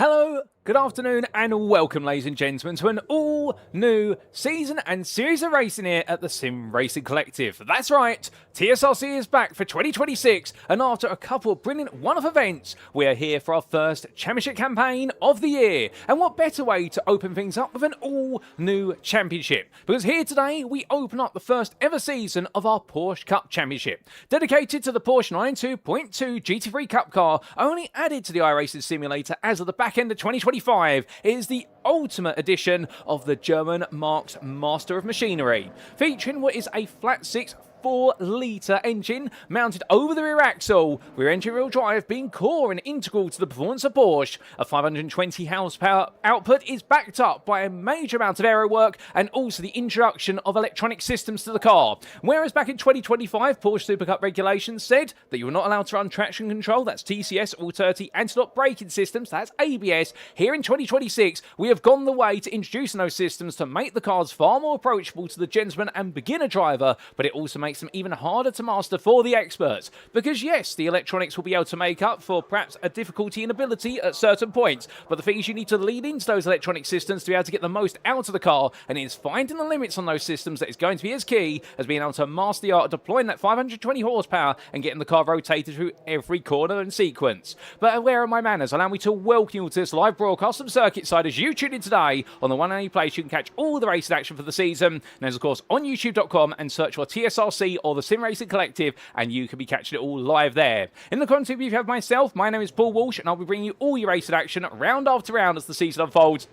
Hello, good afternoon, and welcome, ladies and gentlemen, to an all-new season and series of racing here at the Sim Racing Collective. That's right, TSRC is back for 2026, and after a couple of brilliant one-off events, we are here for our first championship campaign of the year. And what better way to open things up with an all-new championship? Because here today, we open up the first ever season of our Porsche Cup Championship, dedicated to the Porsche 992.2 GT3 Cup car, only added to the iRacing simulator as of the back end of 2025. It is the ultimate edition of the German marqued Master of Machinery, featuring what is a flat 6 4-litre engine mounted over the rear axle, rear engine wheel drive being core and integral to the performance of Porsche. A 520 horsepower output is backed up by a major amount of aero work and also the introduction of electronic systems to the car. Whereas back in 2025, Porsche Super Cup regulations said that you were not allowed to run traction control, that's TCS, or 30 anti-lock braking systems, that's ABS. Here in 2026, we have gone the way to introducing those systems to make the cars far more approachable to the gentleman and beginner driver, but it also makes them even harder to master for the experts. Because yes, the electronics will be able to make up for perhaps a difficulty in ability at certain points, but the thing is you need to lead into those electronic systems to be able to get the most out of the car, and it's finding the limits on those systems that is going to be as key as being able to master the art of deploying that 520 horsepower and getting the car rotated through every corner and sequence. But where are my manners? Allow me to welcome you to this live broadcast from Circuit Side as you tune in today on the one and only place you can catch all the racing action for the season, and there's of course on youtube.com, and search for TSRC or the Sim Racing Collective, and you can be catching it all live there. In the content you have myself, my name is Paul Walsh, and I'll be bringing you all your racing action round after round as the season unfolds.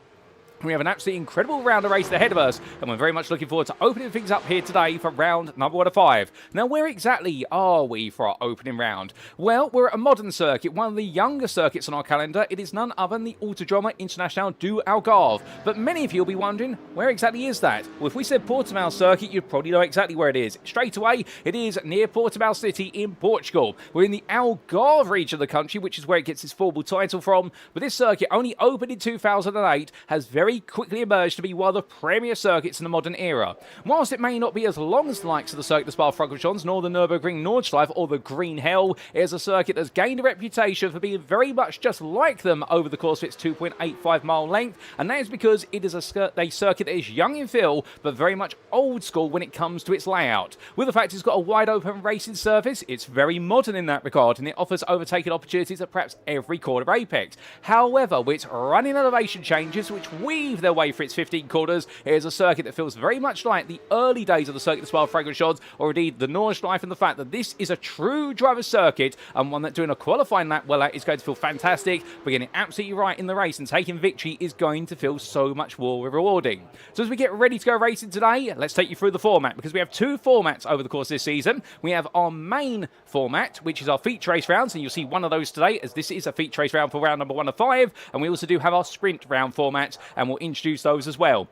We have an absolutely incredible round of race ahead of us, and we're very much looking forward to opening things up here today for round number 1 of 5. Now, where exactly are we for our opening round? Well, we're at a modern circuit, one of the younger circuits on our calendar. It is none other than the Autodromo International du Algarve. But many of you will be wondering, where exactly is that? Well, if we said Portimao circuit, you'd probably know exactly where it is. Straight away, it is near Portimao City in Portugal. We're in the Algarve region of the country, which is where it gets its formal title from. But this circuit, only opened in 2008, has very quickly emerged to be one of the premier circuits in the modern era. Whilst it may not be as long as the likes of the Circuit des Spa-Francorchamps, nor the Nürburgring Nordschleife or the Green Hell, it is a circuit that's gained a reputation for being very much just like them over the course of its 2.85 mile length, and that is because it is a circuit that is young in feel, but very much old school when it comes to its layout. With the fact it's got a wide open racing surface, it's very modern in that regard, and it offers overtaking opportunities at perhaps every corner of apex. However, with its running elevation changes, which weave their way for its 15 corners, it is a circuit that feels very much like the early days of the Circuit des Spa-Francorchamps, or indeed the Nordschleife, and the fact that this is a true driver's circuit, and one that doing a qualifying lap well at is going to feel fantastic, but getting absolutely right in the race and taking victory is going to feel so much more rewarding. So as we get ready to go racing today, let's take you through the format, because we have 2 formats over the course of this season. We have our main format, which is our feature race rounds, and you'll see one of those today, as this is a feature race round for round number 1 of 5, and we also do have our sprint round format, and we'll introduce those as well.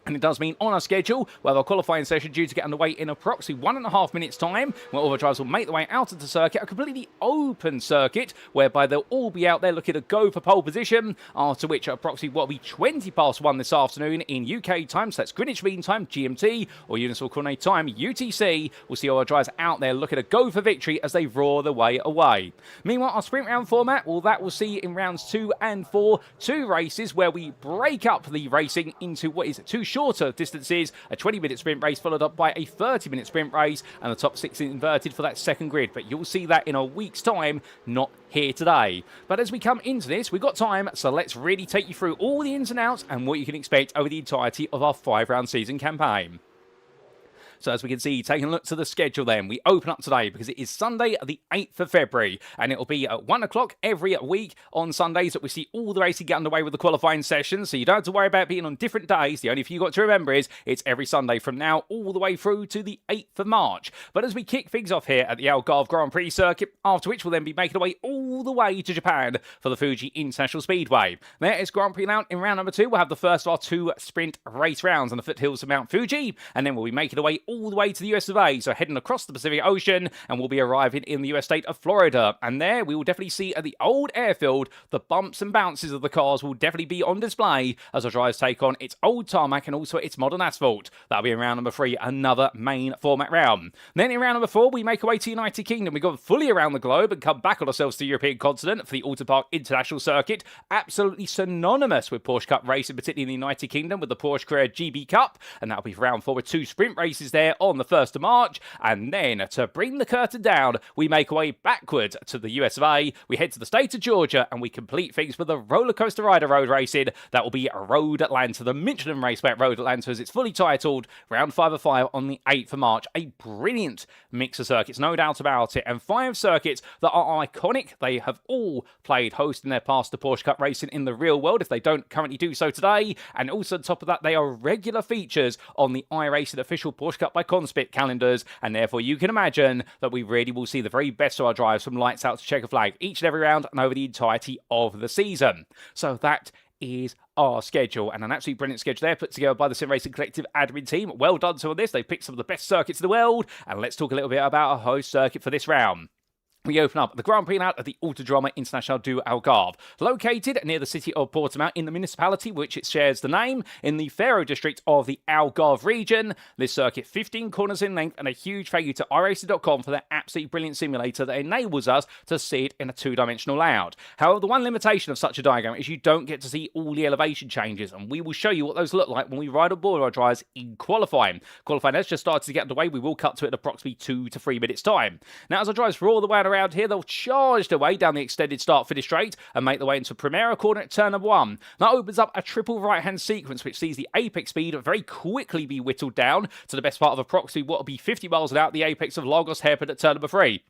And it does mean on our schedule, we'll have our qualifying session due to get underway in approximately 1.5 minutes time, where all the drivers will make their way out of the circuit, a completely open circuit, whereby they'll all be out there looking to go for pole position, after which at approximately what will be 20 past 1 this afternoon in UK time, so that's Greenwich Mean Time, GMT, or Universal Coordinate Time, UTC. We'll see all our drivers out there looking to go for victory as they roar their way away. Meanwhile, our sprint round format, well, that we'll see in rounds 2 and 4, 2 races where we break up the racing into what is 2 shorter distances, a 20-minute sprint race followed up by a 30-minute sprint race, and the top 6 inverted for that second grid. But you'll see that in a week's time, not here today. But as we come into this, we've got time, so let's really take you through all the ins and outs and what you can expect over the entirety of our 5-round season campaign. So as we can see, taking a look to the schedule then, we open up today because it is Sunday the 8th of February, and it'll be at 1 o'clock every week on Sundays that we see all the racing get underway with the qualifying sessions, so you don't have to worry about being on different days. The only thing you've got to remember is it's every Sunday from now all the way through to the 8th of March. But as we kick things off here at the Algarve Grand Prix circuit, after which we'll then be making our way all the way to Japan for the Fuji International Speedway. There is Grand Prix in round number 2. We'll have the first of our 2 sprint race rounds on the foothills of Mount Fuji, and then we'll be making our way all the way to the US of A, so heading across the Pacific Ocean, and we'll be arriving in the US state of Florida. And there we will definitely see at the old airfield, the bumps and bounces of the cars will definitely be on display as our drivers take on its old tarmac and also its modern asphalt. That'll be in round number 3, another main format round. Then in round number 4, we make our way to the United Kingdom. We go fully around the globe and come back on ourselves to the European continent for the Auto Park International Circuit. Absolutely synonymous with Porsche Cup racing, particularly in the United Kingdom with the Porsche Carrera GB Cup. And that'll be for round 4 with 2 sprint races there on the 1st of March. And then to bring the curtain down, we make our way backwards to the US of A. We head to the state of Georgia and we complete things with the roller coaster rider road racing. That will be Road Atlanta, the Michelin Raceway at Road Atlanta, as it's fully titled, round 5 of 5 on the 8th of March. A brilliant mix of circuits, no doubt about it, and 5 circuits that are iconic. They have all played host in their past to Porsche Cup racing in the real world, if they don't currently do so today, and also on top of that, they are regular features on the iRacing official Porsche Cup by Conspit calendars, and therefore you can imagine that we really will see the very best of our drives from lights out to checker flag each and every round and over the entirety of the season. So that is our schedule, and an absolutely brilliant schedule there put together by the Sim Racing Collective admin team. Well done to this. They picked some of the best circuits in the world, and let's talk a little bit about our host circuit for this round. We open up the Grand Prix out at the Autodromo International do Algarve, located near the city of Portimao in the municipality which it shares the name in the Faro district of the Algarve region. This circuit 15 corners in length, and a huge thank you to iRacing.com for their absolutely brilliant simulator that enables us to see it in a 2-dimensional layout. However, the one limitation of such a diagram is you don't get to see all the elevation changes, and we will show you what those look like when we ride on board our drives in qualifying. Qualifying has just started to get underway. We will cut to it in approximately 2 to 3 minutes time. Now, as our drives roar the way around here, they'll charge their way down the extended start-finish straight and make their way into Primera corner at turn number 1. That opens up a triple right-hand sequence which sees the apex speed very quickly be whittled down to the best part of approximately what will be 50 miles an hour at the apex of Lagos hairpin at turn number 3.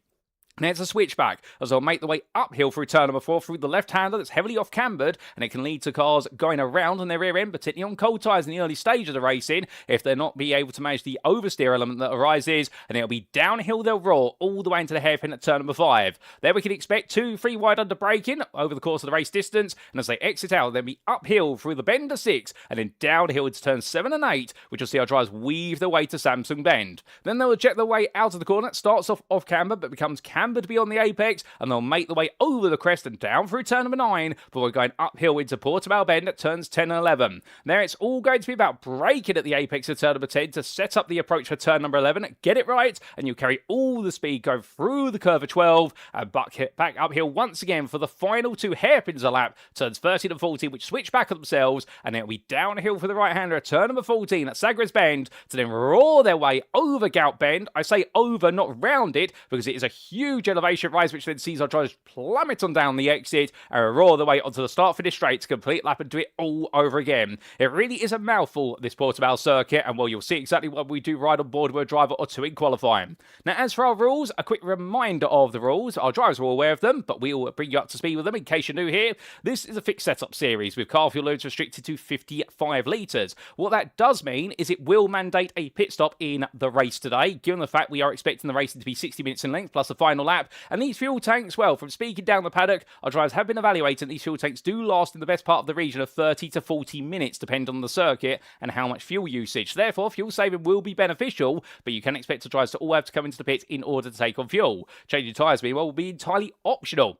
Now it's a switchback as they'll make the way uphill through turn number 4 through the left-hander that's heavily off-cambered, and it can lead to cars going around on their rear end, particularly on cold tyres in the early stage of the racing, if they're not be able to manage the oversteer element that arises, and it'll be downhill they'll roar all the way into the hairpin at turn number 5. There we can expect 2-3 wide under braking over the course of the race distance, and as they exit out, they'll be uphill through the bend of 6, and then downhill into turns 7 and 8, which will see our drivers weave their way to Samsung Bend. Then they'll eject their way out of the corner. It starts off camber, but becomes cambered beyond the apex, and they'll make the way over the crest and down through turn number 9 before going uphill into Portimao Bend at turns 10 and 11. There it's all going to be about braking at the apex of turn number 10 to set up the approach for turn number 11. Get it right, and you'll carry all the speed, go through the curve of 12, and back uphill once again for the final 2 hairpins a lap, turns 13 and 14, which switch back on themselves, and it'll be downhill for the right-hander at turn number 14 at Sagres Bend to then roar their way over Gout Bend. I say over, not round it, because it is a huge elevation rise, which then sees our drivers plummet on down the exit and roar their way onto the start-finish straight to complete lap and do it all over again. It really is a mouthful, this Portimao circuit, and well, you'll see exactly what we do ride on board with a driver or 2 in qualifying. Now, as for our rules, a quick reminder of the rules. Our drivers are all aware of them, but we'll bring you up to speed with them in case you're new here. This is a fixed setup series with car fuel loads restricted to 55 litres. What that does mean is it will mandate a pit stop in the race today, given the fact we are expecting the racing to be 60 minutes in length plus the final lap. And these fuel tanks, well, from speaking down the paddock, our drivers have been evaluating. These fuel tanks do last in the best part of the region of 30 to 40 minutes, depending on the circuit and how much fuel usage. Therefore, fuel saving will be beneficial, but you can expect the drivers to all have to come into the pit in order to take on fuel. Changing tyres, meanwhile, will be entirely optional.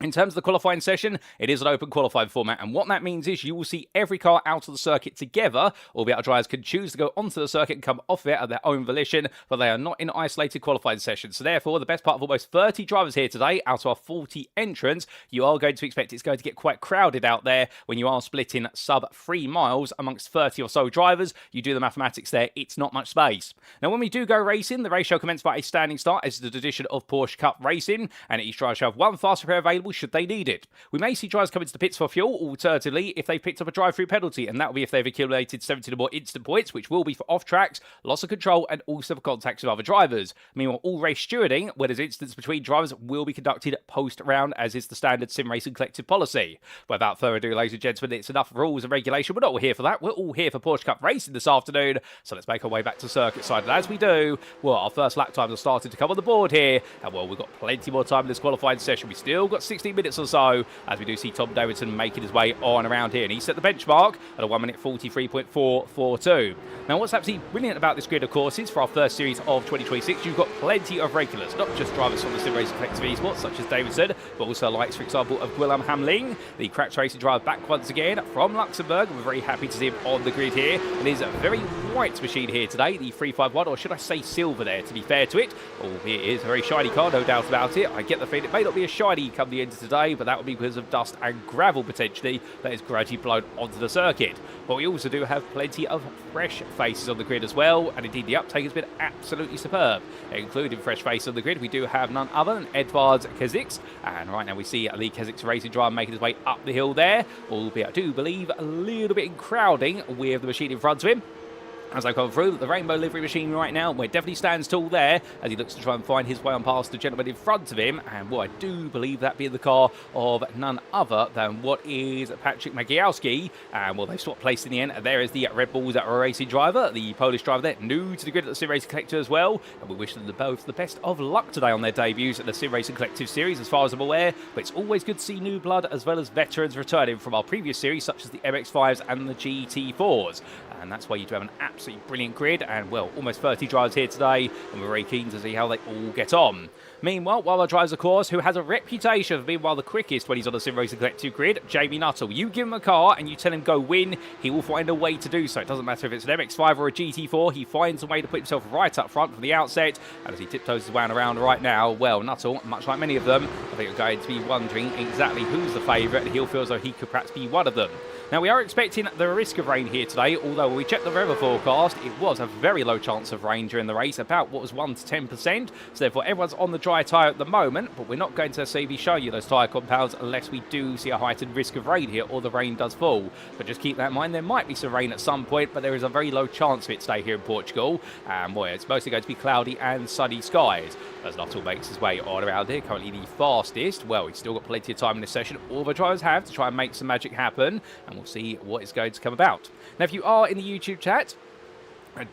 In terms of the qualifying session, it is an open qualifying format, and what that means is you will see every car out of the circuit together, albeit our drivers can choose to go onto the circuit and come off it at their own volition, but they are not in isolated qualifying sessions. So therefore, the best part of almost 30 drivers here today, out of our 40 entrants, you are going to expect it's going to get quite crowded out there when you are splitting sub 3 miles amongst 30 or so drivers. You do the mathematics there, it's not much space. Now, when we do go racing, the race shall commence by a standing start as the tradition of Porsche Cup racing, and each driver shall have 1 fast repair available should they need it. We may see drivers come into the pits for fuel, alternatively, if they've picked up a drive-through penalty, and that will be if they've accumulated 17 or more instant points, which will be for off-tracks, loss of control, and also for contacts with other drivers. Meanwhile, all race stewarding, where there's incidents between drivers, will be conducted post-round, as is the standard Sim Racing Collective policy. Without further ado, ladies and gentlemen, it's enough rules and regulation. We're not all here for that. We're all here for Porsche Cup racing this afternoon, so let's make our way back to circuit side. And as we do, well, our first lap times are starting to come on the board here, and well, we've got plenty more time in this qualifying session. We still got 60 16 minutes or so, as we do see Tom Davidson making his way on around here. And he set the benchmark at a 1 minute 43.442. Now, what's absolutely brilliant about this grid, of course, is for our first series of 2026, you've got plenty of regulars, not just drivers from the Sim Racing Collective Esports, such as Davidson, but also likes, for example, of Guillaume Hamling, the Craps Racing driver back once again from Luxembourg. We're very happy to see him on the grid here. It is a very white machine here today, the 351, or should I say silver there, to be fair to it. Albeit it is a very shiny car, no doubt about it. I get the feeling it may not be as shiny come the end of today, but that would be because of dust and gravel, potentially, that is gradually blown onto the circuit. But we also do have plenty of fresh faces on the grid as well, and indeed the uptake has been absolutely superb. Including fresh faces on the grid, we do have none other than Edvards Keziks, and right now we see the Keziks racing driver making his way up the hill there, albeit I do believe a little bit in crowding with the machine in front of him. As I come through, the rainbow livery machine right now, where definitely stands tall there as he looks to try and find his way on past the gentleman in front of him. And what I do believe that being the car of none other than what is Patrick Magiowski. And well, they've swapped place in the end. There is the Red Bulls racing driver, the Polish driver there, new to the grid at the Sim Racing Collective as well. And we wish them both the best of luck today on their debuts at the Sim Racing Collective series, as far as I'm aware. But it's always good to see new blood as well as veterans returning from our previous series, such as the MX-5s and the GT4s. And that's why you do have an absolutely brilliant grid, and well, almost 30 drivers here today, and we're very keen to see how they all get on. Meanwhile, one of our drivers, of course, who has a reputation for being one of the quickest when he's on the Sim Racing Collective grid, Jamie Nuttall. You give him a car and you tell him go win, he will find a way to do so. It doesn't matter if it's an MX-5 or a GT4, he finds a way to put himself right up front from the outset. And as he tiptoes his way around right now, well, Nuttall, much like many of them, I think are going to be wondering exactly who's the favourite, and he'll feel as though he could perhaps be one of them. Now, we are expecting the risk of rain here today, although when we checked the weather forecast, it was a very low chance of rain during the race, about what was 1 to 10%. So therefore, everyone's on the dry tyre at the moment, but we're not going to be showing you those tyre compounds unless we do see a heightened risk of rain here, or the rain does fall. But just keep that in mind, there might be some rain at some point, but there is a very low chance of it today here in Portugal. And boy, it's mostly going to be cloudy and sunny skies. As Nuttall makes his way on around here, currently the fastest. Well, he's still got plenty of time in this session. All the drivers have to try and make some magic happen, and we'll see what is going to come about. Now, if you are in the YouTube chat,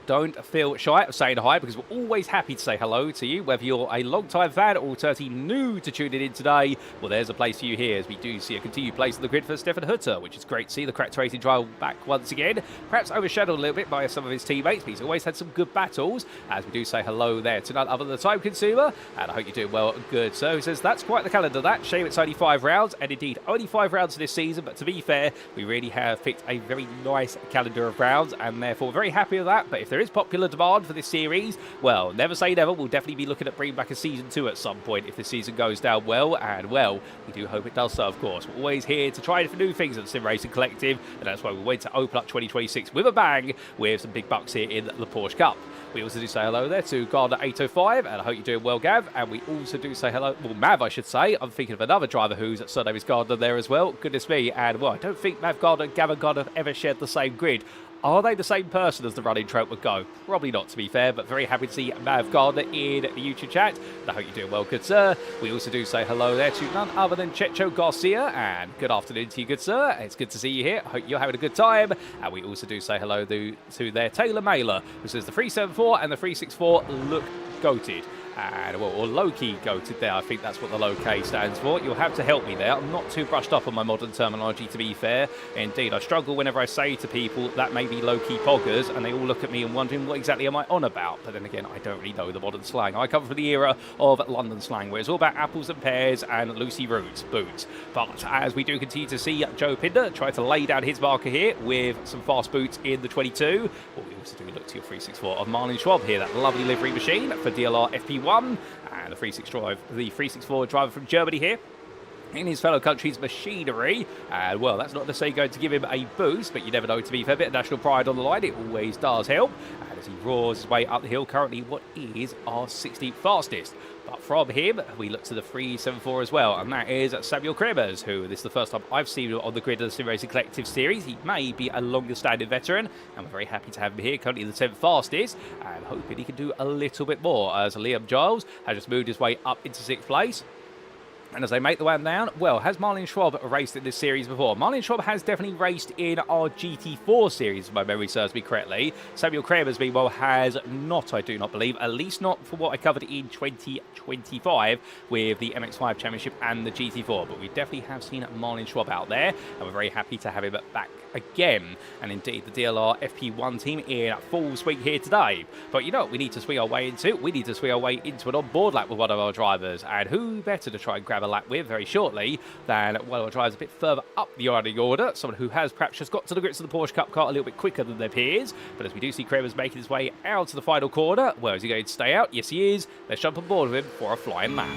don't feel shy of saying hi, because we're always happy to say hello to you, whether you're a long-time fan or totally new to tuning in today. Well, there's a place for you here, as we do see a continued place on the grid for Stefan Hutter, which is great to see. The Cracked Racing driver back once again, perhaps overshadowed a little bit by some of his teammates, but he's always had some good battles, as we do say hello there to none other than the Time Consumer. And I hope you're doing well, good sir. He says, that's quite the calendar, that. Shame it's only 5 rounds, and indeed only 5 rounds this season, but to be fair, we really have picked a very nice calendar of rounds, and therefore very happy with that. But if there is popular demand for this series, well, never say never. We'll definitely be looking at bringing back a season 2 at some point if the season goes down well, and well, we do hope it does so, of course. We're always here to try different new things at the Sim Racing Collective, and that's why we went to open up 2026 with a bang, with some big bucks here in the Porsche Cup. We also do say hello there to Gardner 805, and I hope you're doing well, Gav. And we also do say hello, well, Mav, I should say. I'm thinking of another driver whose surname is Gardner there as well. Goodness me. And well, I don't think Mav Gardner and Gavin Gardner have ever shared the same grid. Are they the same person as the running trope would go? Probably not, to be fair, but very happy to see Mav Gardner in the YouTube chat. And I hope you're doing well, good sir. We also do say hello there to none other than Checho Garcia, and good afternoon to you, good sir. It's good to see you here. I hope you're having a good time. And we also do say hello to their Taylor Mailer, who says the 374 and the 364 look goated. And well, or low-key goated there, I think that's what the low-K stands for. You'll have to help me there. I'm not too brushed up on my modern terminology, to be fair. Indeed, I struggle whenever I say to people that may be low-key poggers, and they all look at me and wondering what exactly am I on about. But then again, I don't really know the modern slang. I come from the era of London slang, where it's all about apples and pears and Lucy Roots boots. But as we do continue to see Joe Pinder try to lay down his marker here with some fast boots in the 22, well, we also do look to your 364 of Marlon Schwab here, that lovely livery machine for DLR FP1, and the 364 driver from Germany here in his fellow country's machinery. And well, that's not necessarily going to give him a boost, but you never know, to be fair. A bit of national pride on the line, it always does help. And as he roars his way up the hill, currently what is our 16th fastest. But from him, we look to the 374 as well, and that is Samuel Kremers, who this is the first time I've seen him on the grid of the Sim Racing Collective series. He may be a longer-standing veteran, and we're very happy to have him here, currently the 10th fastest, and hoping he can do a little bit more, as Liam Giles has just moved his way up into 6th place. And as they make the way down, well, has Marlin Schwab raced in this series before? Marlin Schwab has definitely raced in our GT4 series, if my memory serves me correctly. Samuel Kremers, meanwhile, has not, I do not believe, at least not for what I covered in 2025 with the MX5 Championship and the GT4. But we definitely have seen Marlin Schwab out there, and we're very happy to have him back again. And indeed, the DLR FP1 team in full swing here today. But you know what we need to swing our way into? We need to swing our way into an on-board lap with one of our drivers. And who better to try and grab a lap with very shortly than one of our drivers a bit further up the running order, someone who has perhaps just got to the grips of the Porsche Cup car a little bit quicker than their peers. But as we do see Kremers making his way out to the final corner, well, is he going to stay out? Yes, he is. Let's jump on board with him for a flying lap.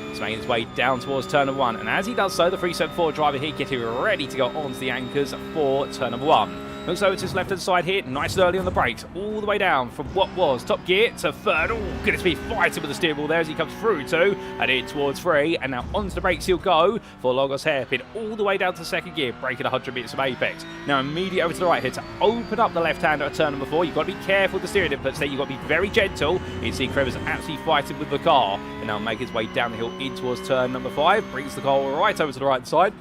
He's making his way down towards turn number 1, and as he does so, the 374 driver here getting ready to go onto the anchors for turn number 1. Looks over to his left-hand side here, nice and early on the brakes, all the way down from what was top gear to third. Oh, goodness me, fighting with the steering wheel there as he comes through two, and in towards 3, and now onto the brakes he'll go for Logos hairpin, all the way down to second gear, braking 100 metres from apex. Now immediately over to the right here to open up the left-hander at turn number 4. You've got to be careful with the steering inputs there, you've got to be very gentle. You see Kremers absolutely fighting with the car, and now make his way down the hill in towards turn number 5, brings the car right over to the right side.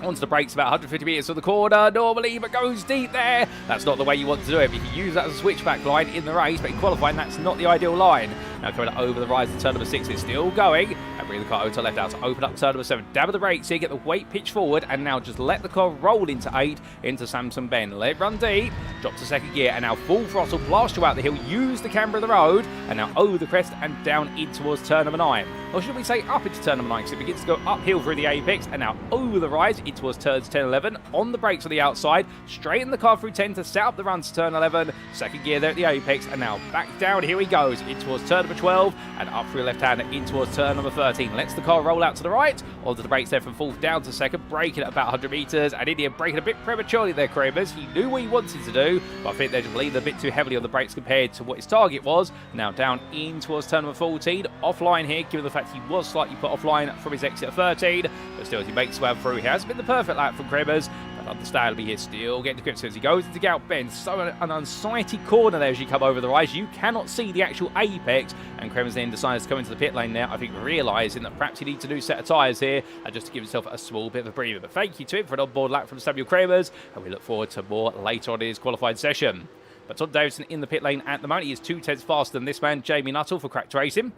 Onto the brakes about 150 metres from the corner, normally, but goes deep there. That's not the way you want to do it. You can use that as a switchback line in the race, but in qualifying, that's not the ideal line. Now coming over the rise to turn number 6, it's still going. And bring the car over to the left out to open up turn number 7. Dab of the brakes here, get the weight pitch forward, and now just let the car roll into 8, into Samson Bend. Let it run deep, drop to second gear, and now full throttle, blast you out the hill, use the camber of the road, and now over the crest and down in towards turn number 9. Or should we say up into turn number 9, because it begins to go uphill through the apex, and now over the rise in towards turns 10, 11, on the brakes on the outside, straighten the car through 10 to set up the run to turn 11, second gear there at the apex, and now back down, here he goes, in towards turn number 12, and up through left hand in towards turn number 13. Lets the car roll out to the right, onto the brakes there from fourth down to second, braking at about 100 metres, and India braking a bit prematurely there, Kremers. He knew what he wanted to do, but I think they're just leaning a bit too heavily on the brakes compared to what his target was. Now down in towards turn number 14, offline here, given the fact he was slightly put offline from his exit at 13, but still as he makes his way through, he has been the perfect lap from Kremers, but understandably he's still getting to grips as he goes into Gout Bend. So an unsighted corner there as you come over the rise, you cannot see the actual apex, and Kremers then decides to come into the pit lane now, I think realising that perhaps he needs a new set of tyres here, and just to give himself a small bit of a breather. But thank you to him for an on-board lap from Samuel Kremers, and we look forward to more later on in his qualified session. But Todd Davidson in the pit lane at the moment, he is 2 tenths faster than this man, Jamie Nuttall, for Cracked Racing.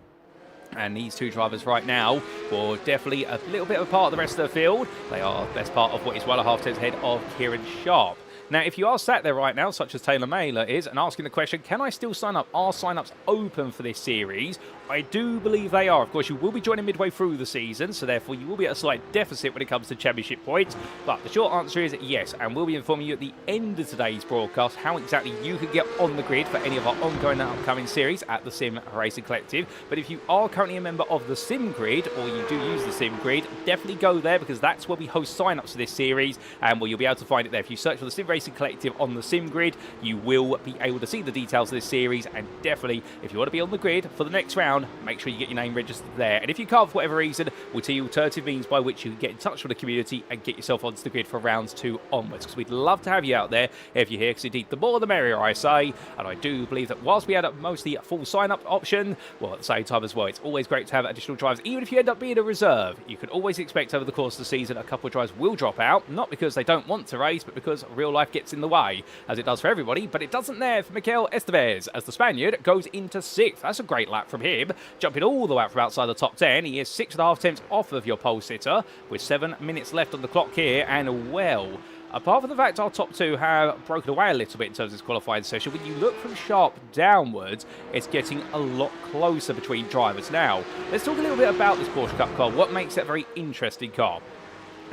And these two drivers right now will definitely a little bit of a part of the rest of the field. They are best part of what is 1.5 tenths ahead of Kieran Sharp. Now, if you are sat there right now, such as Taylor Mailer is, and asking the question, can I still sign up? Are sign-ups open for this series? I do believe they are. Of course, you will be joining midway through the season, so therefore you will be at a slight deficit when it comes to championship points. But the short answer is yes, and we'll be informing you at the end of today's broadcast how exactly you can get on the grid for any of our ongoing and upcoming series at the Sim Racing Collective. But if you are currently a member of the Sim Grid, or you do use the Sim Grid, definitely go there, because that's where we host sign-ups for this series, and you'll be able to find it there. If you search for the Sim Racing Collective on the Sim Grid, you will be able to see the details of this series, and definitely, if you want to be on the grid for the next round, make sure you get your name registered there. And if you can't for whatever reason, we'll tell you alternative means by which you can get in touch with the community and get yourself onto the grid for rounds 2 onwards, because we'd love to have you out there if you're here, because indeed the more the merrier, I say. And I do believe that whilst we had mostly a full sign-up option, well, at the same time as well, it's always great to have additional drivers. Even if you end up being a reserve, you can always expect over the course of the season a couple of drivers will drop out, not because they don't want to race, but because real life gets in the way, as it does for everybody. But it doesn't there for Mikel Estevez, as the Spaniard goes into 6th. That's a great lap from him, jumping all the way out from outside the top 10. He is 6.5 tenths off of your pole sitter, with 7 minutes left on the clock here, and well, apart from the fact our top 2 have broken away a little bit in terms of this qualifying session, when you look from Sharp downwards, it's getting a lot closer between drivers. Now, let's talk a little bit about this Porsche Cup car, what makes it a very interesting car.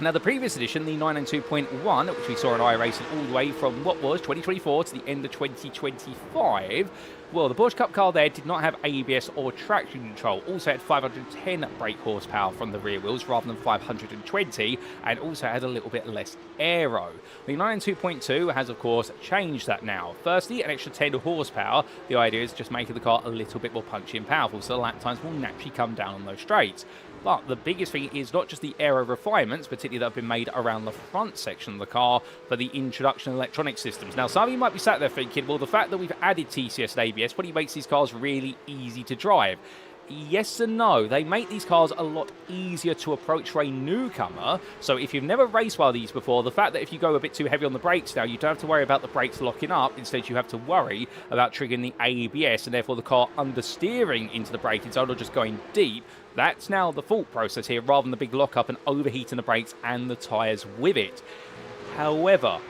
Now, the previous edition, the 992.1, which we saw in iRacing all the way from what was 2024 to the end of 2025, well, the Porsche Cup car there did not have ABS or traction control. Also had 510 brake horsepower from the rear wheels rather than 520, and also had a little bit less aero. The 992.2 has, of course, changed that now. Firstly, an extra 10 horsepower. The idea is just making the car a little bit more punchy and powerful, so the lap times will naturally come down on those straights. But the biggest thing is not just the aero refinements, particularly that have been made around the front section of the car, but the introduction of electronic systems. Now, some of you might be sat there thinking, well, the fact that we've added TCS and ABS, what makes these cars really easy to drive. yes and no. They make these cars a lot easier to approach for a newcomer. So if you've never raced one of these before, the fact that if you go a bit too heavy on the brakes now, you don't have to worry about the brakes locking up. Instead, you have to worry about triggering the ABS and therefore the car understeering into the braking zone or just going deep. That's now the thought process here, rather than the big lockup and overheating the brakes and the tyres with it. However,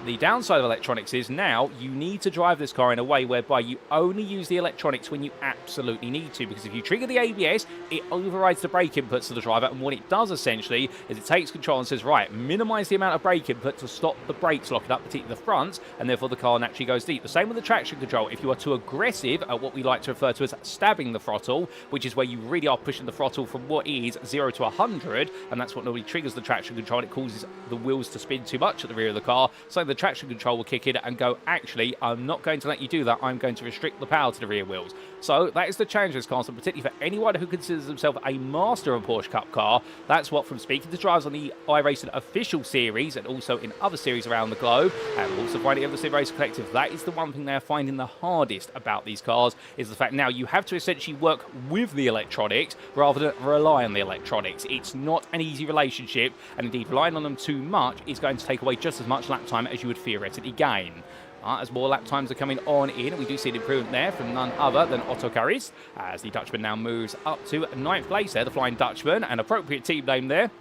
the downside of electronics is now you need to drive this car in a way whereby you only use the electronics when you absolutely need to, because if you trigger the ABS, it overrides the brake inputs to the driver, and what it does essentially is it takes control and says, right, minimise the amount of brake input to stop the brakes locking up, particularly the fronts, and therefore the car naturally goes deep. The same with the traction control. If you are too aggressive at what we like to refer to as stabbing the throttle, which is where you really are pushing the throttle from what is 0 to 100, and that's what normally triggers the traction control, and it causes the wheels to spin too much at the rear of the car, so the traction control will kick in and go, actually, I'm not going to let you do that, I'm going to restrict the power to the rear wheels. So that is the challenge of this console, particularly for anyone who considers themselves a master of a Porsche Cup car. That's what, from speaking to drivers on the iRacing official series and also in other series around the globe, and also finding of the Sim Racer Collective, that is the one thing they're finding the hardest about these cars, is the fact now you have to essentially work with the electronics rather than rely on the electronics. It's not an easy relationship, and indeed relying on them too much is going to take away just as much lap time as you would theoretically gain. As more lap times are coming on in, we do see an improvement there from none other than Otto Karis, as the Dutchman now moves up to 9th place there, the Flying Dutchman, an appropriate team name there,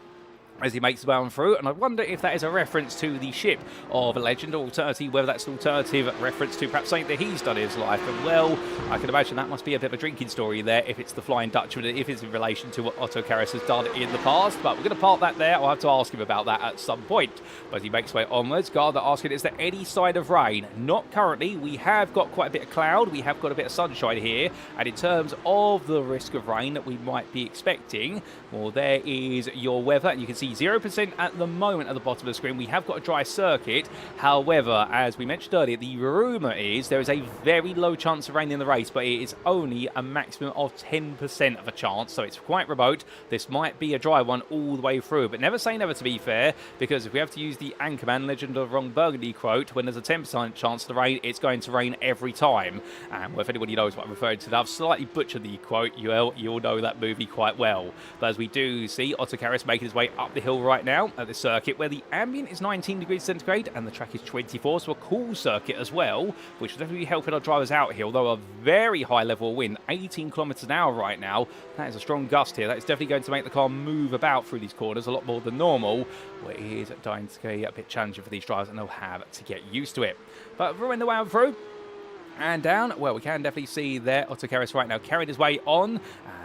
as he makes his way on through. And I wonder if that is a reference to the ship of a legend, or alternative, whether that's an alternative reference to perhaps something that he's done in his life. And well, I can imagine that must be a bit of a drinking story there if it's the Flying Dutchman, if it's in relation to what Otto Karis has done in the past. But we're going to park that there. I'll have to ask him about that at some point. But as he makes his way onwards, Gardner asking, is there any sign of rain? Not currently. We have got quite a bit of cloud. We have got a bit of sunshine here. And in terms of the risk of rain that we might be expecting, well, there is your weather. And you can see 0% at the moment at the bottom of the screen. We have got a dry circuit. However, as we mentioned earlier, the rumour is there is a very low chance of rain in the race, but it is only a maximum of 10% of a chance, so it's quite remote. This might be a dry one all the way through, but never say never, to be fair, because if we have to use the Anchorman Legend of Ron Burgundy quote, when there's a 10% chance to rain, it's going to rain every time. And well, if anybody knows what I'm referring to, I've slightly butchered the quote. You all know that movie quite well. But as we do see Otto Karis making his way up the hill right now at the circuit, where the ambient is 19 degrees centigrade and the track is 24, so a cool circuit as well, which will definitely be helping our drivers out here, although a very high level of wind, 18 kilometers an hour right now. That is a strong gust here. That is definitely going to make the car move about through these corners a lot more than normal, where it is going to be a bit challenging for these drivers, and they'll have to get used to it. But through the way on through and down, well, we can definitely see there Otto Karis right now carried his way on.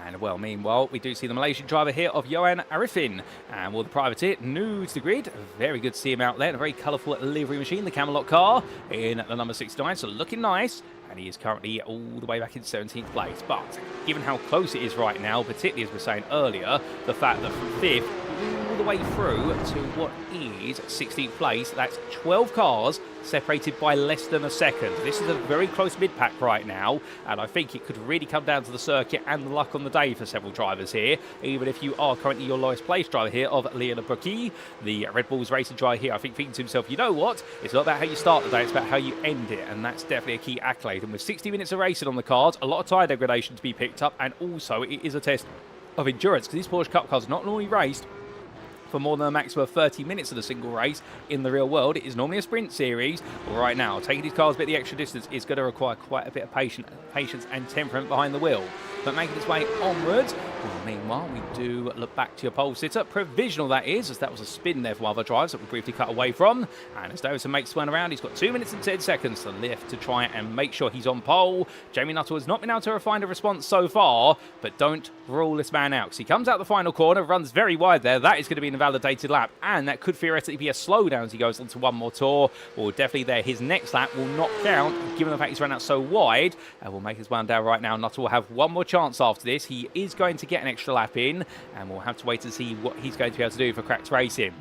And well, meanwhile, we do see the Malaysian driver here of Johan Arifin. And well, the privateer, new to the grid. Very good to see him out there in a very colourful livery machine, the Camelot car, in the number 69. So looking nice. And he is currently all the way back in 17th place. But given how close it is right now, particularly as we were saying earlier, the fact that from 5th all the way through to what is 16th place, that's 12 cars separated by less than a second. This is a very close mid-pack right now, and I think it could really come down to the circuit and the luck on the day for several drivers here, even if you are currently your lowest place driver here of Leon Brookie, the Red Bull's racing driver here. I think thinking to himself, you know what, it's not about how you start the day, it's about how you end it, and that's definitely a key accolade. And with 60 minutes of racing on the cards, a lot of tyre degradation to be picked up, and also it is a test of endurance, because these Porsche Cup cars are not normally raced for more than a maximum of 30 minutes of the single race in the real world. It is normally a sprint series. Right now, taking these cars a bit the extra distance is going to require quite a bit of patience and temperament behind the wheel. But making its way onwards, well, meanwhile, we do look back to your pole sitter. Provisional, that is, as that was a spin there from other drivers that we briefly cut away from. And as Davison makes one around, he's got 2 minutes and 10 seconds to lift to try and make sure he's on pole. Jamie Nuttall has not been able to find a response so far, but don't rule this man out, because he comes out the final corner, runs very wide there. That is going to be an invalidated lap, and that could theoretically be a slowdown as he goes on to one more tour. Well, definitely there, his next lap will not count, given the fact he's run out so wide. And we'll make his one down right now. Nuttall will have one more chance after this. He is going to get an extra lap in, and we'll have to wait and see what he's going to be able to do for cracked racing.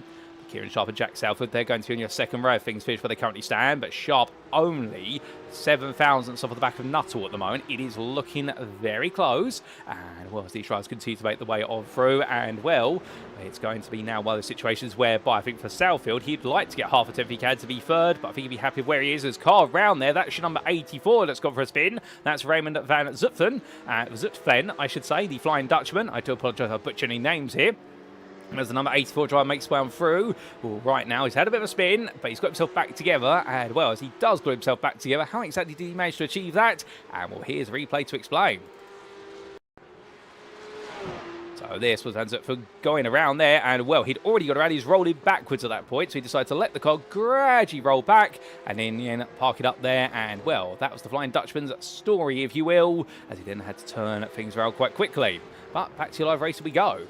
Kieran Sharp and Jack Southwood, they're going to be on your second row. Things finish where they currently stand, but Sharp only 7 thousandths off of the back of Nuttall at the moment. It is looking very close. And, well, as these drivers continue to make the way on through, and, well, it's going to be now one of those situations whereby I think for Southfield, he'd like to get half a tenth if he can to be third, but I think he'd be happy with where he is. His car round there, that's your number 84 that's gone for a spin. That's Raymond van Zutphen, I should say, the Flying Dutchman. I do apologise for butchering names here. As the number 84 driver makes his way on through. Well, right now, he's had a bit of a spin, but he's got himself back together. And, well, as he does glue himself back together, how exactly did he manage to achieve that? And, well, here's a replay to explain. So this was Van Zutphen going around there, and, well, he'd already got around. He's rolling backwards at that point, so he decided to let the car gradually roll back and then park it up there. And, well, that was the Flying Dutchman's story, if you will, as he then had to turn things around quite quickly. But back to your live race we go.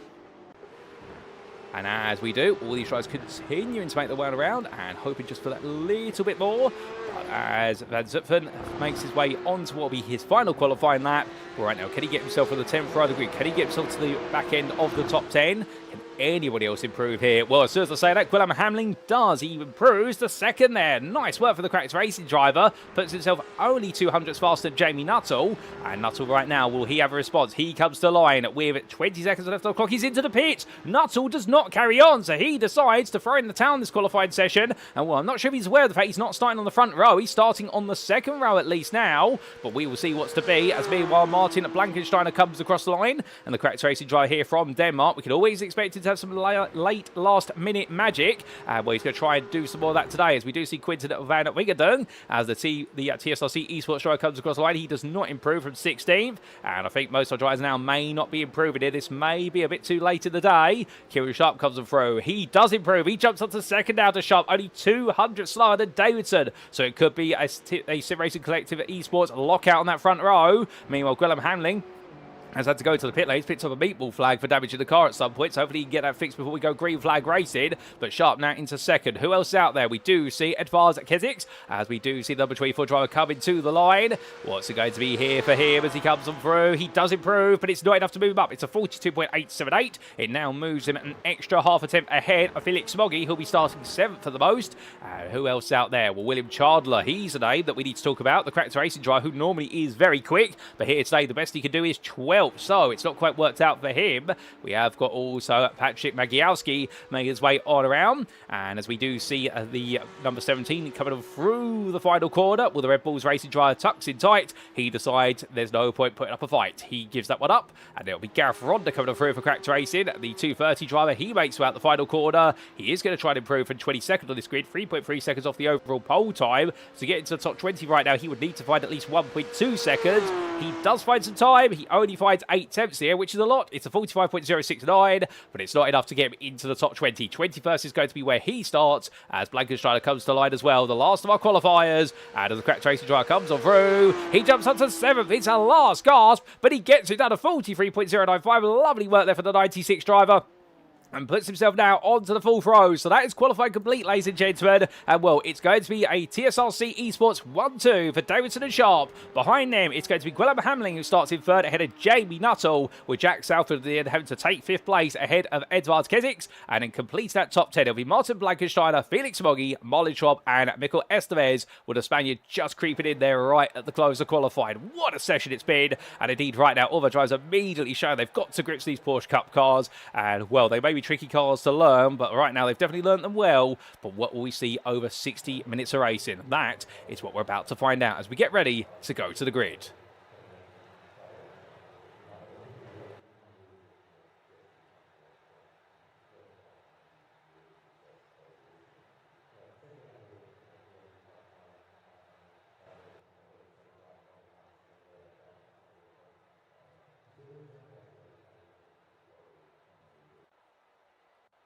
And as we do, all these drivers continuing to make their way around and hoping just for that little bit more. But as Van Zutphen makes his way on to what will be his final qualifying lap, right now, can he get himself on the 10th row of the grid? Can he get himself to the back end of the top 10? Can anybody else improve here? Well, as soon as I say that, Gwilym Hamling does. He improves the second there. Nice work for the Cracks Racing driver. Puts himself only 200ths faster than Jamie Nuttall. And Nuttall right now, will he have a response? He comes to the line with 20 seconds left on the clock. He's into the pit. Nuttall does not carry on, so he decides to throw in the towel in this qualifying session. And, well, I'm not sure if he's aware of the fact he's not starting on the front row. He's starting on the second row at least now. But we will see what's to be, as meanwhile Martin Blankensteiner comes across the line. And the Cracks Racing driver here from Denmark. We could always expect it to have some late last-minute magic. Well, he's going to try and do some more of that today, as we do see Quinten van Wingerden as the TSRC Esports driver comes across the line. He does not improve from 16th, and I think most of our drivers now may not be improving here. This may be a bit too late in the day. Kieran Sharp comes on through. He does improve. He jumps up to second now to Sharp, only 200 slower than Davidson, so it could be a Sim Racing Collective Esports lockout on that front row. Meanwhile, Gwilym Hamling has had to go to the pit lane. He's picked up a meatball flag for damage to the car at some point, so hopefully he can get that fixed before we go green flag racing. But Sharp now into second. Who else is out there? We do see Edvars Keziks, as we do see the number 24 driver coming to the line. What's it going to be here for him as he comes on through? He does improve, but it's not enough to move him up. It's a 42.878. It now moves him an extra half a tenth ahead of Felix Smoggy, who'll be starting 7th for the most. Who else out there? Well, William Chandler. He's a name that we need to talk about. The Cracks Racing driver, who normally is very quick, but here today the best he can do is 12th. So it's not quite worked out for him. We have got also Patrick Magiowski making his way on around. And as we do see the number 17 coming through the final corner, well, the Red Bulls Racing driver tucks in tight. He decides there's no point putting up a fight. He gives that one up. And it'll be Gareth Ronda coming through for Cracks Racing. The 230 driver, he makes it out the final corner. He is going to try and improve from 22nd on this grid. 3.3 seconds off the overall pole time. To get into the top 20 right now, he would need to find at least 1.2 seconds. He does find some time. He only finds 8 attempts here, which is a lot. It's a 45.069, but it's not enough to get him into the top 20. 21st is going to be where he starts, as Blankensteiner comes to the line as well. The last of our qualifiers, and as the Cracks Racing driver comes on through, he jumps up to 7th. It's a last gasp, but he gets it down to 43.095. Lovely work there for the 96 driver, and puts himself now onto the 4th row. So that is qualifying complete, ladies and gentlemen. And, well, it's going to be a TSRC Esports 1-2 for Davidson and Sharp. Behind them, it's going to be Gwilym Hamling, who starts in 3rd ahead of Jamie Nuttall, with Jack Southwood having to take 5th place ahead of Edvard Keziks. And then completes that top 10. It'll be Martin Blankensteiner, Felix Smoggy, Molly Schwab, and Mikkel Estevez, with the Spaniard just creeping in there right at the close of qualifying. What a session it's been. And indeed, right now, all the drivers immediately show they've got to grips these Porsche Cup cars. And, well, they may be tricky cars to learn, but right now they've definitely learned them well. But what will we see over 60 minutes of racing? That is what we're about to find out as we get ready to go to the grid.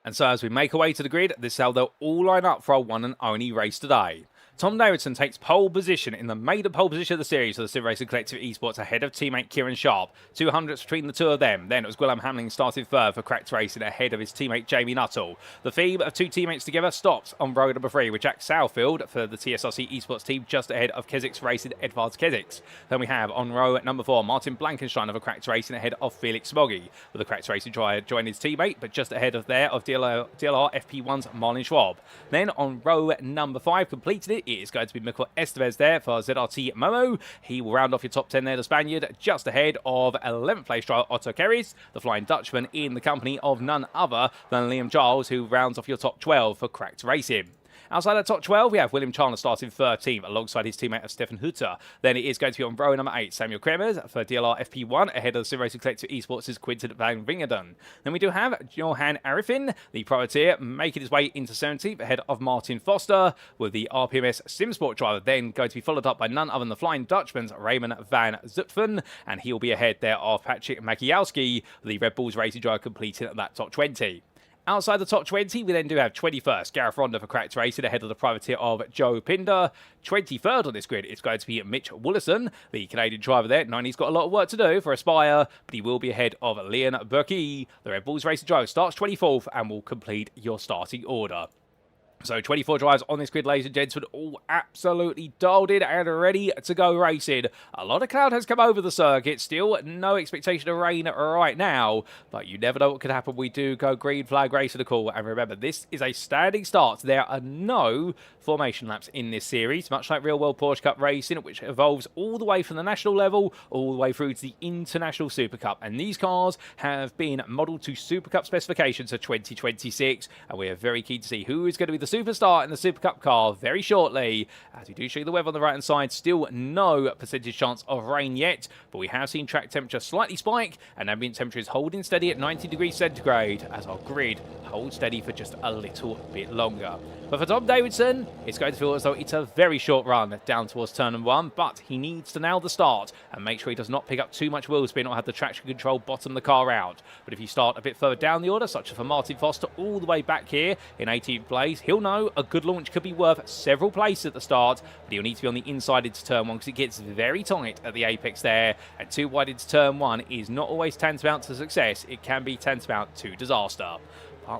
And so as we make our way to the grid, this is how they'll all line up for our one and only race today. Tom Davidson takes pole position in the maiden pole position of the series for the Sim Racing Collective Esports ahead of teammate Kieran Sharp. 200s between the two of them. Then it was Gwilym Hamling started third for Cracked Racing ahead of his teammate Jamie Nuttall. The theme of two teammates together stops on row number 3 with Jack Southfield for the TSRC Esports team just ahead of Keswick's Racing Edvards Keswick. Then we have on row number 4 Martin Blankenstein of Cracked Racing ahead of Felix Smoggy, with the Cracked Racing try join his teammate but just ahead of DLR FP1's Marlon Schwab. Then on row number 5 completed it is going to be Mikkel Estevez there for ZRT Momo. He will round off your top 10 there, the Spaniard, just ahead of 11th place driver Otto Keris, the Flying Dutchman, in the company of none other than Liam Giles, who rounds off your top 12 for Cracked Racing. Outside the top 12, we have William Chandler starting 13th alongside his teammate of Stefan Hutter. Then it is going to be on row number 8, Samuel Kremers for DLR FP1 ahead of the Sim Racing Collective Esports' Quinton van Wingerden. Then we do have Johan Arifin, the privateer, making his way into 17th ahead of Martin Foster, with the RPMS Simsport driver then going to be followed up by none other than the Flying Dutchman's Raymond van Zutphen, and he'll be ahead there of Patrick Makiowski, the Red Bulls racing driver, completing that top 20. Outside the top 20, we then do have 21st, Gareth Ronda for Cracked Racing ahead of the privateer of Joe Pinder. 23rd on this grid, it's going to be Mitch Wollison, the Canadian driver there. He's got a lot of work to do for Aspire, but he will be ahead of Leon Burkey. The Red Bulls racing driver starts 24th and will complete your starting order. So 24 drivers on this grid, ladies and gentlemen, all absolutely dialed in and ready to go racing. A lot of cloud has come over the circuit. Still no expectation of rain right now, but you never know what could happen. We do go green flag race to the call. And remember, this is a standing start. There are no formation laps in this series, much like Real World Porsche Cup racing, which evolves all the way from the national level all the way through to the International Super Cup. And these cars have been modelled to Super Cup specifications for 2026. And we are very keen to see who is going to be the superstar in the Super Cup car very shortly. As we do show you the weather on the right hand side, still no percentage chance of rain yet, but we have seen track temperature slightly spike and ambient temperature is holding steady at 90 degrees centigrade as our grid holds steady for just a little bit longer. But for Tom Davidson, it's going to feel as though it's a very short run down towards turn 1, but he needs to nail the start and make sure he does not pick up too much wheel spin or have the traction control bottom the car out. But if you start a bit further down the order, such as for Martin Foster all the way back here in 18th place, he'll know a good launch could be worth several places at the start, but he'll need to be on the inside into turn 1 because it gets very tight at the apex there, and too wide into turn 1 is not always tantamount to success. It can be tantamount to disaster.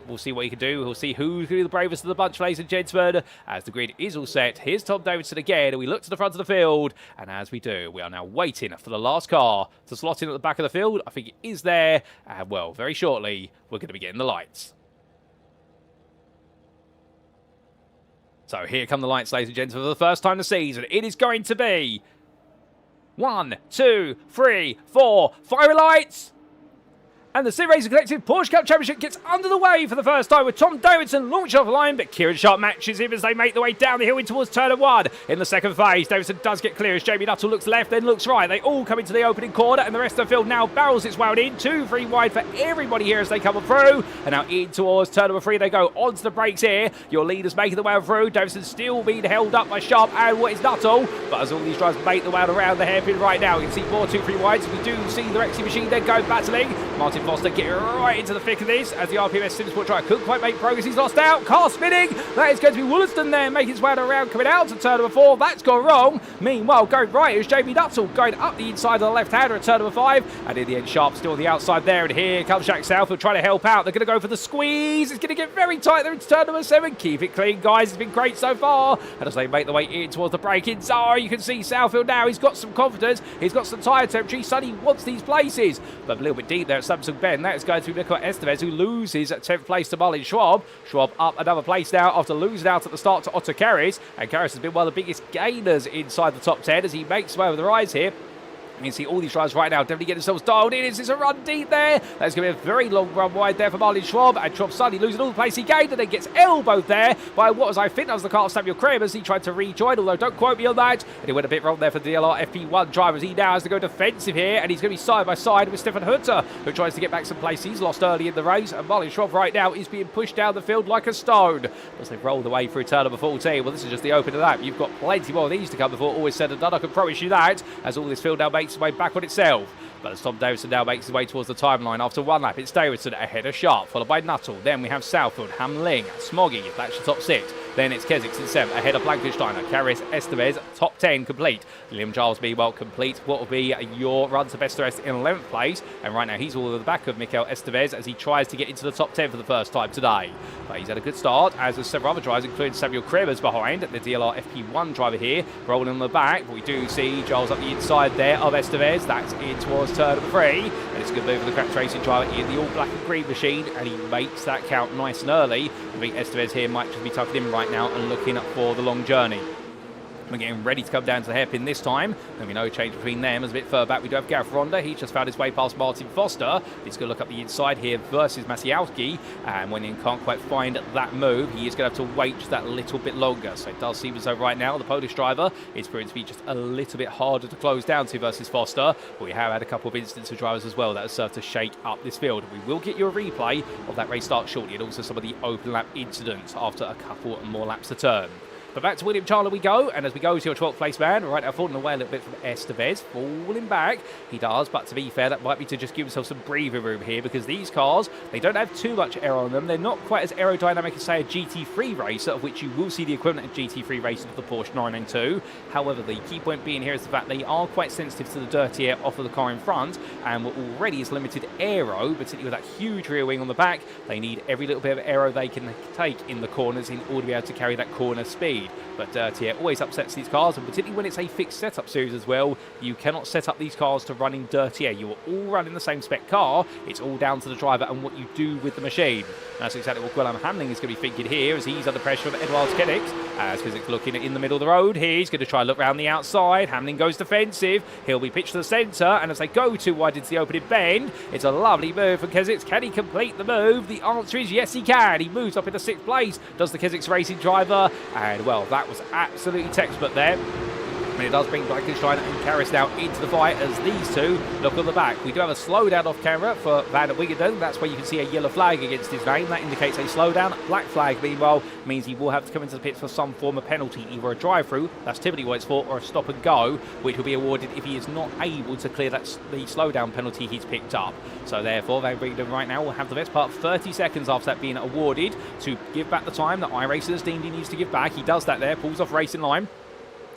We'll see what he can do. We'll see who's the bravest of the bunch, ladies and gentlemen. As the grid is all set, here's Tom Davidson again. We look to the front of the field, and as we do, we are now waiting for the last car to slot in at the back of the field. I think it is there, and well, very shortly, we're going to be getting the lights. So here come the lights, ladies and gentlemen, for the first time this season. It is going to be 1, 2, 3, 4, fire lights! And the Sim Racing Collective Porsche Cup Championship gets under the way for the first time with Tom Davidson launched off the line, but Kieran Sharp matches him as they make their way down the hill in towards turn 1. In the second phase, Davidson does get clear as Jamie Nuttall looks left, then looks right. They all come into the opening corner, and the rest of the field now barrels its way in. 2, 3 wide for everybody here as they come through. And now in towards turn 3, they go onto the brakes here. Your leaders making the way through. Davidson still being held up by Sharp and what is Nuttall. But as all these drivers make the way around the hairpin right now, you can see more 2, 3 wides. We do see the Rexy machine then go battling. Martin Foster getting right into the thick of this as the RPMS Simsport driver couldn't quite make progress. He's lost out. Car spinning. That is going to be Wollaston there making his way around, coming out to turn 4. That's gone wrong. Meanwhile, going right is Jamie Nuttall going up the inside of the left-hander at turn 5. And in the end, Sharp still on the outside there. And here comes Jack Southfield trying to help out. They're going to go for the squeeze. It's going to get very tight there into turn 7. Keep it clean, guys. It's been great so far. And as they make the way in towards the break-in zone, you can see Southfield now. He's got some confidence. He's got some tyre temperature. He suddenly wants these places. But a little bit deep there at Samsung Bend. That is going to be Mikkel Estevez, who loses at 10th place to Marlon Schwab. Schwab up another place now after losing out at the start to Otto Keris. And Keris has been one of the biggest gainers inside the top 10 as he makes his way over the rise here. You can see all these drivers right now definitely getting themselves dialed in. Is this a run deep there? That's going to be a very long run wide there for Marlon Schwab. And Schwab suddenly losing all the place he gained and then gets elbowed there by what was, I think that was the car of Samuel Kramer as he tried to rejoin, although don't quote me on that. And he went a bit wrong there for the DLR FP1 drivers. He now has to go defensive here and he's going to be side by side with Stefan Hutter, who tries to get back some place. He's lost early in the race and Marlon Schwab right now is being pushed down the field like a stone as they roll the way through turn number 14. Well, this is just the open of that. You've got plenty more of these to come before all is said and done. I can promise you that as all this field now makes its way back on itself. But as Tom Davidson now makes his way towards the timeline after one lap, it's Davidson ahead of Sharp, followed by Nuttall. Then we have Southfield, Hamling, Smoggy, that's the top 6. Then it's Kezix in 7th, ahead of Blankensteiner. Carries Estevez, top 10 complete. Liam Giles meanwhile complete what will be your run to best the rest in 11th place. And right now he's all at the back of Mikel Estevez as he tries to get into the top 10 for the first time today. But he's had a good start, as with several other drivers, including Samuel Kremers behind. The DLR FP1 driver here, rolling on the back. But we do see Giles up the inside there of Estevez. That's in towards turn number 3. And it's a good move for the Cracked Racing driver in the all black and green machine. And he makes that count nice and early. I think Estevez here might just be tucked in right now and looking up for the long journey. We're getting ready to come down to the hairpin this time. There'll be no change between them. As a bit further back, we do have Gareth Ronda. He's just found his way past Martin Foster. He's going to look up the inside here versus Masialski. And when he can't quite find that move, he is going to have to wait just that little bit longer. So it does seem as though right now the Polish driver is proving to be just a little bit harder to close down to versus Foster. But we have had a couple of instances of drivers as well that have served to shake up this field. We will get you a replay of that race start shortly, and also some of the open lap incidents after a couple more laps to turn. But back to William Charler we go, and as we go to your 12th place man, right now falling away a little bit from Estevez, falling back, he does, but to be fair, that might be to just give himself some breathing room here, because these cars, they don't have too much air on them, they're not quite as aerodynamic as, say, a GT3 racer, of which you will see the equivalent of GT3 racing of the Porsche 992. However, the key point being here is the fact they are quite sensitive to the dirty air off of the car in front, and what already is limited aero, particularly with that huge rear wing on the back, they need every little bit of aero they can take in the corners in order to be able to carry that corner speed. But dirty air always upsets these cars, and particularly when it's a fixed setup series as well, you cannot set up these cars to run in dirty air. You will all run in the same spec car. It's all down to the driver and what you do with the machine. And that's exactly what Guillaume Hamling is going to be thinking here, as he's under pressure from Edouard Kezix. As Kezix looking in the middle of the road here, he's going to try and look round the outside. Hamling goes defensive. He'll be pitched to the centre, and as they go too wide into the opening bend, it's a lovely move from Kezix. Can he complete the move? The answer is yes, he can. He moves up into 6th place, does the Kezix Racing driver, and well, that was absolutely textbook there. And it does bring Blankenstein and Karras now into the fight as these two look on the back. We do have a slowdown off camera for Van Wigenden. That's where you can see a yellow flag against his name. That indicates a slowdown. Black flag, meanwhile, means he will have to come into the pits for some form of penalty, either a drive-through, that's typically what it's for, or a stop and go, which will be awarded if he is not able to clear the slowdown penalty he's picked up. So therefore, Van Wigenden right now will have the best part of 30 seconds after that being awarded to give back the time that iRacing has deemed he needs to give back. He does that there, pulls off racing line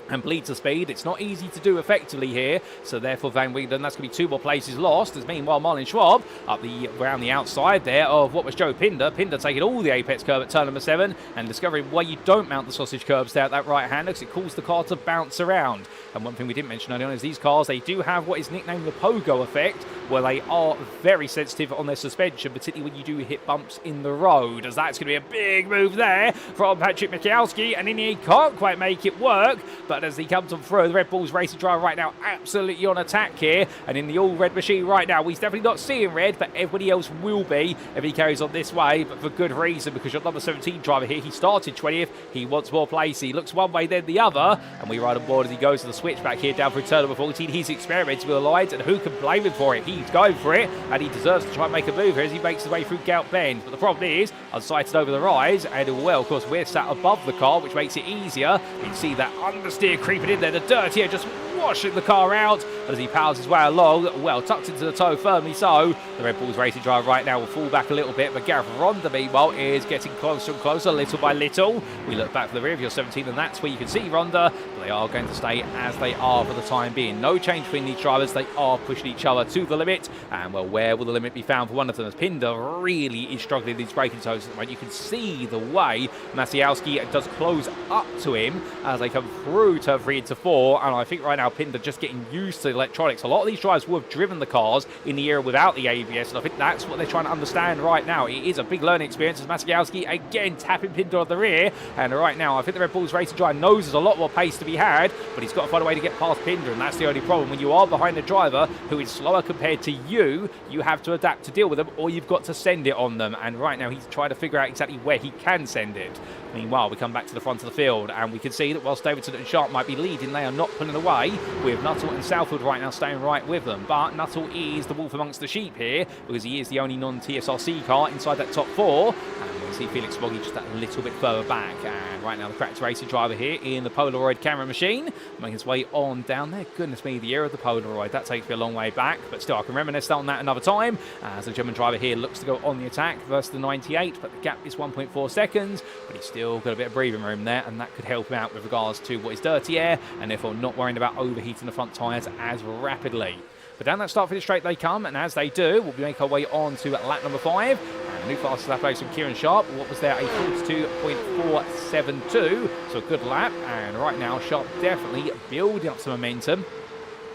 and bleeds to speed. It's not easy to do effectively here, so therefore Van Wigenden, that's going to be 2 more places lost, as meanwhile Marlon Schwab up around the outside there of what was Joe Pinder. Pinder taking all the apex curve at turn number 7 and discovering why you don't mount the sausage curbs there at that right hander, because it calls the car to bounce around. And one thing we didn't mention earlier on is these cars, they do have what is nicknamed the pogo effect, where they are very sensitive on their suspension, particularly when you do hit bumps in the road, as that's going to be a big move there from Patrick Michalski, and in the end he can't quite make it work, but as he comes on through, the Red Bull's racing driver right now absolutely on attack here, and in the all-red machine right now, he's definitely not seeing red, but everybody else will be if he carries on this way, but for good reason, because your number 17 driver here, he started 20th, he wants more place, he looks one way then the other, and we ride on board as he goes to the switchback here down through turn number 14. He's experimenting with the lines, and who can blame him for it? He's going for it, and he deserves to try and make a move here as he makes his way through Gout Bend, but the problem is, unsighted over the rise, and well, of course, we're sat above the car, which makes it easier. You can see that understeer creeping in there, the dirty air just washing the car out as he powers his way along, well tucked into the toe, firmly so. The Red Bull's racing driver right now will fall back a little bit, but Gareth Ronda meanwhile is getting closer and closer, little by little. We look back for the rear of your 17, and that's where you can see Ronda, but they are going to stay as they are for the time being. No change between these drivers, they are pushing each other to the limit, and well, where will the limit be found for one of them, as Pinder really is struggling in these braking zones at the moment. You can see the way Masialski does close up to him as they come through turn 3 into 4, and I think right now Pinder just getting used to the electronics. A lot of these drivers will have driven the cars in the era without the ABS, and I think that's what they're trying to understand right now. It is a big learning experience as Masialski again tapping Pinder on the rear, and right now I think the Red Bull's racing driver knows there's a lot more pace to be had, but he's got to find a way to get past Pinder, and that's the only problem. When you are behind a driver who is slower compared to you, you have to adapt to deal with them, or you've got to send it on them, and right now he's trying to figure out exactly where he can send it. Meanwhile, we come back to the front of the field, and we can see that whilst Davidson and Sharp might be leading, they are not pulling away, with Nuttall and Southwood right now staying right with them. But Nuttall is the wolf amongst the sheep here, because he is the only non-TSRC car inside that top 4. And we see Felix Smoggy just that little bit further back. And right now the Cracked Racing driver here in the Polaroid camera machine, making his way on down there. Goodness me, the era of the Polaroid, that takes me a long way back, but still I can reminisce on that another time, as the German driver here looks to go on the attack versus the 98, but the gap is 1.4 seconds, but he's still still got a bit of breathing room there, and that could help him out with regards to what is dirty air, and therefore not worrying about overheating the front tyres as rapidly. But down that start-finish straight they come, and as they do, we'll make our way on to lap number 5. And a new fastest lap place from Kieran Sharp. What was there? A 42.472, so a good lap. And right now, Sharp definitely building up some momentum.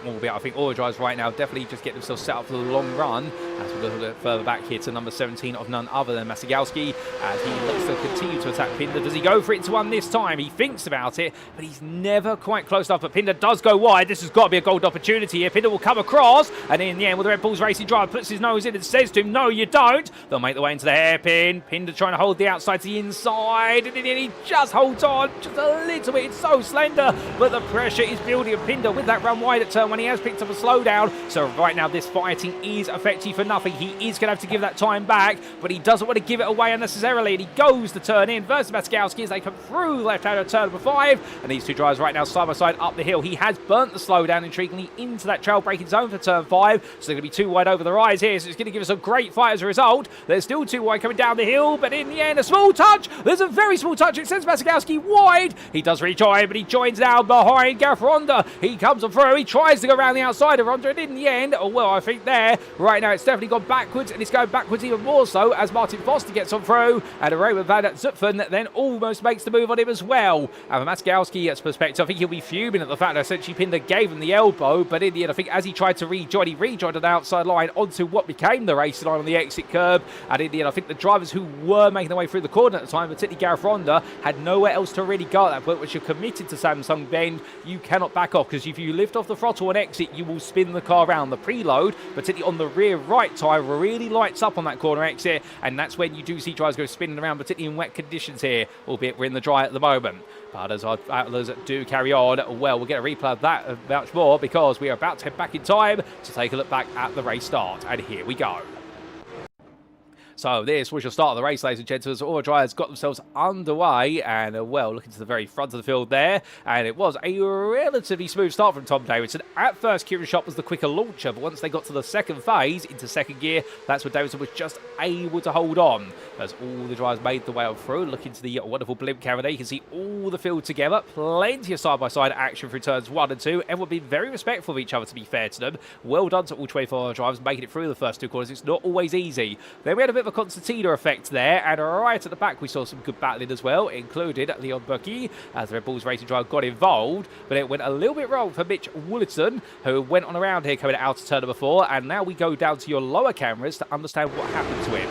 Albeit, I think all the drivers right now definitely just get themselves set up for the long run. As we go a little bit further back here to number 17 of none other than Maciejowski, as he looks to continue to attack Pinder. Does he go for it to one this time? He thinks about it, but he's never quite close enough. But Pinder does go wide. This has got to be a gold opportunity here. Pinder will come across, and in the end, with the Red Bull's racing driver puts his nose in and says to him, no, you don't. They'll make their way into the hairpin. Pinder trying to hold the outside to the inside, and he just holds on just a little bit. It's so slender, but the pressure is building. And Pinder with that run wide at turn 1, he has picked up a slowdown. So right now, this fighting is effective for nothing. He is going to have to give that time back, but he doesn't want to give it away unnecessarily, and he goes to turn in versus Maciejowski as they come through the left-hand of turn number 5, and these two drivers right now side by side up the hill. He has burnt the slowdown intriguingly into that trail braking zone for turn 5, so they're going to be too wide over the rise here, so it's going to give us a great fight as a result. They're still too wide coming down the hill, but in the end, a small touch. There's a very small touch. It sends Maciejowski wide. He does rejoin, but he joins now behind Gareth Ronda. He comes on through. He tries to go around the outside of Ronda, and in the end, oh well, I think there, right now, it's definitely gone backwards, and it's going backwards even more so as Martin Foster gets on through, and Raymond van Zutphen then almost makes the move on him as well. And from Maciejowski's perspective, I think he'll be fuming at the fact that essentially Pinder gave him the elbow, but in the end, I think as he tried to rejoin, he rejoined on the outside line onto what became the racing line on the exit curb, and in the end, I think the drivers who were making their way through the corner at the time, particularly Gareth Ronda, had nowhere else to really go at that point. Once you're committed to Samsung Bend, you cannot back off, because if you lift off the throttle and exit, you will spin the car around. The preload, particularly on the rear right tyre, really lights up on that corner exit, and that's when you do see drivers go spinning around, particularly in wet conditions here, albeit we're in the dry at the moment. But as our battlers do carry on, well, we'll get a replay of that much more, because we are about to head back in time to take a look back at the race start, and here we go. So this was your start of the race, ladies and gentlemen. All the drivers got themselves underway, and well, looking to the very front of the field there, and it was a relatively smooth start from Tom Davidson. At first, Kieran Sharp was the quicker launcher, but once they got to the second phase, into second gear, that's when Davidson was just able to hold on. As all the drivers made the way on through, looking to the wonderful blimp camera there, you can see all the field together. Plenty of side-by-side action through turns 1 and 2. Everyone being very respectful of each other, to be fair to them. Well done to all 24 drivers making it through the first 2 corners. It's not always easy. Then we had a bit of a concertina effect there, and right at the back we saw some good battling as well, included Leon Bucky as the Red Bull's racing driver got involved, but it went a little bit wrong for Mitch Woollerton, who went on around here coming out to turn number 4, and now we go down to your lower cameras to understand what happened to him.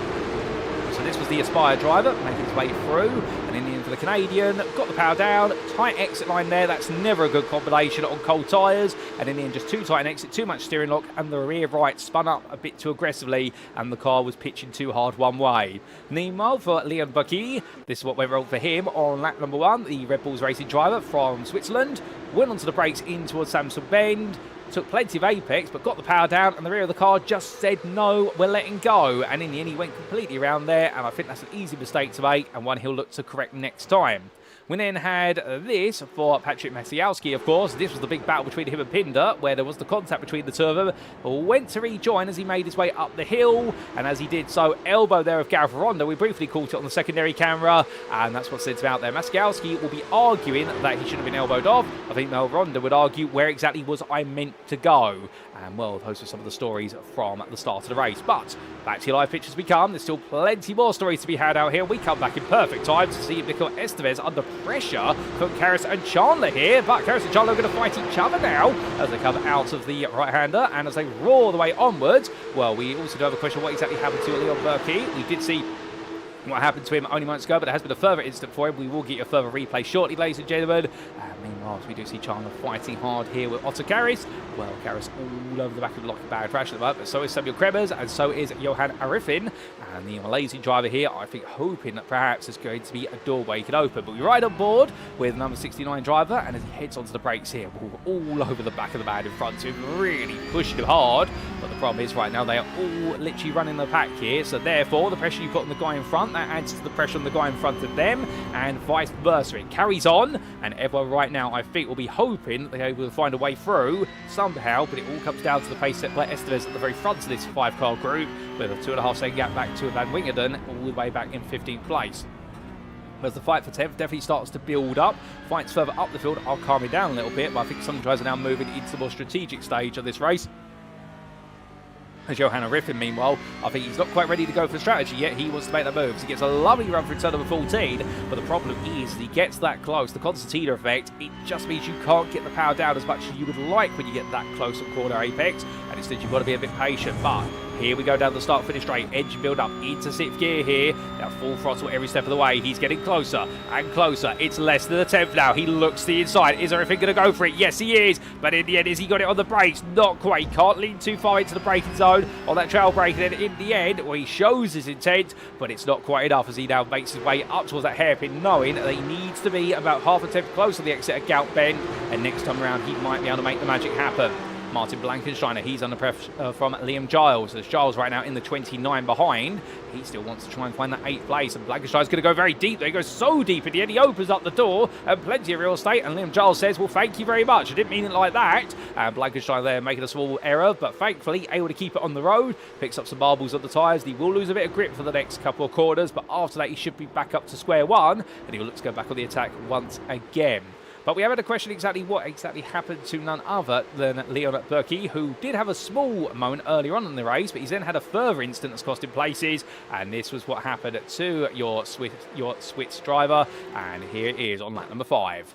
So this was the Aspire driver making his way through, and in the end for the Canadian, got the power down, tight exit line there. That's never a good combination on cold tyres, and in the end just too tight an exit, too much steering lock, and the rear right spun up a bit too aggressively, and the car was pitching too hard one way. Meanwhile for Leon Bucky, this is what went wrong for him on lap number 1. The Red Bull's racing driver from Switzerland went onto the brakes in towards Samsung Bend, took plenty of apex, but got the power down, and the rear of the car just said, no, we're letting go. And in the end, he went completely around there, and I think that's an easy mistake to make, and one he'll look to correct next time. We then had this for Patrick Maciejowski, of course. This was the big battle between him and Pinder, where there was the contact between the two of them. Went to rejoin as he made his way up the hill, and as he did so, elbow there of Gareth Ronda. We briefly caught it on the secondary camera, and that's what sends him out there. Maciejowski will be arguing that he should have been elbowed off. I think Mel Ronda would argue, where exactly was I meant to go? And well, those are some of the stories from the start of the race. But back to your live pictures we come. There's still plenty more stories to be had out here. We come back in perfect time to see Nico Estevez under pressure from Karras and Chandler here. But Karras and Chandler are going to fight each other now as they come out of the right-hander, and as they roar the way onwards. Well, we also do have a question, what exactly happened to Leon Burkey? We did see what happened to him only months ago, but there has been a further incident for him. We will get you a further replay shortly, ladies and gentlemen. Meanwhile, we do see Chandler fighting hard here with Otto Karras. Well, Karras all over the back of the locking bad crash at the moment, but so is Samuel Kremers, and so is Johan Arifin. And the Malaysian driver here, I think, hoping that perhaps there's going to be a doorway he can open. But we're right on board with number 69 driver, and as he heads onto the brakes here, we're all over the back of the man in front of him, really pushing him hard. But the problem is right now they are all literally running the pack here, so therefore the pressure you've got on the guy in front, that adds to the pressure on the guy in front of them, and vice versa. It carries on, and everyone right now, I think, will be hoping that they're able to find a way through somehow, but it all comes down to the pace set by Estevez at the very front of this 5-car group, with a 2.5 second gap back to Van Wingerden, all the way back in 15th place. As the fight for 10th definitely starts to build up, fights further up the field are calming down a little bit, but I think some drivers are now moving into the more strategic stage of this race. As Johanna Riffin, meanwhile, I think he's not quite ready to go for strategy yet. He wants to make that move. So he gets a lovely run through turn number 14, but the problem is he gets that close. The concertina effect, it just means you can't get the power down as much as you would like when you get that close at corner apex, and instead you've got to be a bit patient. But here we go down the start-finish straight. Edge build up into 6th gear here. Now full throttle every step of the way. He's getting closer and closer. It's less than the 10th now. He looks to the inside. Is everything going to go for it? Yes, he is. But in the end, has he got it on the brakes? Not quite. Can't lean too far into the braking zone on that trail brake. And then in the end, well, he shows his intent, but it's not quite enough as he now makes his way up towards that hairpin, knowing that he needs to be about half a tenth close to the exit of Gout Bend. And next time around, he might be able to make the magic happen. Martin Blankensteiner, he's under pressure from Liam Giles. As Giles right now in the 29 behind, he still wants to try and find that 8th place. And Blankensteiner's going to go very deep. He goes so deep in the end. He opens up the door and plenty of real estate. And Liam Giles says, well, thank you very much. I didn't mean it like that. And Blankensteiner there making a small error, but thankfully able to keep it on the road. Picks up some marbles on the tyres. He will lose a bit of grip for the next couple of corners, but after that he should be back up to square one. And he will look to go back on the attack once again. But we have had a question exactly what exactly happened to none other than Leon Burke, who did have a small moment earlier on in the race, but he's then had a further incident that's cost him places, and this was what happened to your Swiss driver, and here it is on lap number 5.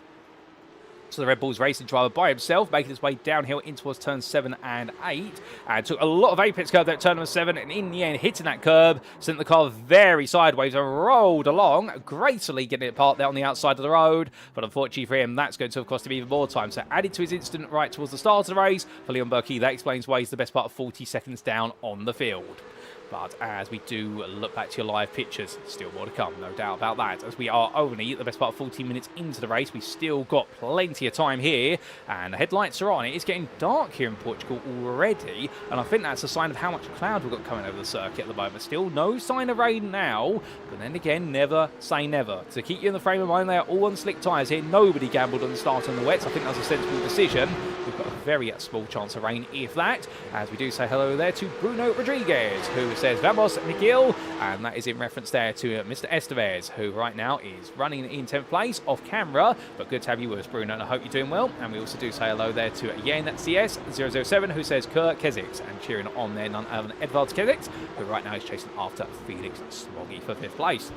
So the Red Bull's racing driver by himself, making his way downhill in towards turns 7 and 8. And took a lot of apex curve there at turn number 7. And in the end, hitting that curb, sent the car very sideways and rolled along, gracefully getting it parked there on the outside of the road. But unfortunately for him, that's going to have cost him even more time. So added to his incident right towards the start of the race, for Leon Burke, that explains why he's the best part of 40 seconds down on the field. But as we do look back to your live pictures, still more to come, no doubt about that. As we are only the best part of 14 minutes into the race, we've still got plenty of time here, and the headlights are on. It is getting dark here in Portugal already, and I think that's a sign of how much cloud we've got coming over the circuit at the moment. Still no sign of rain now, but then again, never say never. To keep you in the frame of mind, they are all on slick tyres here. Nobody gambled on the start on the wets. I think that was a sensible decision. We've got a very small chance of rain, if that. As we do say hello there to Bruno Rodriguez, who says Vamos Miguel, and that is in reference there to Mr. Estevez, who right now is running in 10th place off camera, but good to have you with us, Bruno, and I hope you're doing well. And we also do say hello there to Yen CS007, who says Kerr Kesix, and cheering on there none other than Edvard Kesix, who right now is chasing after Felix Smoggy for 5th place.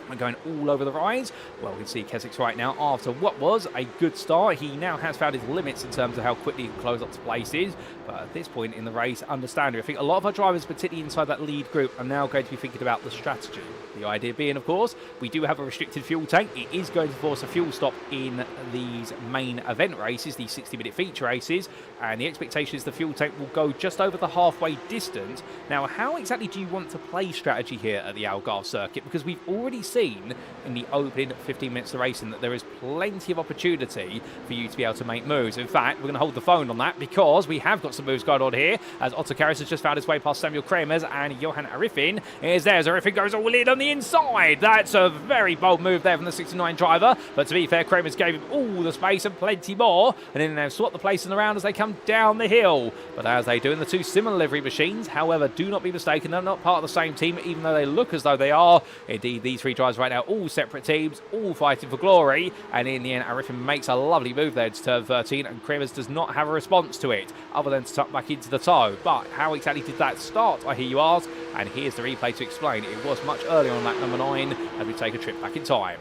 And going all over the rise. Well, we can see Kesix right now after what was a good start. He now has found his limits in terms of how quickly he can close up to places. But at this point in the race, understandably, I think a lot of our drivers, particularly inside that lead group, are now going to be thinking about the strategy. The idea being, of course, we do have a restricted fuel tank. It is going to force a fuel stop in these main event races, these 60-minute feature races. And the expectation is the fuel tank will go just over the halfway distance. Now, how exactly do you want to play strategy here at the Algarve circuit? Because we've already seen in the opening 15 minutes of racing that there is plenty of opportunity for you to be able to make moves. In fact, we're going to hold the phone on that because we have got some moves going on here, as Otto Karas has just found his way past Samuel Kremers, and Johan Arifin is there as Arifin goes all in on the inside. That's a very bold move there from the 69 driver, but to be fair, Kremers gave him all the space and plenty more, and then they've swapped the placing around as they come down the hill. But as they do in the two similar livery machines, however, do not be mistaken, they're not part of the same team, even though they look as though they are. Indeed, these three drivers right now, all separate teams, all fighting for glory, and in the end, Arifin makes a lovely move there to turn 13, and Kremers does not have a response to it, other than to tuck back into the toe. But how exactly did that start, I hear you ask, and here's the replay to explain. It was much earlier on lap number 9, as we take a trip back in time.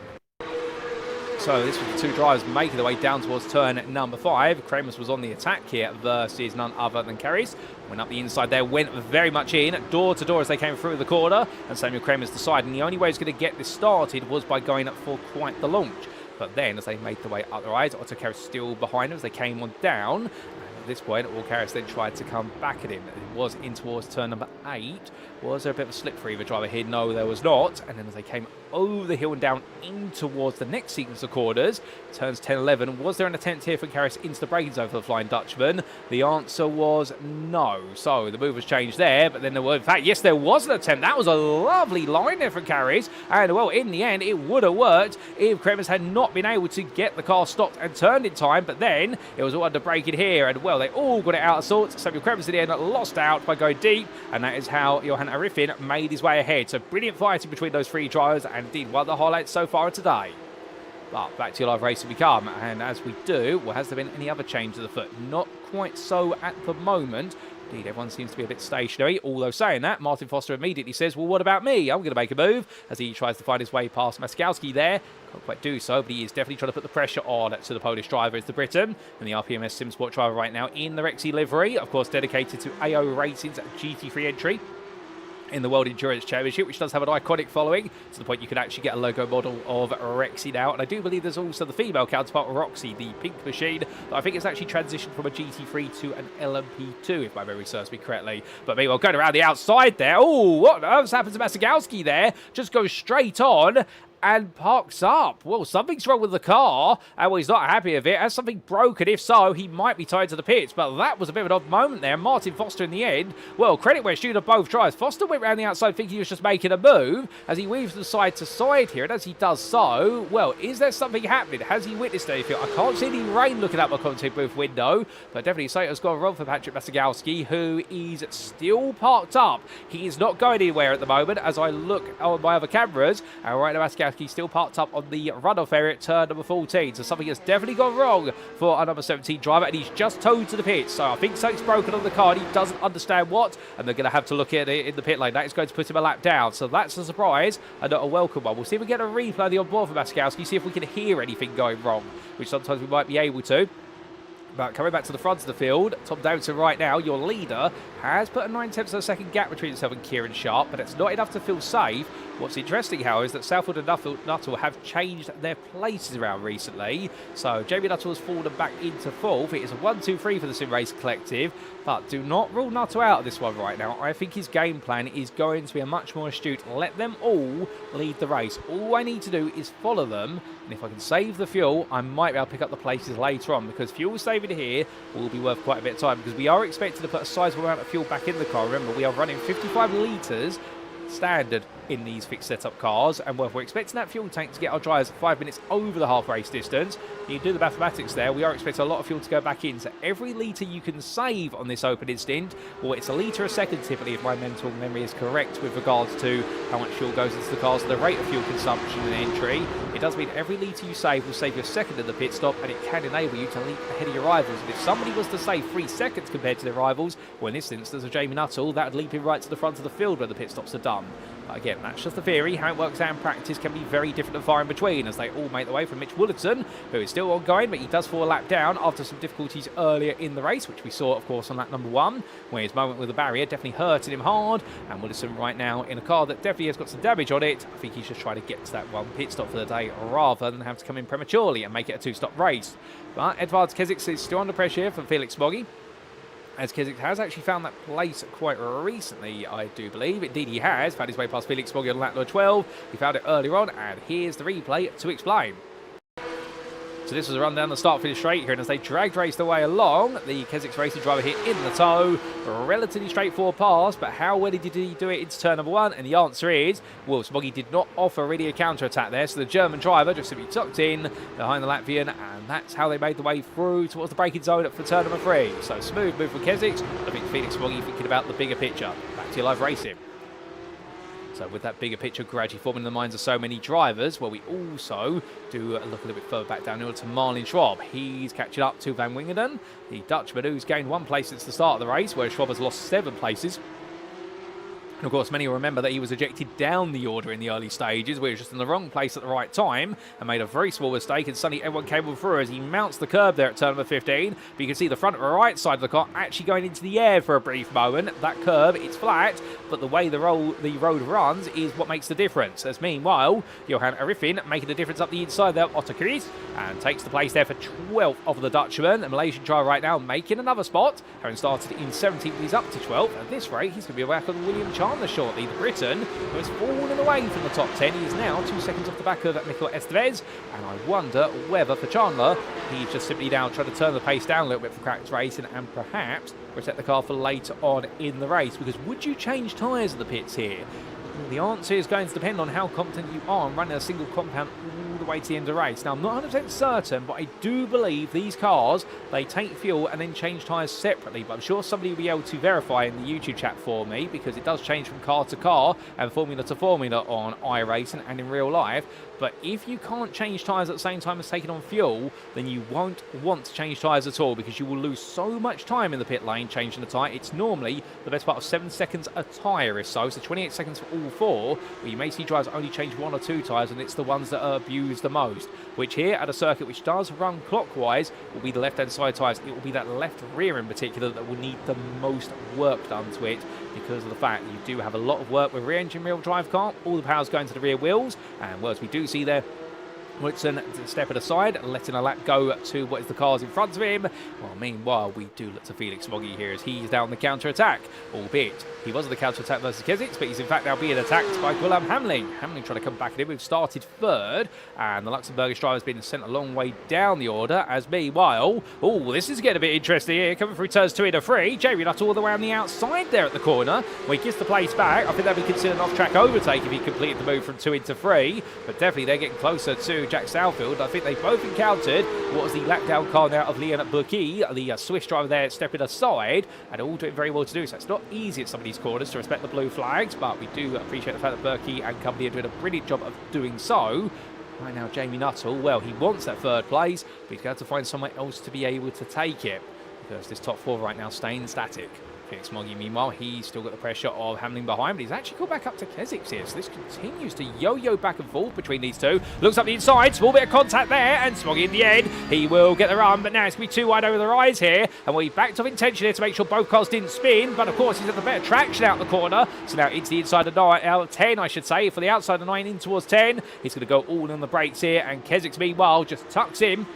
So this was the two drivers making their way down towards turn number 5. Kremers was on the attack here versus none other than Karas. Went up the inside there, went very much in, door to door as they came through the corner, and Samuel Kremers decided the only way he's going to get this started was by going up for quite the launch. But then, as they made their way up the rise, Otto Karas still behind them as they came on down. And at this point, Karas then tried to come back at him. It was in towards turn number 8. Was there a bit of a slip for either driver here? No, there was not. And then as they came over the hill and down in towards the next sequence of corners, turns 10, 11, was there an attempt here for Karas into the braking zone for the Flying Dutchman? The answer was no. So the move was changed there, but then there were, in fact, yes, there was an attempt. That was a lovely line there from Karas, and well, in the end, it would have worked if Kremers had not been able to get the car stopped and turned in time, but then it was all under braking here, and well, they all got it out of sorts. Samuel Kremers in the end lost out by going deep, and that is how Johan Arifin made his way ahead. So brilliant fighting between those three drivers, and and indeed one of the highlights so far today. But back to your live racing we come, and as we do, well, has there been any other change to the foot? Not quite so at the moment. Indeed, everyone seems to be a bit stationary. Although saying that, Martin Foster immediately says, well, what about me? I'm going to make a move, as he tries to find his way past Maskowski there. Can't quite do so, but he is definitely trying to put the pressure on to the Polish driver, is the Briton. And the RPMS SimSport driver right now in the Rexy livery, of course dedicated to AO Racing's GT3 entry in the World Endurance Championship, which does have an iconic following, to the point you can actually get a logo model of Rexy now. And I do believe there's also the female counterpart of Roxy, the pink machine, but I think it's actually transitioned from a GT3 to an LMP2, if my memory serves me correctly. But meanwhile, going around the outside there, oh, what on earth's happened to Masagowski there? Just goes straight on and parks up. Well, something's wrong with the car, and well, he's not happy of it. Has something broken? If so, he might be tied to the pits, but that was a bit of an odd moment there. Martin Foster in the end, well, credit where Studer both tries. Foster went around the outside thinking he was just making a move as he weaves from side to side here, and as he does so, well, is there something happening? Has he witnessed anything? I can't see any rain looking out my content booth window, but definitely something's gone wrong for Patrick Masagowski, who is still parked up. He is not going anywhere at the moment as I look on my other cameras, and right now Masagowski still parked up on the runoff area at turn number 14. So something has definitely gone wrong for a number 17 driver, and he's just towed to the pits. So I think something's broken on the car, and he doesn't understand what, and they're going to have to look at it in the pit lane. That is going to put him a lap down. So that's a surprise and not a welcome one. We'll see if we get a replay of the on-board for Maskowski, see if we can hear anything going wrong, which sometimes we might be able to. But coming back to the front of the field, Tom Downton right now, your leader, has put a 9/10 of a second gap between himself and Kieran Sharp, but it's not enough to feel safe. What's interesting, however, is that Southwood and Nuttall have changed their places around recently. So Jamie Nuttall has fallen back into fourth. It is a 1-2-3 for the Sim Race Collective, but do not rule Nuttall out of this one right now. I think his game plan is going to be a much more astute. Let them all lead the race. All I need to do is follow them, and if I can save the fuel, I might be able to pick up the places later on, because fuel saving here will be worth quite a bit of time, because we are expected to put a sizable amount of fuel back in the car. Remember, we are running 55 litres standard in these fixed setup cars, and we're expecting that fuel tank to get our drivers 5 minutes over the half race distance. You do the mathematics there, we are expecting a lot of fuel to go back in, so every litre you can save on this opening stint, well, it's a litre a second typically, if my mental memory is correct with regards to how much fuel goes into the cars, so the rate of fuel consumption in entry. It does mean every litre you save will save you a second in the pit stop, and it can enable you to leap ahead of your rivals. And if somebody was to save 3 seconds compared to their rivals, well, in this instance of Jamie Nuttall, that would leap him right to the front of the field where the pit stops are done. But again, that's just the theory. How it works out in practice can be very different and far in between, as they all make their way from Mitch Woollerton, who is still ongoing, but he does fall a lap down after some difficulties earlier in the race, which we saw, of course, on lap number 1, where his moment with the barrier definitely hurting him hard. And Woollerton right now in a car that definitely has got some damage on it. I think he's just trying to get to that one pit stop for the day rather than have to come in prematurely and make it a 2-stop race. But Edvard Kezic is still under pressure from Felix Smoggy, as Kezic has actually found that place quite recently, I do believe. Indeed, he has found his way past Felix Smoggy on lap number 12. He found it earlier on, and here's the replay to explain. So this was a run down the start-finish straight here, and as they dragged race their way along, the Kezic racing driver hit in the toe. A relatively straightforward pass, but how well did he do it into turn number 1? And the answer is, well, Smoggy did not offer really a counter-attack there, so the German driver just simply tucked in behind the Latvian, and that's how they made the way through towards the braking zone for turn number 3. So smooth move from Kezic. I think Felix Smoggy thinking about the bigger picture. Back to your live racing. So with that bigger picture gradually forming in the minds of so many drivers, well, we also do look a little bit further back down to Marlin Schwab. He's catching up to Van Wingerden, the Dutchman, who's gained 1 place since the start of the race, whereas Schwab has lost 7 places. And of course, many will remember that he was ejected down the order in the early stages, where he was just in the wrong place at the right time and made a very small mistake, and suddenly everyone came through as he mounts the curb there at turn number 15. But you can see the front right side of the car actually going into the air for a brief moment. That curb, it's flat, but the way the road runs is what makes the difference. As meanwhile, Johan Arifin making the difference up the inside there, Otto Kries, and takes the place there for 12th of the Dutchman. A Malaysian driver right now making another spot, having started in 17th, he's up to 12th. At this rate, he's going to be back on William Chandler shortly. The Briton, who has fallen away from the top 10, he is now 2 seconds off the back of Mikel Estevez, and I wonder whether for Chandler, he's just simply down trying to turn the pace down a little bit for cracked racing and perhaps reset the car for later on in the race, because would you change tyres at the pits here? Well, the answer is going to depend on how confident you are in running a single compound all the the way to the end of the race. Now, I'm not 100% certain, but I do believe these cars, they take fuel and then change tyres separately. But I'm sure somebody will be able to verify in the YouTube chat for me, because it does change from car to car and formula to formula on iRacing and in real life. But if you can't change tyres at the same time as taking on fuel, then you won't want to change tyres at all, because you will lose so much time in the pit lane changing the tyre. It's normally the best part of 7 seconds a tyre if so 28 seconds for all four, but you may see drivers only change 1 or 2 tyres, and it's the ones that are abused the most, which here at a circuit which does run clockwise will be the left-hand side tyres. It will be that left rear in particular that will need the most work done to it, because of the fact that you do have a lot of work with rear engine rear drive car. All the power's going to the rear wheels, and well, as we do see there, Woodson stepping aside, letting a lap go to what is the cars in front of him. Well, meanwhile, we do look to Felix Moggy here as he's down the counter-attack, albeit he was on the counter-attack versus Kesix, but he's in fact now being attacked by Guillaume Hamling. Hamling trying to come back at him. We've started third, and the Luxembourgish driver has been sent a long way down the order, as meanwhile, oh, this is getting a bit interesting here, coming through turns 2 into 3. Jamie Nuttall all the way on the outside there at the corner, where he gives the place back. I think that would be considered an off-track overtake if he completed the move from 2 into 3, but definitely they're getting closer to Jack Southfield. I think they both encountered what was the lap down car now of Leon Burki, the Swiss driver there stepping aside, and all doing very well to do so. It's not easy at some of these corners to respect the blue flags, but we do appreciate the fact that Burki and company are doing a brilliant job of doing so. Right now, Jamie Nuttall, well, he wants that third place, but he's got to find somewhere else to be able to take it, because this top 4 right now staying static. Felix Moggy, meanwhile, he's still got the pressure of Hamling behind, but he's actually called back up to Kesix here, so this continues to yo-yo back and forth between these two. Looks up the inside, small bit of contact there, and Smoggy in the end, he will get the run, but now it's going to be too wide over the rise here, and we backed off intentionally to make sure both cars didn't spin, but of course he's had the better traction out the corner, so now it's the inside of 9, 10 I should say, for the outside of 9 in towards 10. He's going to go all on the brakes here, and Kesix meanwhile just tucks in.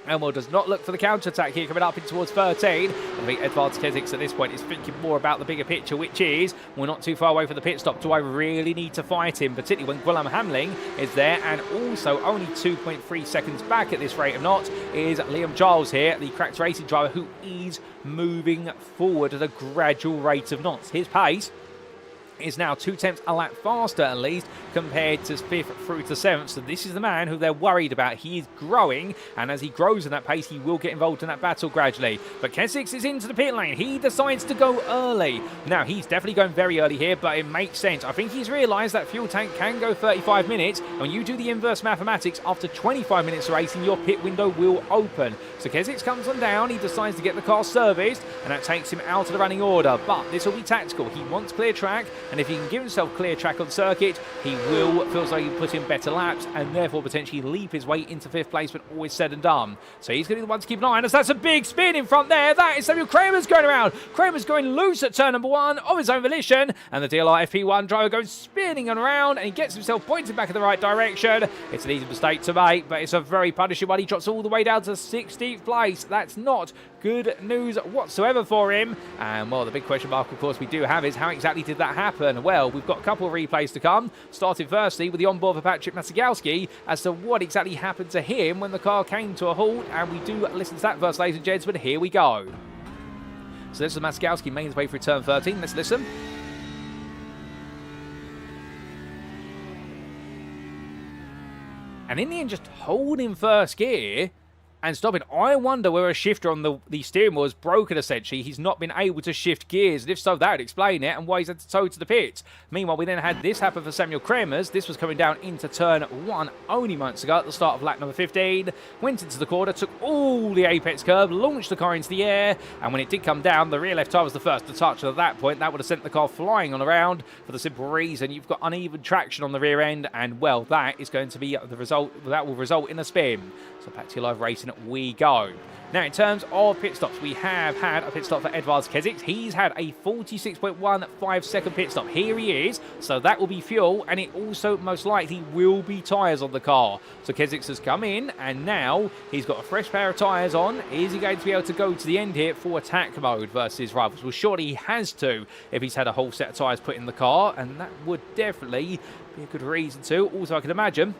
Elmo does not look for the counter-attack here, coming up in towards 13. I think Edvard Kesix at this point is thinking more about the bigger picture, which is, we're not too far away from the pit stop. Do I really need to fight him? Particularly when Guillaume Hamling is there, and also only 2.3 seconds back at this rate of knots is Liam Giles here, the cracked racing driver, who is moving forward at a gradual rate of knots. His pace is now 2 tenths a lap faster at least compared to 5th through to 7th. So this is the man who they're worried about. He is growing, and as he grows in that pace, he will get involved in that battle gradually. But Kesix is into the pit lane. He decides to go early. Now, he's definitely going very early here, but it makes sense. I think he's realised that fuel tank can go 35 minutes, and when you do the inverse mathematics, after 25 minutes of racing, your pit window will open. So Kesix comes on down. He decides to get the car serviced, and that takes him out of the running order. But this will be tactical. He wants clear track, and if he can give himself clear track on circuit, he will feel like he can put in better laps and therefore potentially leap his way into 5th place when all is said and done. So he's going to be the one to keep an eye on us. That's a big spin in front there. That is Samuel Kramer's going around. Kramer's going loose at turn number 1 of his own volition, and the DLR FP1 driver goes spinning around, and he gets himself pointed back in the right direction. It's an easy mistake to make, but it's a very punishing one. He drops all the way down to 16th place. That's not good news whatsoever for him. And well, the big question mark, of course, we do have is how exactly did that happen? Well, we've got a couple of replays to come. Starting firstly with the onboard for Patrick Masigowski as to what exactly happened to him when the car came to a halt, and we do listen to that first, ladies and gentlemen. Here we go. So this is Masigowski making his way through turn 13. Let's listen. And in the end, just holding first gear and stopping. I wonder where a shifter on the steering wheel is broken, essentially. He's not been able to shift gears, and if so, that would explain it, and why he's had to tow to the pits. Meanwhile, we then had this happen for Samuel Kremers. This was coming down into turn 1 only moments ago at the start of lap number 15. Went into the corner, took all the apex curve, launched the car into the air, and when it did come down, the rear left tyre was the first to touch, and at that point, that would have sent the car flying on around for the simple reason you've got uneven traction on the rear end, and well, that is going to be the result. That will result in a spin. So back to live racing we go. Now, in terms of pit stops, we have had a pit stop for Edvard Kesix. He's had a 46.15 second pit stop. Here he is. So that will be fuel, and it also most likely will be tyres on the car. So Kesix has come in, and now he's got a fresh pair of tyres on. Is he going to be able to go to the end here for attack mode versus his rivals? Well, surely he has to if he's had a whole set of tyres put in the car, and that would definitely be a good reason to. Also, I can imagine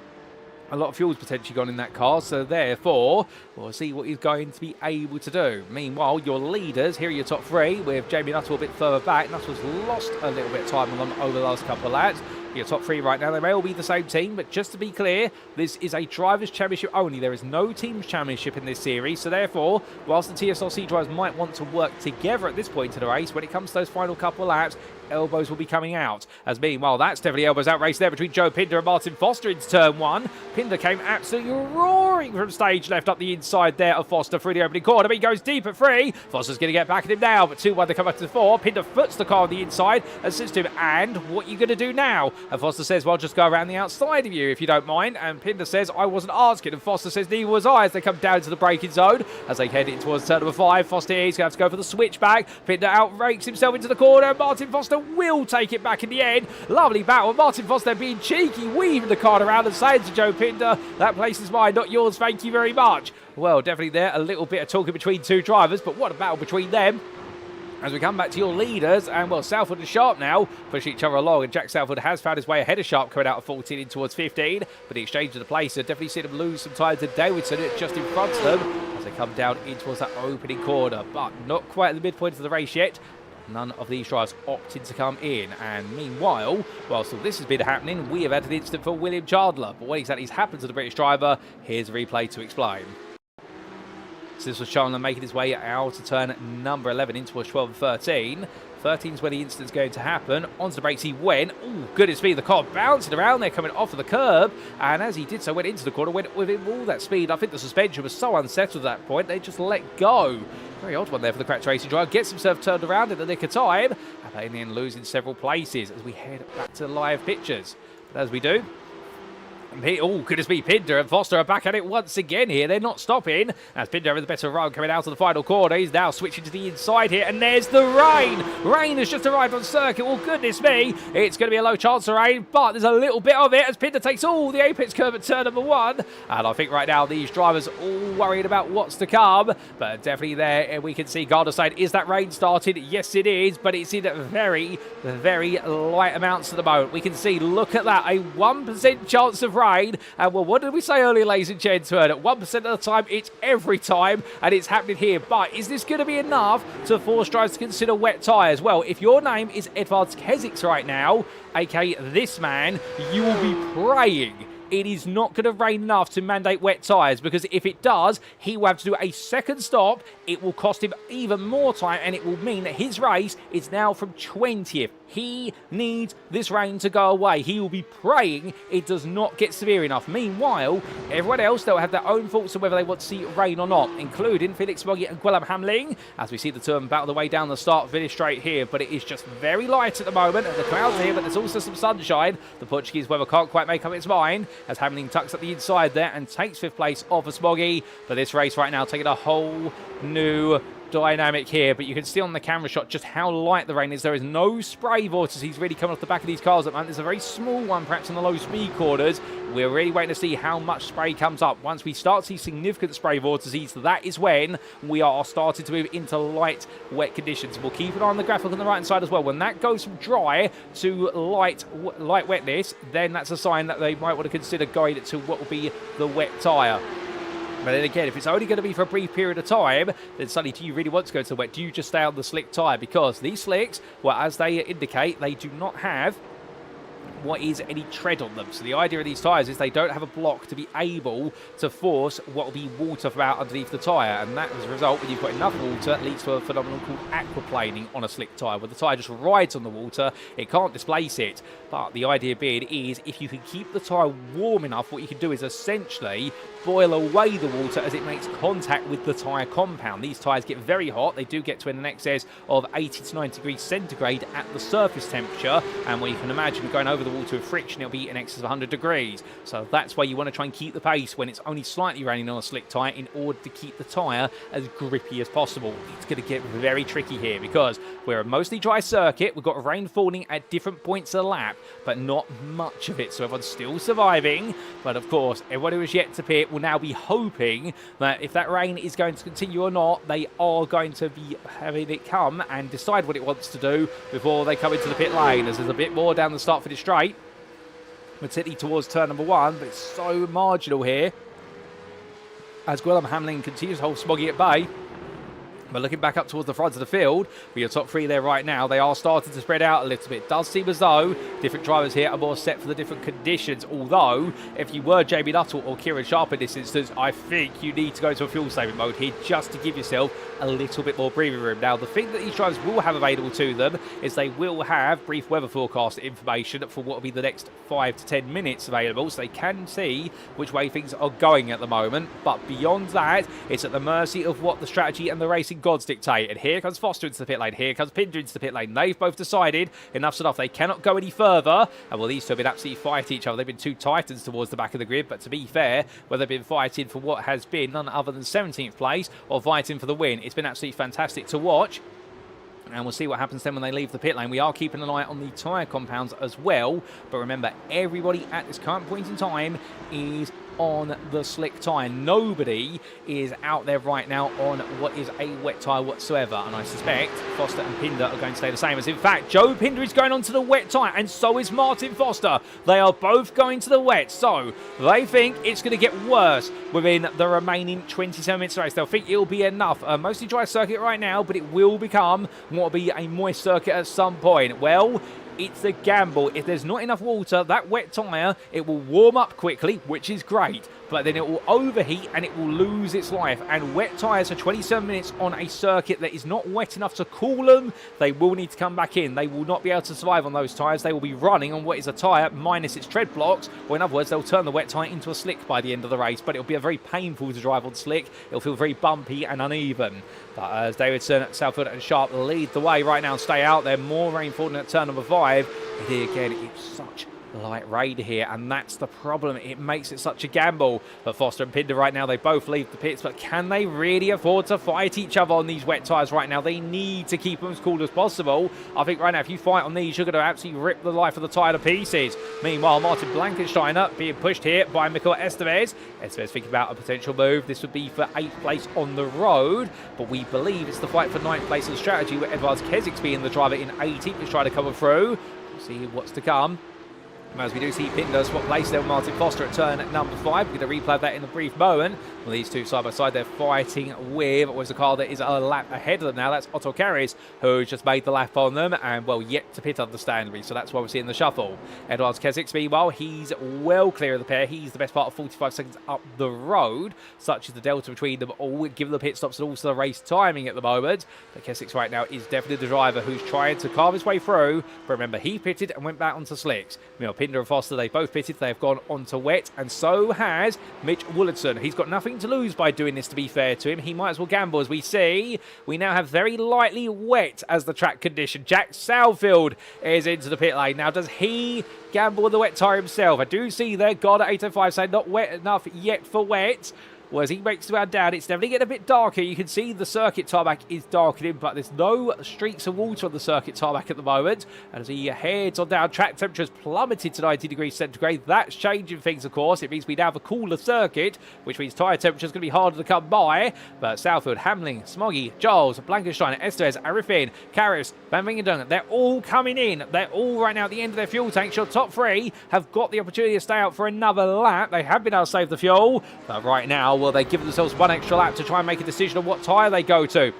a lot of fuel's potentially gone in that car, so therefore we'll see what he's going to be able to do. Meanwhile, your leaders, here are your top 3, with Jamie Nuttall a bit further back. Nuttall's lost a little bit of time on them over the last couple of laps. Your top 3 right now, they may all be the same team, but just to be clear, this is a Drivers' Championship only. There is no Teams' Championship in this series, so therefore, whilst the TSRC drivers might want to work together at this point in the race, when it comes to those final couple of laps, elbows will be coming out. As meanwhile, that's definitely elbows out race there between Joe Pinder and Martin Foster into turn 1. Pinder came absolutely roaring from stage left up the inside there of Foster through the opening corner, but he goes deep at 3. Foster's going to get back at him now, but 2-1 they come back to 4. Pinder foots the car on the inside and says to him, and what are you going to do now? And Foster says, well, just go around the outside of you if you don't mind. And Pinder says, I wasn't asking. And Foster says, neither was I, as they come down to the braking zone. As they head in towards turn number 5, Foster here, he's going to have to go for the switchback. Pinder outrakes himself into the corner. Martin Foster will take it back in the end. Lovely battle. Martin Foster being cheeky, weaving the car around and saying to Joe Pinder, that place is mine, not yours, thank you very much. Well, definitely there, a little bit of talking between 2 drivers, but what a battle between them. As we come back to your leaders, and well, Salford and Sharp now push each other along, and Jack Salford has found his way ahead of Sharp, coming out of 14 in towards 15, but the exchange of the place, so definitely see them lose some time to Davidson just in front of them as they come down in towards that opening corner, but not quite at the midpoint of the race yet. None of these drivers opted to come in, and meanwhile, whilst all this has been happening, we have had an incident for William Chandler, but what exactly has happened to the British driver, here's a replay to explain. So this was Chandler making his way out to turn number 11 in towards 12 and 13. 13 is where the incident's going to happen. Onto the brakes he went. Oh, goodness me, the car bouncing around there, coming off of the curb. And as he did so, went into the corner, went with him all that speed. I think the suspension was so unsettled at that point, they just let go. Very odd one there for the cracked racing driver. Gets himself turned around in the nick of time. And in the end, losing several places as we head back to live pictures. But as we do, oh, goodness me, Pinder and Foster are back at it once again here. They're not stopping. As Pinder with the better run coming out of the final corner. He's now switching to the inside here, and there's the rain. Rain has just arrived on circuit. Well, goodness me, it's going to be a low chance of rain, but there's a little bit of it as Pinder takes all the apex curve at turn number 1. And I think right now these drivers are all worried about what's to come, but definitely there we can see Gardner saying, is that rain started? Yes, it is, but it's in very, very light amounts at the moment. We can see, look at that, a 1% chance of rain. And well, what did we say earlier, ladies and gentlemen? At 1% of the time, it's every time, and it's happening here. But is this going to be enough to force drivers to consider wet tyres? Well, if your name is Edvards Kesix right now, aka this man, you will be praying it is not going to rain enough to mandate wet tyres, because if it does, he will have to do a second stop. It will cost him even more time, and it will mean that his race is now from 20th. He needs this rain to go away. He will be praying it does not get severe enough. Meanwhile, everyone else, they'll have their own thoughts on whether they want to see rain or not, including Felix Moggy and Guillaume Hamling, as we see the two of them battle the way down the start-finish straight here. But it is just very light at the moment, and the clouds here, but there's also some sunshine. The Portuguese weather can't quite make up its mind, as Hamling tucks up the inside there and takes 5th place off of Smoggy. But this race right now taking a whole new dynamic here, but you can see on the camera shot just how light the rain is. There is no spray vortices really coming off the back of these cars at the moment. There's a very small one perhaps in the low speed corners. We're really waiting to see how much spray comes up. Once we start to see significant spray vortices, that is when we are starting to move into light wet conditions. We'll keep an eye on the graphic on the right hand side as well. When that goes from dry to light wetness, then that's a sign that they might want to consider going to what will be the wet tyre. But then again, if it's only going to be for a brief period of time, then suddenly do you really want to go to the wet? Do you just stay on the slick tyre? Because these slicks, well, as they indicate, they do not have what is any tread on them. So the idea of these tyres is they don't have a block to be able to force what will be water from out underneath the tyre, and that as a result, when you've got enough water, it leads to a phenomenon called aquaplaning on a slick tyre, where the tyre just rides on the water, it can't displace it. But the idea being is if you can keep the tyre warm enough, what you can do is essentially boil away the water as it makes contact with the tyre compound. These tyres get very hot. They do get to an excess of 80 to 90 degrees centigrade at the surface temperature, and when you can imagine going over the water with friction, it'll be in excess of 100 degrees. So that's why you want to try and keep the pace when it's only slightly raining on a slick tyre in order to keep the tyre as grippy as possible. It's going to get very tricky here because we're a mostly dry circuit. We've got rain falling at different points of the lap, but not much of it. So everyone's still surviving. But of course, everyone who is yet to pit will now be hoping that if that rain is going to continue or not, they are going to be having it come and decide what it wants to do before they come into the pit lane, as there's a bit more down the start for the straight, particularly towards turn number 1, but it's so marginal here as Guillaume Hamlin continues to hold Smoggy at bay. But looking back up towards the front of the field, with your top three there right now, they are starting to spread out a little bit. It does seem as though different drivers here are more set for the different conditions. Although, if you were Jamie Nuttall or Kieran Sharp in this instance, I think you need to go to a fuel-saving mode here just to give yourself a little bit more breathing room. Now, the thing that these drivers will have available to them is they will have brief weather forecast information for what will be the next 5 to 10 minutes available, so they can see which way things are going at the moment. But beyond that, it's at the mercy of what the strategy and the racing gods dictate. And here comes Foster into the pit lane. Here comes Pinder into the pit lane. They've both decided enough's enough. They cannot go any further. And well, these two have been absolutely fighting each other. They've been two titans towards the back of the grid. But to be fair, whether they've been fighting for what has been none other than 17th place or fighting for the win, it's been absolutely fantastic to watch. And we'll see what happens then when they leave the pit lane. We are keeping an eye on the tyre compounds as well. But remember, everybody at this current point in time is on the slick tyre. Nobody is out there right now on what is a wet tyre whatsoever. And I suspect Foster and Pinder are going to stay the same. As in fact, Joe Pinder is going on to the wet tyre, and so is Martin Foster. They are both going to the wet. So they think it's going to get worse within the remaining 27 minutes of race. They'll think it'll be enough. Mostly dry circuit right now, but it will become what will be a moist circuit at some point. Well, it's a gamble. If there's not enough water, that wet tyre, it will warm up quickly, which is great, but then it will overheat and it will lose its life. And wet tyres for 27 minutes on a circuit that is not wet enough to cool them, they will need to come back in. They will not be able to survive on those tyres. They will be running on what is a tyre minus its tread blocks, or in other words, they'll turn the wet tyre into a slick by the end of the race, but it'll be a very painful to drive on slick. It'll feel very bumpy and uneven. But as Davidson, Southfield and Sharp lead the way right now and stay out there, more rain falling at turn number 5. And here again, it's such light rain here, and that's the problem. It makes it such a gamble. But Foster and Pinder right now, they both leave the pits, but can they really afford to fight each other on these wet tyres right now? They need to keep them as cool as possible. I think right now, if you fight on these, you're going to absolutely rip the life of the tyre to pieces. Meanwhile, Martin Blankensteiner being pushed here by Mikel Estevez. Estevez thinking about a potential move. This would be for 8th place on the road, but we believe it's the fight for 9th place in strategy, where Edvards Kezik's being the driver in 18th is trying to come through. We'll see what's to come. As we do see Pinder swap place there with Martin Foster at turn number 5. We're going to replay that in a brief moment. Well, these two side by side, they're fighting with what was a car that is a lap ahead of them now. That's Otto Carries, who just made the lap on them and, well, yet to pit understandably. So that's why we're seeing the shuffle. Edwards Kezix, meanwhile, he's well clear of the pair. He's the best part of 45 seconds up the road. Such is the delta between them all, given the pit stops and also the race timing at the moment. But Kezix right now is definitely the driver who's trying to carve his way through. But remember, he pitted and went back onto slicks. Pinder and Foster, they both pitted. They have gone onto wet, and so has Mitch Woolardson. He's got nothing to lose by doing this, to be fair to him. He might as well gamble. As we see, we now have very lightly wet as the track condition. Jack Southfield is into the pit lane. Now, does he gamble with the wet tyre himself? I do see there, God at 8:05 saying not wet enough yet for wet. Well, as he makes his way down, it's definitely getting a bit darker. You can see the circuit tarmac is darkening, but there's no streaks of water on the circuit tarmac at the moment. And as he heads on down, track temperatures plummeted to 90 degrees centigrade. That's changing things, of course. It means we now have a cooler circuit, which means tyre temperatures going to be harder to come by. But Southfield, Hamling, Smoggy, Giles, Blankenstein, Estevez, Arifin, Karras, Van Wingendungen, they're all coming in. They're all right now at the end of their fuel tanks. Your top 3 have got the opportunity to stay out for another lap. They have been able to save the fuel, but right now, well, they give themselves one extra lap to try and make a decision on what tyre they go to.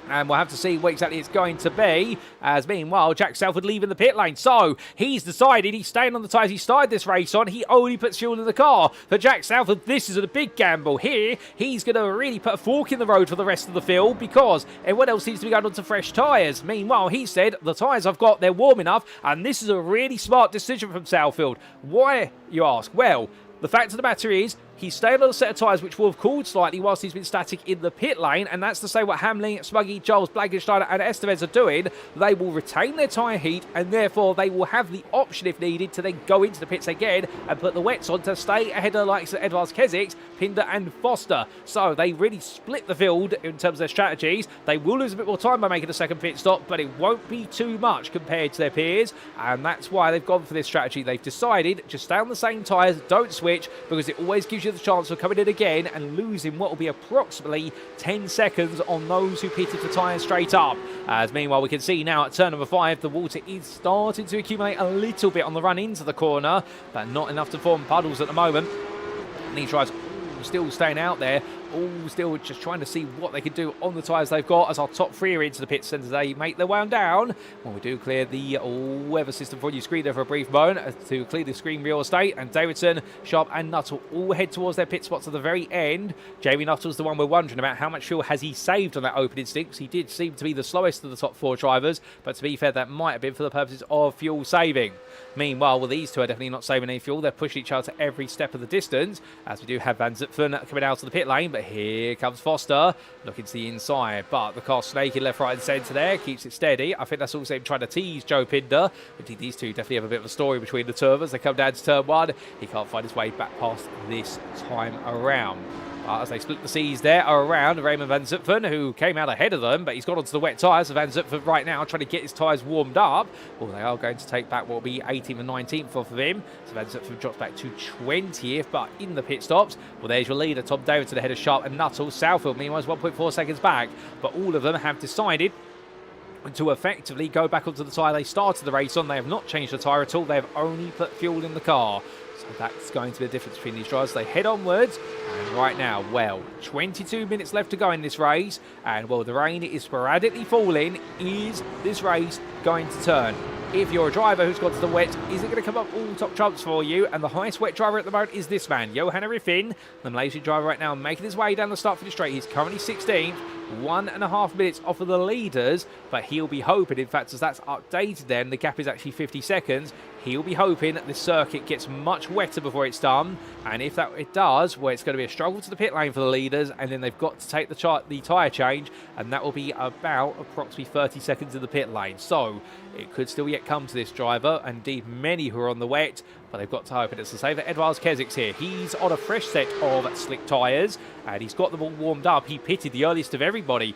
And we'll have to see what exactly it's going to be. As meanwhile, Jack Southwood leaving the pit lane. So he's decided he's staying on the tyres he started this race on. He only puts fuel in the car. For Jack Southwood, this is a big gamble. Here, he's going to really put a fork in the road for the rest of the field, because everyone else seems to be going on to fresh tyres. Meanwhile, he said, the tyres I've got, they're warm enough. And this is a really smart decision from Southfield. Why, you ask? Well, the fact of the matter is, he's stayed on a set of tyres which will have cooled slightly whilst he's been static in the pit lane, and that's to say what Hamling, Smuggy, Giles, Blankensteiner and Estevez are doing. They will retain their tyre heat, and therefore they will have the option, if needed, to then go into the pits again and put the wets on to stay ahead of the likes of Edvards Kezix, Pinder and Foster. So they really split the field in terms of their strategies. They will lose a bit more time by making a second pit stop, but it won't be too much compared to their peers, and that's why they've gone for this strategy. They've decided just stay on the same tyres, don't switch, because it always gives you the chance of coming in again and losing what will be approximately 10 seconds on those who pitted for tyres straight up. As meanwhile, we can see now at turn number 5, the water is starting to accumulate a little bit on the run into the corner, but not enough to form puddles at the moment. And these drivers still staying out there all still just trying to see what they can do on the tyres they've got as our top three are into the pits, and as they make their way on down, well, we do clear the weather system for you screen there for a brief moment to clear the screen real estate, and Davidson, Sharp and Nuttall all head towards their pit spots at the very end. Jamie Nuttall's the one we're wondering about how much fuel has he saved on that opening stint, because he did seem to be the slowest of the top four drivers, but to be fair, that might have been for the purposes of fuel saving. Meanwhile, well, these two are definitely not saving any fuel. They're pushing each other to every step of the distance, as we do have Van Zutphen coming out of the pit lane, but here comes Foster looking to the inside, but the car snaking left, right and centre there, keeps it steady. I think that's also him trying to tease Joe Pinder. Indeed, these two definitely have a bit of a story between the two of us. They come down to turn one. He can't find his way back past this time around. As they split the seas there around Raymond Van Zutphen, who came out ahead of them, but he's got onto the wet tyres. So Van Zutphen right now trying to get his tyres warmed up. Well, they are going to take back what will be 18th and 19th off of him. So Van Zutphen drops back to 20th, but in the pit stops, well, there's your leader, Tom Davidson, ahead of Sharp and Nuttall. Southfield, meanwhile, is 1.4 seconds back, but all of them have decided to effectively go back onto the tyre they started the race on. They have not changed the tyre at all. They have only put fuel in the car. So that's going to be the difference between these drivers. They head onwards, and right now, well, 22 minutes left to go in this race, and well, the rain is sporadically falling. Is this race going to turn? If you're a driver who's gone to the wet, is it going to come up all top trumps for you? And the highest wet driver at the moment is this man, Johanna Riffin, the Malaysian driver right now, making his way down the start finish straight. He's currently 16th, 1.5 minutes off of the leaders, but he'll be hoping, in fact, as that's updated then, the gap is actually 50 seconds. He'll be hoping that the circuit gets much wetter before it's done, and if that it does, well, it's going to be a struggle to the pit lane for the leaders, and then they've got to take the tyre change, and that will be about approximately 30 seconds in the pit lane. So it could still yet come to this driver, indeed many who are on the wet, but they've got to hope. And it's the same for Edwards Kezik's here. He's on a fresh set of slick tyres, and he's got them all warmed up. He pitted the earliest of everybody,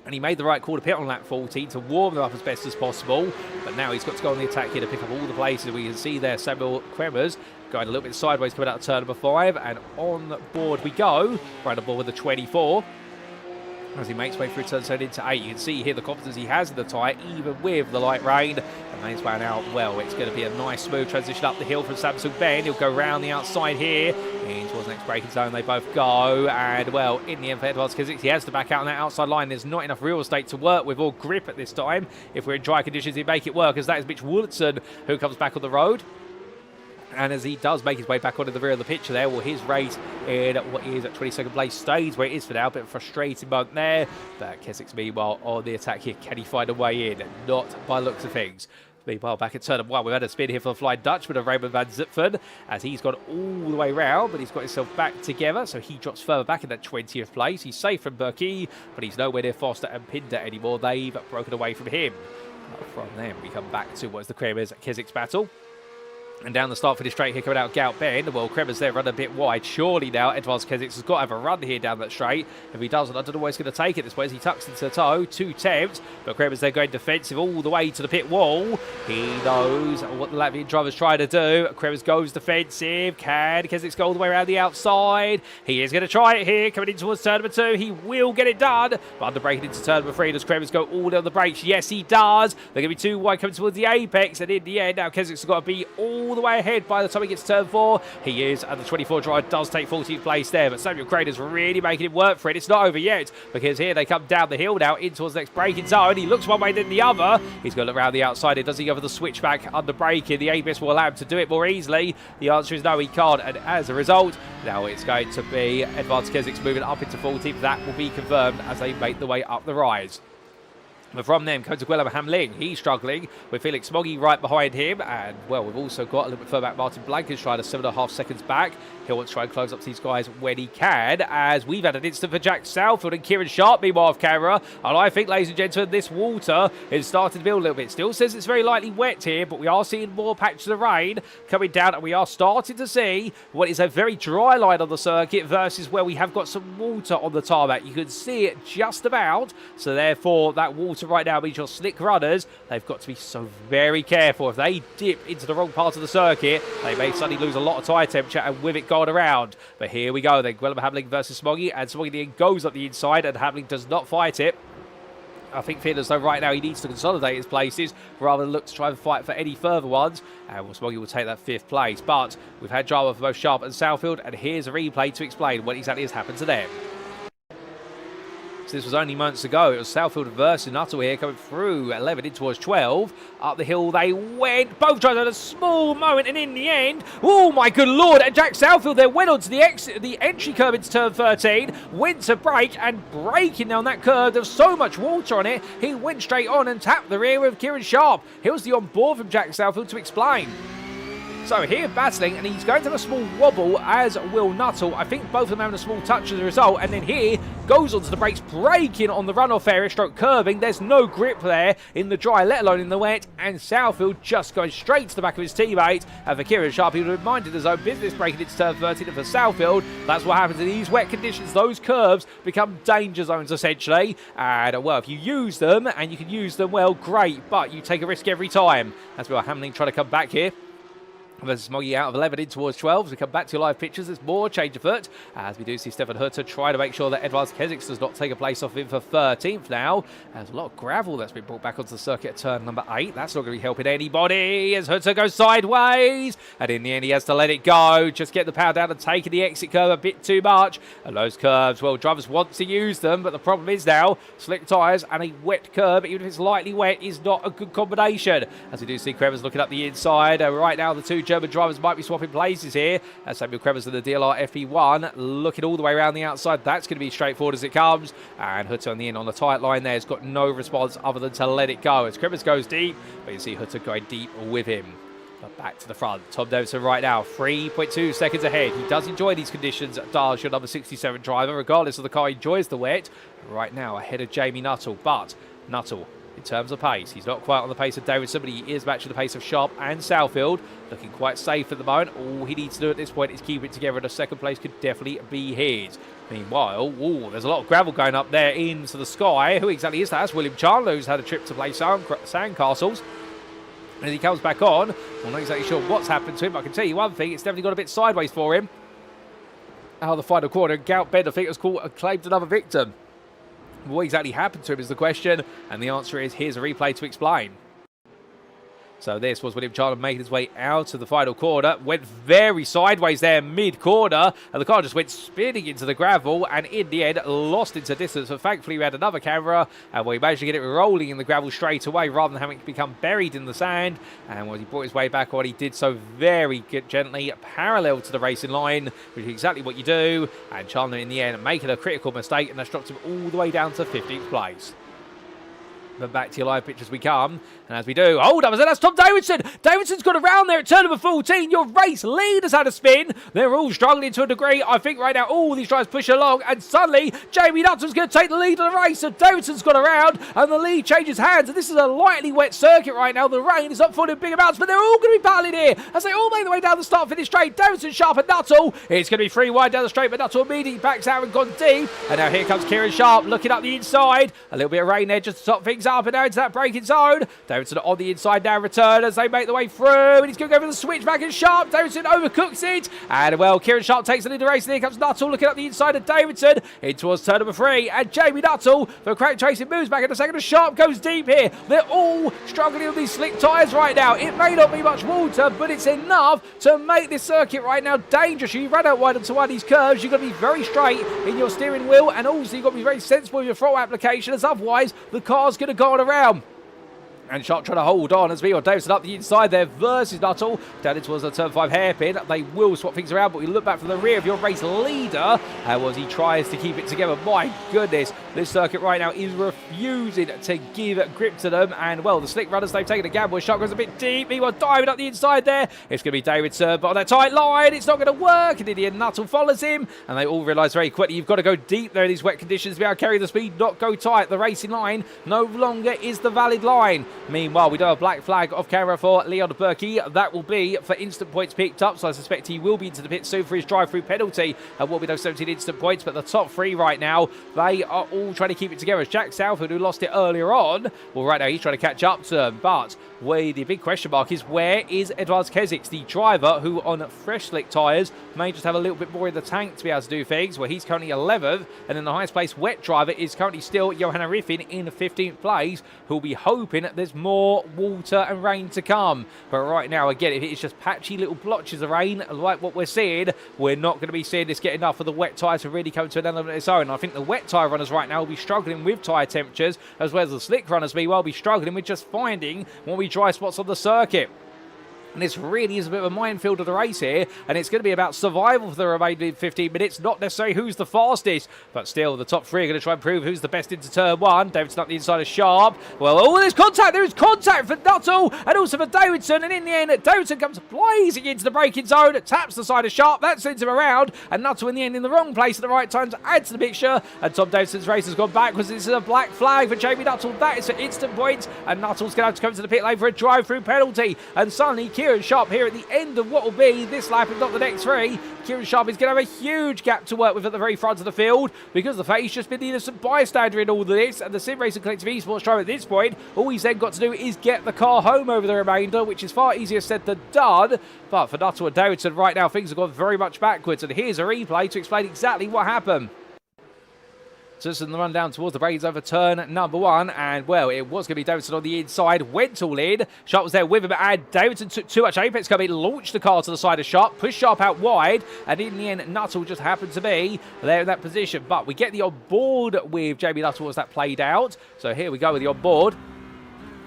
and he made the right call to pit on lap 14 to warm them up as best as possible. But now he's got to go on the attack here to pick up all the places. We can see there Samuel Kremers going a little bit sideways coming out of turn number 5, and on board we go, right on board with the 24. As he makes way through turn 7 into 8, you can see here the confidence he has in the tyre, even with the light rain. And makes way out well. It's going to be a nice smooth transition up the hill from Samsung Ben. He'll go round the outside here, in towards the next braking zone. They both go, and well, in the end for Edwards Kezik, he has to back out on that outside line. There's not enough real estate to work with or grip at this time. If we're in dry conditions, he'd make it work, as that is Mitch Woolitson who comes back on the road. And as he does make his way back onto the rear of the picture there, well, his race in what is at 22nd place stays where it is for now. A bit of a frustrating moment there. But Kesik's meanwhile on the attack here. Can he find a way in? Not by looks of things. Meanwhile, back at turn 1, we've had a spin here for the Flying Dutchman of Raymond Van Zutphen, as he's gone all the way round, but he's got himself back together, so he drops further back in that 20th place. He's safe from Berkey, but he's nowhere near Foster and Pinder anymore. They've broken away from him. From them, we come back to what's the Kremers Kesik's battle. And down the start for the straight here coming out Gout Bend. Well, Kremers there run a bit wide. Surely now Edwards Kezix has got to have a run here down that straight. If he doesn't, I don't know where he's going to take it this way as he tucks into the toe. 2 attempts, but Kremers there going defensive all the way to the pit wall. He knows what the Latvian driver's trying to do. Kremers goes defensive. Can Kezix go all the way around the outside? He is going to try it here coming in towards turn number 2. He will get it done. But under braking into turn number 3, does Kremers go all down the brakes? Yes, he does. They're going to be 2 wide coming towards the apex. And in the end, now Kezix has got to be all the way ahead by the time he gets to turn 4. He is, and the 24 driver does take 14th place there, but Samuel Craner's really making it work for it. It's not over yet, because here they come down the hill now in towards the next braking zone. He looks one way then the other. He's going to look around the outside. Does he go for the switchback under braking? The ABS will allow him to do it more easily. The answer is no, he can't, and as a result, now it's going to be Edwards Kezix moving up into 14th. That will be confirmed as they make the way up the rise. But from them comes Guillaume Hamling. He's struggling with Felix Smoggy right behind him. And, well, we've also got a little bit further back Martin Blanken's trying to 7.5 seconds back. He'll want to try and close up to these guys when he can, as we've had an instant for Jack Southfield and Kieran Sharp meanwhile off camera. And I think, ladies and gentlemen, this water is starting to build a little bit. Still says it's very lightly wet here, but we are seeing more patches of rain coming down, and we are starting to see what is a very dry line on the circuit versus where we have got some water on the tarmac. You can see it just about, so therefore that water right now means your slick runners, they've got to be so very careful. If they dip into the wrong part of the circuit, they may suddenly lose a lot of tyre temperature, and with it gone around. But here we go then, Guillaume Hamling versus Smoggy, and Smoggy goes up the inside, and Hamling does not fight it. I think feeling as though right now he needs to consolidate his places rather than look to try and fight for any further ones. And Smoggy will take that 5th place. But we've had drama for both Sharp and Southfield, and here's a replay to explain what exactly has happened to them. So this was only months ago. It was Southfield versus Nuttall here coming through 11 in towards 12. Up the hill they went. Both tries had a small moment, and in the end, oh my good lord, Jack Southfield there went onto the entry curve into turn 13, went to brake, and braking down that curve. There was so much water on it, he went straight on and tapped the rear with Kieran Sharp. Here's the on board from Jack Southfield to explain. So here battling, and he's going to have a small wobble, as will Nuttall. I think both of them having a small touch as a result. And then here goes onto the brakes, braking on the runoff area, stroke curving. There's no grip there in the dry, let alone in the wet. And Southfield just going straight to the back of his teammate. And for Kieran Sharp, he would have minded his own business, braking into turn 13. And for Southfield, that's what happens in these wet conditions. Those curves become danger zones, essentially. And, well, if you use them, and you can use them well, great. But you take a risk every time. That's where Hamlin trying to come back here. There's Smoggy out of 11 in towards 12. As we come back to live pictures, there's more change of foot. As we do see Stefan Hutter try to make sure that Edvards Kesix does not take a place off him for 13th now. There's a lot of gravel that's been brought back onto the circuit at turn number 8. That's not going to be helping anybody as Hutter goes sideways. And in the end, he has to let it go. Just get the power down and taking the exit curve a bit too much. And those curves, well, drivers want to use them, but the problem is now, slick tyres and a wet curb, even if it's lightly wet, is not a good combination. As we do see Krevers looking up the inside. Right now, the two German drivers might be swapping places here. Samuel Krevers in the DLR FP1 looking all the way around the outside. That's going to be straightforward as it comes. And Hutter on the end on the tight line there has got no response other than to let it go as Krevers goes deep. But you see Hutter going deep with him. But back to the front. Tom Davidson right now, 3.2 seconds ahead. He does enjoy these conditions. Darsh, your number 67 driver, regardless of the car, enjoys the wet. Right now ahead of Jamie Nuttall. But Nuttall, in terms of pace, he's not quite on the pace of Davidson, but he is matching the pace of Sharp and Southfield. Looking quite safe at the moment. All he needs to do at this point is keep it together, and a second place could definitely be his. Meanwhile, there's a lot of gravel going up there into the sky. Who exactly is that? That's William Chandler, who's had a trip to play Sandcastles. As he comes back on, I'm not exactly sure what's happened to him. I can tell you one thing, it's definitely got a bit sideways for him. Out of the final quarter, Gout Bend, I think, has claimed another victim. What exactly happened to him is the question, and the answer is, here's a replay to explain. So this was William Chandler making his way out of the final corner. Went very sideways there mid-corner. And the car just went spinning into the gravel. And in the end, lost into distance. But thankfully, we had another camera. And we managed to get it rolling in the gravel straight away rather than having it become buried in the sand. And when he brought his way back on, he did so very gently, parallel to the racing line, which is exactly what you do. And Chandler, in the end, making a critical mistake. And that's dropped him all the way down to 15th place. But back to your live pictures we come. And as we do, hold up, that's Tom Davidson. Davidson's got around there at turn number 14. Your race leaders had a spin. They're all struggling to a degree. I think right now all these drivers push along. And suddenly, Jamie Nuttall's going to take the lead of the race. So Davidson's got around. And the lead changes hands. And this is a lightly wet circuit right now. The rain is not falling in big amounts. But they're all going to be battling here. As they all make their way down the start-finish straight. Davidson, Sharp and Nuttall. It's going to be 3 wide down the straight. But Nuttall immediately backs out and gone deep. And now here comes Kieran Sharp looking up the inside. A little bit of rain there just to top things up. And now into that braking zone. Davidson on the inside now return as they make their way through. And he's going to go for the switchback and Sharp. Davidson overcooks it. And well, Kieran Sharp takes the lead of the race. And here comes Nuttall looking up the inside of Davidson. In towards turn number 3. And Jamie Nuttall, the crack chasing, moves back in a second. And Sharp goes deep here. They're all struggling with these slick tyres right now. It may not be much water, but it's enough to make this circuit right now dangerous. You run out wide onto one of these curves. You've got to be very straight in your steering wheel. And also you've got to be very sensible with your throttle application, as otherwise the car's going to go on around. And Sharp trying to hold on as we got Davidson up the inside there versus Nuttall. Down in towards the turn 5 hairpin. They will swap things around, but we look back from the rear of your race leader. As he tries to keep it together. My goodness, this circuit right now is refusing to give grip to them. And well, the slick runners, they've taken a gamble. Sharp goes a bit deep. Meanwhile, diving up the inside there. It's going to be Davidson, but on that tight line, it's not going to work. And in the end, Nuttall follows him. And they all realise very quickly, you've got to go deep there in these wet conditions to be able to carry the speed, not go tight. The racing line no longer is the valid line. Meanwhile, we do have a black flag off camera for Leon Berkey. That will be for instant points picked up, so I suspect he will be into the pit soon for his drive-through penalty. And will be those 17 instant points, but the top 3 right now, they are all trying to keep it together. As Jack Southfield, who lost it earlier on, well, right now he's trying to catch up to them, but where the big question mark is, where is Edvards Keziks, the driver who on fresh slick tyres may just have a little bit more in the tank to be able to do things, where he's currently 11th, and in the highest place wet driver is currently still Johan Ariffin in 15th place, who'll be hoping that there's more water and rain to come. But right now, again, if it's just patchy little blotches of rain like what we're seeing, we're not going to be seeing this get enough for the wet tyre to really come to an element of its own. I think the wet tyre runners right now will be struggling with tyre temperatures, as well as the slick runners meanwhile be struggling with just finding what we dry spots on the circuit. And this really is a bit of a minefield of the race here, and it's going to be about survival for the remaining 15 minutes, not necessarily who's the fastest, but still the top three are going to try and prove who's the best into turn one. Davidson up the inside of Sharp. Well, oh, there's contact. There is contact for Nuttall and also for Davidson, and in the end, Davidson comes blazing into the braking zone, taps the side of Sharp, that sends him around, and Nuttall in the end in the wrong place at the right time to add to the picture, and Tom Davidson's race has gone backwards. This is a black flag for Jamie Nuttall. That is for instant points, and Nuttall's going to have to come to the pit lane for a drive-through penalty, and suddenly Kieran Sharp here at the end of what will be this lap, if not the next three. Kieran Sharp is going to have a huge gap to work with at the very front of the field, because the fact he's just been the innocent bystander in all of this, and the Sim Racing Collective Esports driver at this point, all he's then got to do is get the car home over the remainder, which is far easier said than done. But for Nuttall and Davidson right now, things have gone very much backwards, and here's a replay to explain exactly what happened. So this is the run down towards the brains over turn number one, and well, it was going to be Davidson on the inside, went all in. Sharp was there with him, and Davidson took too much apex coming, launched the car to the side of Sharp, pushed Sharp out wide, and in the end, Nuttall just happened to be there in that position. But we get the on board with Jamie Nuttall as that played out. So here we go with the on board.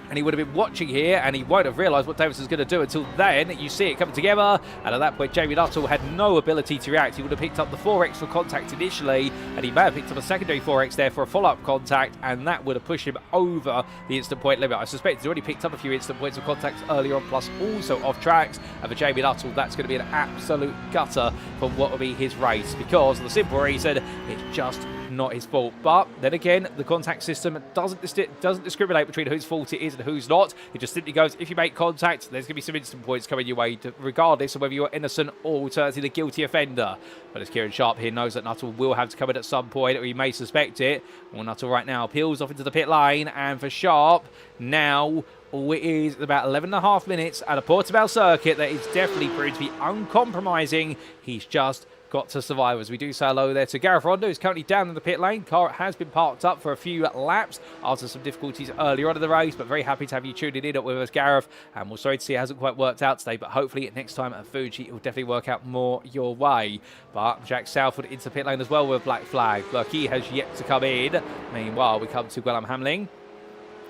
And he would have been watching here, and he won't have realised what Davidson's going to do until then. You see it coming together, and at that point, Jamie Nuttall had no ability to react. He would have picked up the 4x for contact initially, and he may have picked up a secondary 4x there for a follow-up contact, and that would have pushed him over the instant point limit. I suspect he's already picked up a few instant points of contact earlier on, plus also off tracks. And for Jamie Nuttall, that's going to be an absolute gutter for what will be his race, because for the simple reason, it's just not his fault. But then again, the contact system doesn't discriminate between whose fault it is and who's not. It just simply goes, if you make contact, there's going to be some instant points coming your way, regardless of whether you're innocent or alternatively the guilty offender. But as Kieran Sharp here knows that Nuttall will have to come in at some point, or he may suspect it. Well, Nuttall right now peels off into the pit lane, and for Sharp, now all it is about 11.5 minutes at a Portimao circuit that is definitely proved to be uncompromising. He's just got to survive. As we do say hello there to Gareth Rondo, who's currently down in the pit lane. Car has been parked up for a few laps after some difficulties earlier on in the race, but very happy to have you tuning in with us, Gareth. And we're sorry to see it hasn't quite worked out today, but hopefully next time at Fuji it will definitely work out more your way. But Jack Southwood into the pit lane as well with a black flag. Lucky has yet to come in. Meanwhile, we come to Guillaume Hamling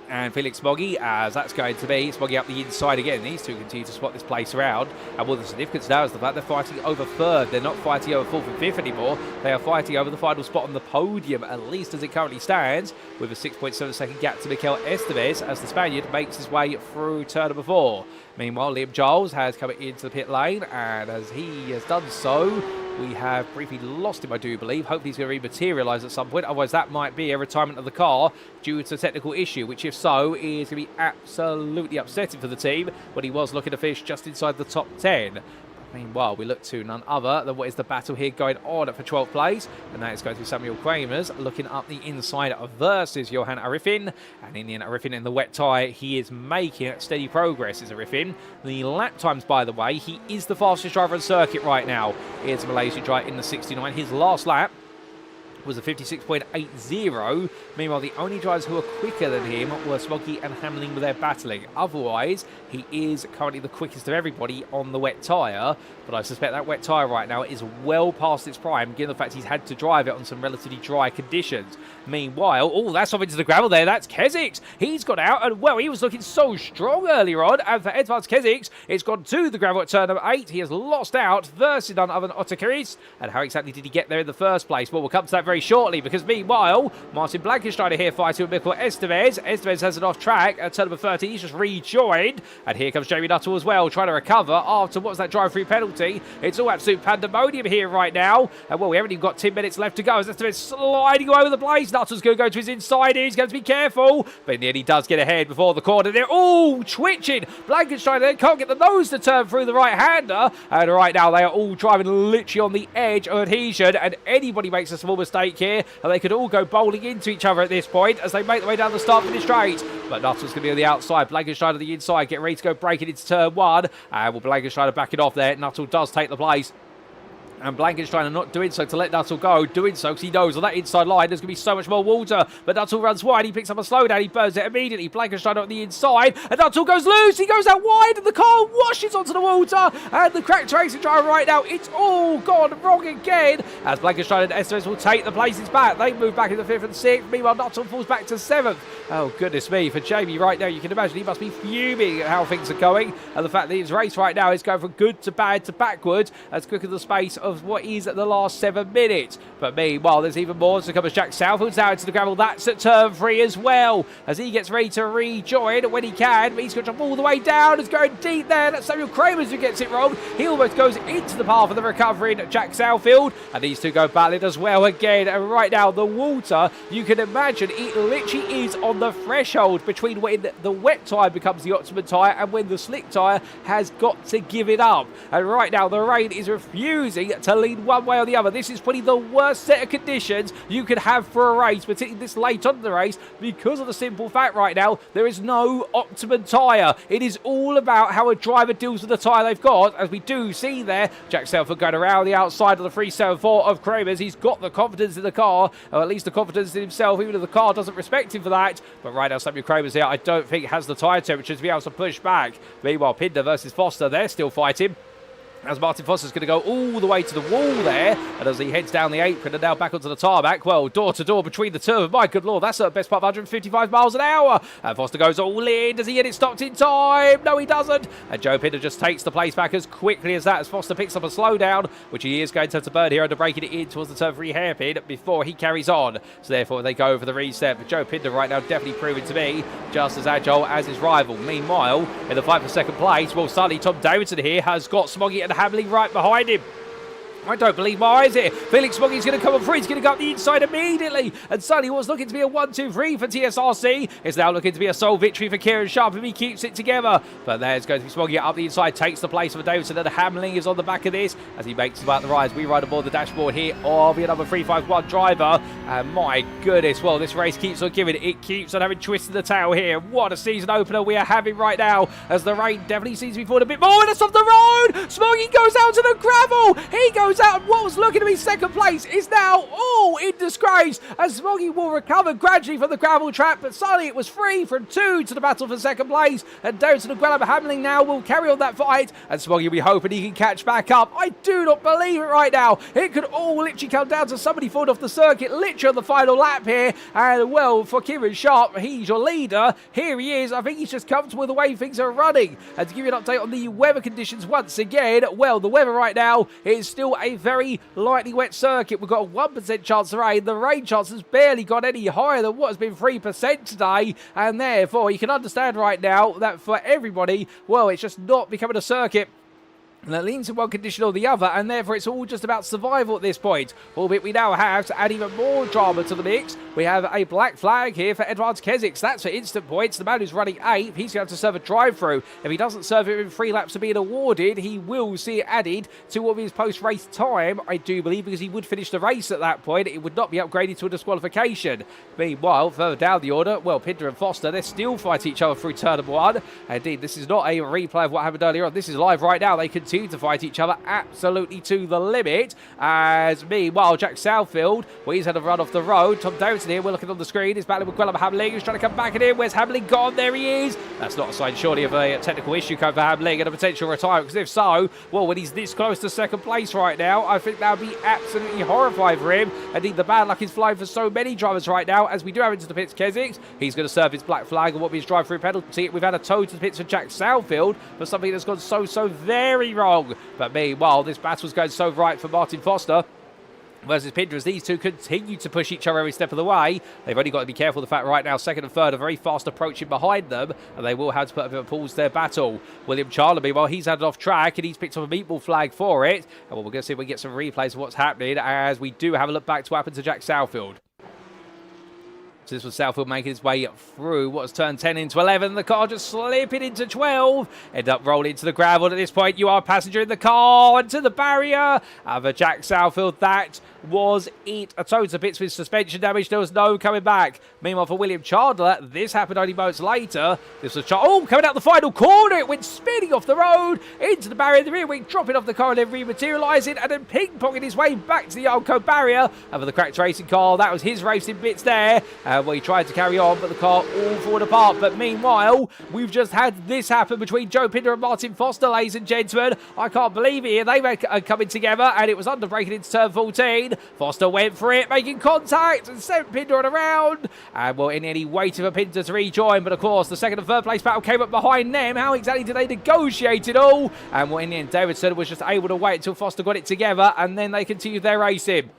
and Felix Smoggy, as that's going to be Smoggy up the inside again. These two continue to spot this place around, and well, the significance now is the fact they're fighting over third. They're not fighting over fourth and fifth anymore. They are fighting over the final spot on the podium, at least as it currently stands, with a 6.7 second gap to Mikel Estevez as the Spaniard makes his way through turn number 4. Meanwhile, Liam Giles has come into the pit lane, and as he has done so, we have briefly lost him, I do believe. Hopefully he's going to rematerialise at some point. Otherwise, that might be a retirement of the car due to a technical issue, which, if so, is going to be absolutely upsetting for the team when he was looking to finish just inside the top 10. Meanwhile, we look to none other than what is the battle here going on for 12th place, and that is going to be Samuel Kramers looking up the inside versus Johan Ariffin. And in the end, Ariffin in the wet tyre, he is making steady progress, is Ariffin. The lap times, by the way, he is the fastest driver on circuit right now. Here's a Malaysian driver in the 69. His last lap was a 56.80. Meanwhile, the only drivers who are quicker than him were Smoggy and Hamling with their battling. Otherwise, he is currently the quickest of everybody on the wet tyre, but I suspect that wet tyre right now is well past its prime, given the fact he's had to drive it on some relatively dry conditions. Meanwhile, oh, that's off into the gravel there. That's Keziks. He's got out, and well, he was looking so strong earlier on, and for Edvards Keziks, it's gone to the gravel at turn number 8. He has lost out versus none other than Ottakaris. And how exactly did he get there in the first place? Well, we'll come to that very shortly, because meanwhile, Martin Blankensteiner here fighting with Mikel Estevez. Estevez has it off track at turn number 30. He's just rejoined, and here comes Jamie Nuttall as well, trying to recover after what was that drive-through penalty. It's all absolute pandemonium here right now, and well, we haven't even got 10 minutes left to go as Estevez sliding all over the place. Nuttall's going to go to his inside here. He's going to be careful, but in the end he does get ahead before the corner. They're all twitching. Blankensteiner can't get the nose to turn through the right-hander, and right now they are all driving literally on the edge of adhesion, and anybody makes a small mistake stake here, and they could all go bowling into each other at this point as they make their way down the start-finish straight. But Nuttall's going to be on the outside. Blankenstein on the inside, getting ready to go breaking into turn 1. And will Blankenstein back it off there. Nuttall does take the place. And Blankenstein are not doing so to let Nuttall go. Doing so because he knows on that inside line there's going to be so much more water. But Nuttall runs wide. He picks up a slowdown. He burns it immediately. Blankenstein on the inside. And Nuttall goes loose. He goes out wide. And the car washes onto the water. And the cracked racing driver right now, it's all gone wrong again. As Blankenstein and Estes will take the places back. They move back into 5th and 6th. Meanwhile, Nuttall falls back to 7th. Oh, goodness me. For Jamie right now, you can imagine he must be fuming at how things are going. And the fact that his race right now is going from good to bad to backwards as quick as the space of what is at the last 7 minutes. But meanwhile, there's even more to come as Jack Southfield's out into the gravel. That's at turn 3 as well. As he gets ready to rejoin when he can. He's going to jump all the way down. It's going deep there. That's Samuel Kramers who gets it wrong. He almost goes into the path of the recovering Jack Southfield. And these two go battling as well again. And right now, the water, you can imagine, it literally is on the threshold between when the wet tyre becomes the optimum tyre and when the slick tyre has got to give it up. And right now, the rain is refusing to lean one way or the other. This is probably the worst set of conditions you could have for a race, particularly this late on in the race, because of the simple fact right now there is no optimum tyre. It is all about how a driver deals with the tyre they've got, as we do see there. Jack Selford going around the outside of the 374 of Kramers. He's got the confidence in the car, or at least the confidence in himself, even if the car doesn't respect him for that. But right now, Samuel Kramers here, I don't think has the tyre temperature to be able to push back. Meanwhile, Pinder versus Foster, they're still fighting. As Martin Foster's going to go all the way to the wall there. And as he heads down the apron and now back onto the tarmac, well, door to door between the two of them. My good lord, that's at best part of 155 miles an hour. And Foster goes all in. Does he get it stopped in time? No, he doesn't. And Joe Pinder just takes the place back as quickly as that, as Foster picks up a slowdown, which he is going to have to burn here under breaking it in towards the turn 3 hairpin before he carries on. So therefore, they go for the reset. But Joe Pinder right now definitely proving to be just as agile as his rival. Meanwhile, in the fight for second place, well, suddenly Tom Davidson here has got Smoggy and Hamlin right behind him. I don't believe my eyes here. Felix Smoggy's going to come up free. He's going to go up the inside immediately. And suddenly what's looking to be a 1-2-3 for TSRC is now looking to be a sole victory for Kieran Sharp if he keeps it together. But there's going to be Smoggy up the inside, takes the place of Davidson, and Hamling is on the back of this as he makes about the rise. We ride aboard the dashboard here of the number 351 driver. And my goodness, well, this race keeps on giving. It keeps on having twists in the tail here. What a season opener we are having right now, as the rain definitely seems to be falling a bit more. And it's off the road. Smoggy goes out to the gravel. He goes out. What was looking to be second place is now all in disgrace, as Smoggy will recover gradually from the gravel trap. But suddenly it was 3 from 2 to the battle for second place. And Davidson and Graham Hamling now will carry on that fight. And Smoggy will be hoping he can catch back up. I do not believe it right now. It could all literally come down to somebody falling off the circuit, literally on the final lap here. And well, for Kieran Sharp, he's your leader. Here he is. I think he's just comfortable with the way things are running. And to give you an update on the weather conditions once again, well, the weather right now is still a very lightly wet circuit. We've got a 1% chance of rain. The rain chance has barely got any higher than what has been 3% today. And therefore, you can understand right now that for everybody, well, it's just not becoming a circuit and that leans in one condition or the other, and therefore it's all just about survival at this point. Albeit we now have to add even more drama to the mix. We have a black flag here for Edwards Kesix. That's for instant points. The man who's running 8th, he's going to have to serve a drive-through. If he doesn't serve it in 3 laps of being awarded, he will see it added to what his post-race time, I do believe, because he would finish the race at that point. It would not be upgraded to a disqualification. Meanwhile, further down the order, well, Pinder and Foster, they're still fighting each other through turn number 1. Indeed, this is not a replay of what happened earlier on. This is live right now. They continue to fight each other absolutely to the limit. As meanwhile, Jack Southfield, well, he's had a run off the road. Tom Davidson here, we're looking on the screen, is battling with Gwellam Hamling, who's trying to come back at him. Where's Hamling gone? There he is. That's not a sign, surely, of a technical issue coming for Hamling and a potential retirement, because if so, well, when he's this close to second place right now, I think that would be absolutely horrifying for him. Indeed, the bad luck is flying for so many drivers right now, as we do have into the pits Kesix. He's going to serve his black flag and what will be his drive-through penalty. We've had a tow to the pits for Jack Southfield for something that's gone so very wrong. But meanwhile, this battle's going so right for Martin Foster versus Pinder, as these two continue to push each other every step of the way. They've only got to be careful of the fact right now, second and third are very fast approaching behind them, and they will have to put a bit of a pause to their battle. William Charler, meanwhile, he's had it off track, and he's picked up a meatball flag for it. And well, we're going to see if we can get some replays of what's happening, as we do have a look back to what happened to Jack Southfield. So this was Southfield making his way through what has turned 10 into 11. The car just slipping into 12. End up rolling into the gravel. At this point, you are a passenger in the car, and to the barrier. But Jack Southfield, that was it a total bits with suspension damage. There was no coming back. Meanwhile, for William Chandler, this happened only moments later. This was coming out the final corner. It went spinning off the road into the barrier. The rear wing dropping off the car and then rematerialising and then ping-ponging his way back to the Algarve barrier. And for the cracked racing car, that was his racing bits there. Well, he tried to carry on, but the car all falling apart. But meanwhile, we've just had this happen between Joe Pinder and Martin Foster, ladies and gentlemen. I can't believe it. They were coming together, and it was under braking into turn 14. Foster went for it, making contact, and sent Pinder on around. And well, in the end, he waited for Pinder to rejoin. But of course, the second and third place battle came up behind them. How exactly did they negotiate it all? And well, in the end, Davidson was just able to wait until Foster got it together, and then they continued their racing.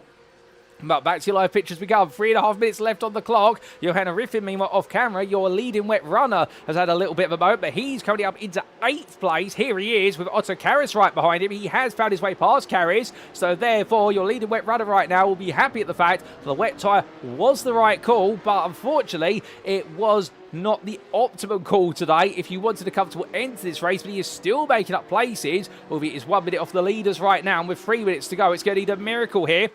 But back to your live pictures we go. 3.5 minutes left on the clock. Johanna Riffin, meanwhile, off camera, your leading wet runner, has had a little bit of a moment, but he's currently up into 8th place. Here he is with Otto Karas right behind him. He has found his way past Karas, so therefore your leading wet runner right now will be happy at the fact that the wet tyre was the right call, but unfortunately it was not the optimum call today if you wanted a comfortable end to this race, but he is still making up places. Albeit is 1 minute off the leaders right now, and with 3 minutes to go, it's going to need a miracle here.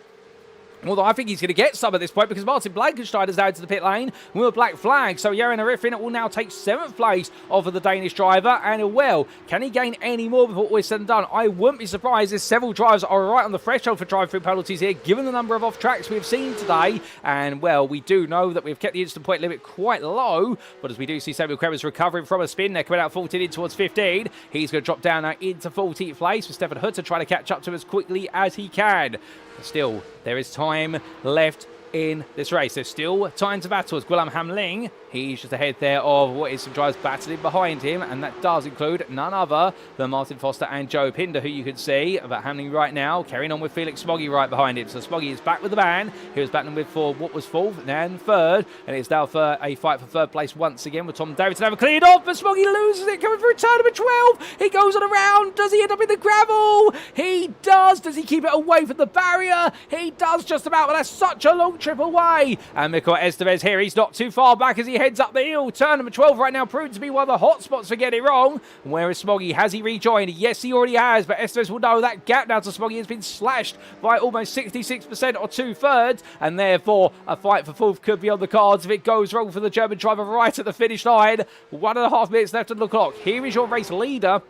Although I think he's going to get some at this point because Martin Blankenstein is down to the pit lane with a black flag. So Johanna Riffin will now take 7th place off of the Danish driver. And well, can he gain any more before all is said and done? I wouldn't be surprised if several drivers are right on the threshold for drive-through penalties here, given the number of off-tracks we've seen today. And well, we do know that we've kept the instant point limit quite low. But as we do see Samuel Kremers recovering from a spin, they're coming out 14 in towards 15. He's going to drop down now into 14th place for Stefan Hutter trying to catch up to him as quickly as he can. But still, there is time left in this race. There's still time to battle as Guillaume Hamling. He's just ahead there of what is some drivers battling behind him, and that does include none other than Martin Foster and Joe Pinder, who you can see about Hamling right now, carrying on with Felix Smoggy right behind him. So Smoggy is back with the ban. He was battling with for what was 4th and 3rd, and it's now for a fight for 3rd place once again with Tom Davidson having cleared off, but Smoggy loses it coming through turn number 12. He goes on around. Does he end up in the gravel? He does. Does he keep it away from the barrier? He does just about, but that's such a long trip away. And Mikel Estevez here, he's not too far back as he heads up the hill. Turn number 12 right now proved to be one of the hot spots for getting it wrong. Where is Smoggy? Has he rejoined? Yes, he already has, but Estevez will know that gap now to Smoggy has been slashed by almost 66% or 2/3, and therefore a fight for 4th could be on the cards if it goes wrong for the German driver right at the finish line. 1.5 minutes left on the clock. Here is your race leader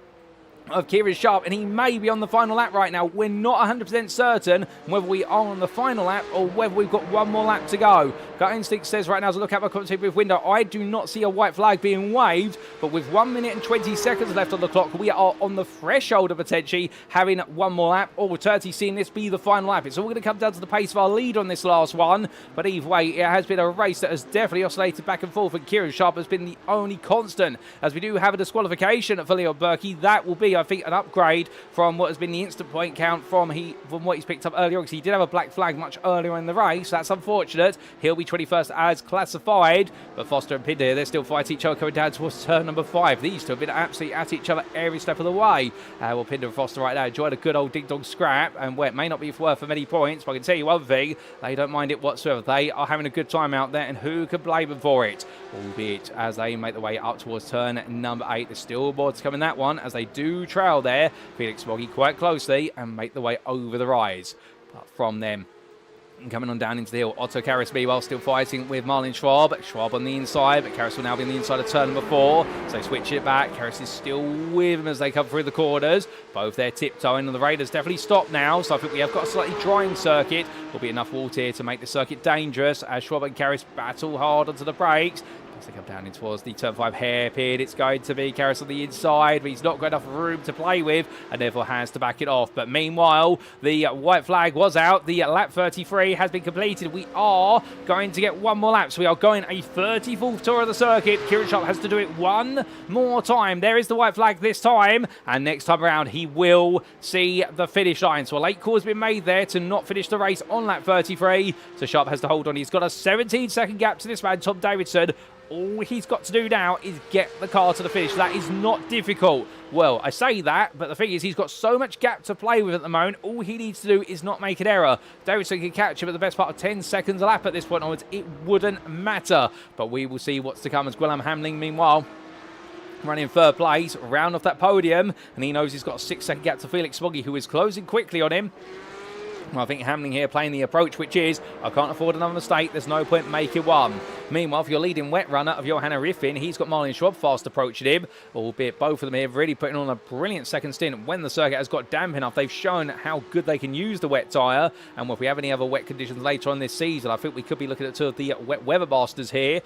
of Kieran Sharp, and he may be on the final lap right now. We're not 100% certain whether we are on the final lap or whether we've got one more lap to go. Gut Instinct says right now, as I look out my commentary booth window, I do not see a white flag being waved, but with 1 minute and 20 seconds left on the clock, we are on the threshold of potentially having one more lap, or alternatively seeing this be the final lap. It's all going to come down to the pace of our lead on this last one, but either way, it has been a race that has definitely oscillated back and forth, and Kieran Sharp has been the only constant. As we do have a disqualification for Leon Berkey, that will be, I think, an upgrade from what has been the instant point count from what he's picked up earlier on, because he did have a black flag much earlier in the race. That's unfortunate. He'll be 21st as classified, but Foster and Pinder, they still fight each other coming down towards turn number 5. These two have been absolutely at each other every step of the way. Well, Pinder and Foster right now enjoying a good old ding-dong scrap, and where it may not be worth for many points, but I can tell you one thing, they don't mind it whatsoever. They are having a good time out there, and who could blame them for it? Albeit as they make their way up towards turn number 8. There's still more to come in that one, as they do trail there Felix Smoggy quite closely and make the way over the rise. But from them, coming on down into the hill, Otto Karas meanwhile still fighting with Marlin Schwab. Schwab on the inside, but Karas will now be on the inside of turn number 4. So switch it back. Karas is still with him as they come through the corners. Both they're tiptoeing, and the Raiders definitely stop now. So I think we have got a slightly drying circuit. Will be enough water here to make the circuit dangerous as Schwab and Karas battle hard onto the brakes. As they come down in towards the turn 5 hairpin, it's going to be Karas on the inside, but he's not got enough room to play with and therefore has to back it off. But meanwhile, the white flag was out. The lap 33 has been completed. We are going to get one more lap. So we are going a 34th tour of the circuit. Kieran Sharp has to do it one more time. There is the white flag this time, and next time around he will see the finish line. So a late call has been made there to not finish the race on lap 33. So Sharp has to hold on. He's got a 17-second gap to this man, Tom Davidson. All he's got to do now is get the car to the finish. That is not difficult. Well, I say that, but the thing is he's got so much gap to play with at the moment. All he needs to do is not make an error. Davidson can catch him at the best part of 10 seconds a lap at this point onwards. It wouldn't matter. But we will see what's to come as Guillaume Hamling, meanwhile, running 3rd place, round off that podium. And he knows he's got a 6-second gap to Felix Smoggy, who is closing quickly on him. Well, I think Hamling here playing the approach, which is, I can't afford another mistake, there's no point making one. Meanwhile, for your leading wet runner of Johanna Riffin, he's got Marlon Schwab fast approaching him, albeit both of them here really putting on a brilliant second stint when the circuit has got damp enough. They've shown how good they can use the wet tyre, and if we have any other wet conditions later on this season, I think we could be looking at two of the wet weather bastards here.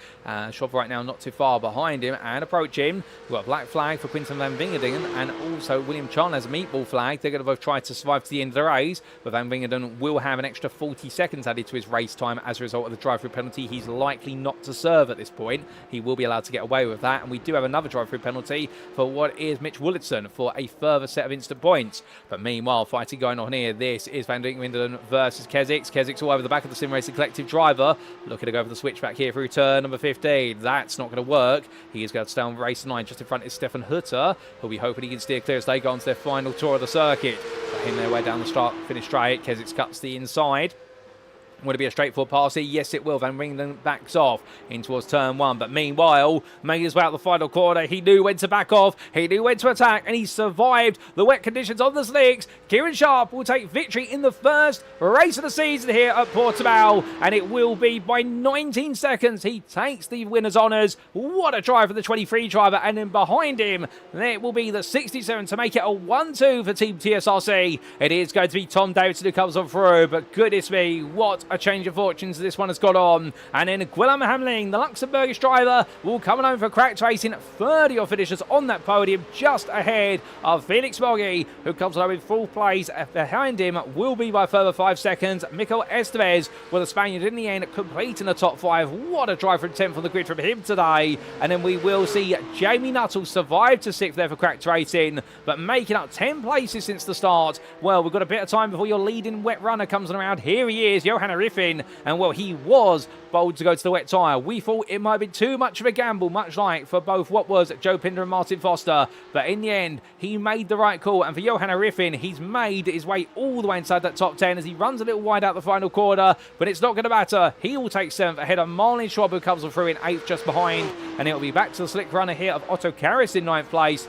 Schwab right now not too far behind him and approaching. We've got a black flag for Quinten van Wingerdingen, and also William Chan has a meatball flag. They're going to both try to survive to the end of the race, but Van Wingerdingen will have an extra 40 seconds added to his race time as a result of the drive-through penalty. He's likely not to serve at this point. He will be allowed to get away with that, and we do have another drive-through penalty for what is Mitch Woolitson for a further set of instant points. But meanwhile, fighting going on here. This is Van Wingerdingen versus Kesix. Kesix all over the back of the Sim Racing Collective driver, looking to go for the switchback here through turn number 15. That's not going to work. He is going to stay on race 9. Just in front is Stefan Hutter, who'll be hoping he can steer clear as they go on to their final tour of the circuit. In their way down the start, finish straight. Kesix cuts the inside. Would it be a straightforward pass here? Yes, it will. Van Wingerdingen backs off in towards turn 1. But meanwhile, made his way out the final corner. He knew when to back off. He knew when to attack. And he survived the wet conditions on the slicks. Kieran Sharp will take victory in the first race of the season here at Portimao. And it will be by 19 seconds. He takes the winner's honours. What a drive for the 23 driver. And then behind him, there will be the 67 to make it a 1-2 for Team TSRC. It is going to be Tom Davidson who comes on through. But goodness me, what a change of fortunes this one has got on. And then Guillaume Hamling, the Luxembourgish driver, will come home for cracked racing. 30 of finishers on that podium, just ahead of Felix Moggi, who comes home in full place. Behind him will be by further 5 seconds Mikel Estevez, with the Spaniard in the end completing the top 5. What a drive from 10th on the grid from him today. And then we will see Jamie Nuttall survive to 6th there for cracked racing, but making up 10 places since the start. Well, we've got a bit of time before your leading wet runner comes on around. Here he is, Johanna Riffin. And well, he was bold to go to the wet tyre. We thought it might be too much of a gamble, much like for both what was Joe Pinder and Martin Foster. But in the end, he made the right call. And for Johanna Riffin, he's made his way all the way inside that top 10 as he runs a little wide out the final quarter. But it's not going to matter. He will take 7th ahead of Marlon Schwab, who comes through in 8th just behind. And it'll be back to the slick runner here of Otto Karas in 9th place.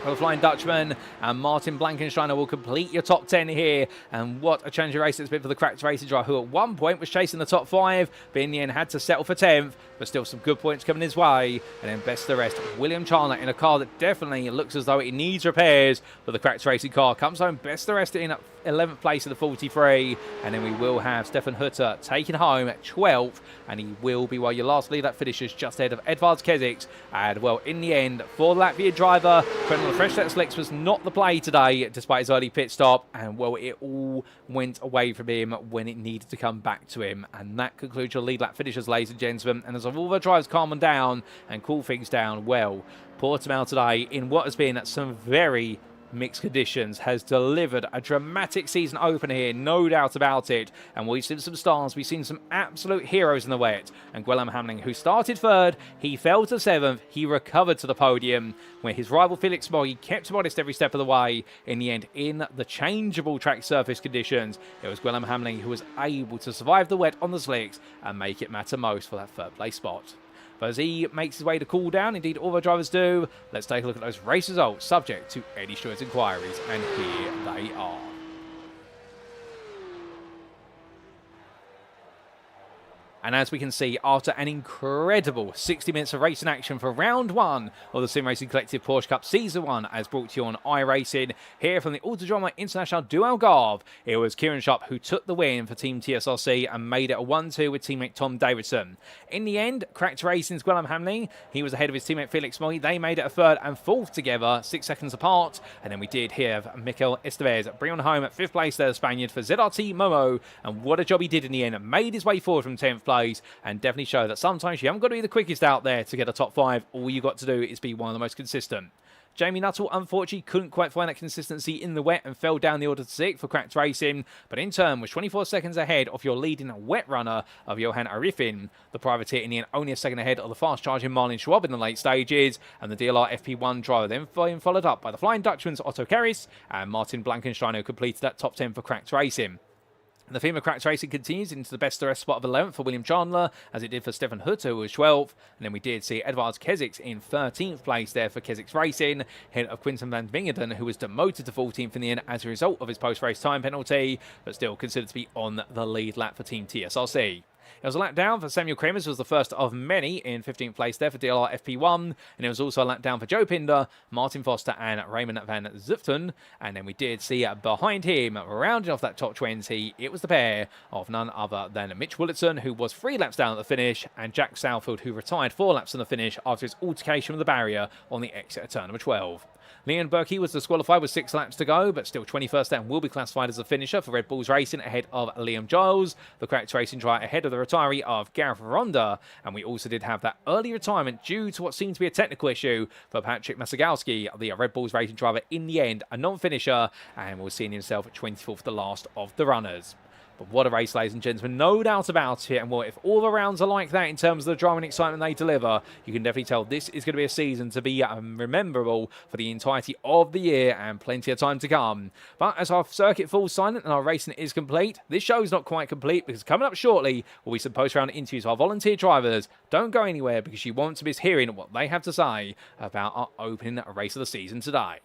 The Flying Dutchman and Martin Blankensteiner will complete your top 10 here. And what a change of race it's been for the cracked racing driver, who at one point was chasing the top 5, but in the end had to settle for 10th. But still some good points coming his way. And then best of the rest, William Chandler in a car that definitely looks as though it needs repairs. But the cracked racing car comes home best of the rest in 11th place of the 43. And then we will have Stefan Hutter taking home at 12th. And he will be, well, your last lead that finishes just ahead of Edvards Kesix. And well, in the end, for the Latvian driver, Brendan the fresh set of slicks was not the play today, despite his early pit stop. And well, it all went away from him when it needed to come back to him. And that concludes your lead lap finishes, ladies and gentlemen. And as all the drivers calm down and cool things down, well, Portimao today, in what has been some very mixed conditions, has delivered a dramatic season opener here, no doubt about it. And we've seen some stars, we've seen some absolute heroes in the wet. And Guillaume Hamling, who started 3rd, he fell to 7th, he recovered to the podium, where his rival Felix Moggi kept modest every step of the way. In the end, in the changeable track surface conditions, it was Guillaume Hamling who was able to survive the wet on the slicks and make it matter most for that 3rd place spot. But as he makes his way to cool down, indeed all the drivers do, let's take a look at those race results subject to Eddie Stewart's inquiries. And here they are. And as we can see, after an incredible 60 minutes of racing action for round 1 of the Sim Racing Collective Porsche Cup Season 1, as brought to you on iRacing, here from the Autodromo International du Algarve, it was Kieran Sharp who took the win for Team TSRC and made it a 1-2 with teammate Tom Davidson. In the end, cracked racing's Guillaume Hamling, he was ahead of his teammate Felix Moggi. They made it a 3rd and 4th together, 6 seconds apart. And then we did have Mikel Estevez bring on home at 5th place there, the Spaniard, for ZRT Momo. And what a job he did in the end. Made his way forward from 10th place. And definitely show that sometimes you haven't got to be the quickest out there to get a top 5. All you got to do is be one of the most consistent. Jamie Nuttall, unfortunately, couldn't quite find that consistency in the wet and fell down the order to 6th for cracked racing, but in turn was 24 seconds ahead of your leading wet runner of Johan Arifin. The privateer in the end only a second ahead of the fast-charging Marlon Schwab in the late stages, and the DLR FP1 driver then followed up by the Flying Dutchman's Otto Karas and Martin Blankenstein, who completed that top 10 for cracked racing. The theme of cracked racing continues into the best of the rest spot of 11th for William Chandler, as it did for Stefan Hutter, who was 12th. And then we did see Edvard Keziks in 13th place there for Keziks Racing, ahead of Quinten van Wingerden, who was demoted to 14th in the end as a result of his post-race time penalty, but still considered to be on the lead lap for Team TSRC. It was a lap down for Samuel Kremers, who was the first of many in 15th place there for DLR FP1. And it was also a lap down for Joe Pinder, Martin Foster and Raymond van Zuften. And then we did see behind him, rounding off that top 20, it was the pair of none other than Mitch Willitson, who was 3 laps down at the finish, and Jack Southfield, who retired 4 laps on the finish after his altercation with the barrier on the exit of turn number 12. Leon Berkey was disqualified with 6 laps to go, but still 21st and will be classified as a finisher for Red Bulls Racing ahead of Liam Giles, the correct racing driver ahead of the retiree of Gareth Ronda. And we also did have that early retirement due to what seemed to be a technical issue for Patrick Masagowski, the Red Bulls Racing driver, in the end, a non-finisher, and was seeing himself at 24th, the last of the runners. But what a race, ladies and gentlemen, no doubt about it. And well, if all the rounds are like that in terms of the drama and excitement they deliver, you can definitely tell this is going to be a season to be rememberable for the entirety of the year and plenty of time to come. But as our circuit falls silent and our racing is complete, this show is not quite complete, because coming up shortly will be some post-round interviews of our volunteer drivers. Don't go anywhere, because you won't miss hearing what they have to say about our opening race of the season today.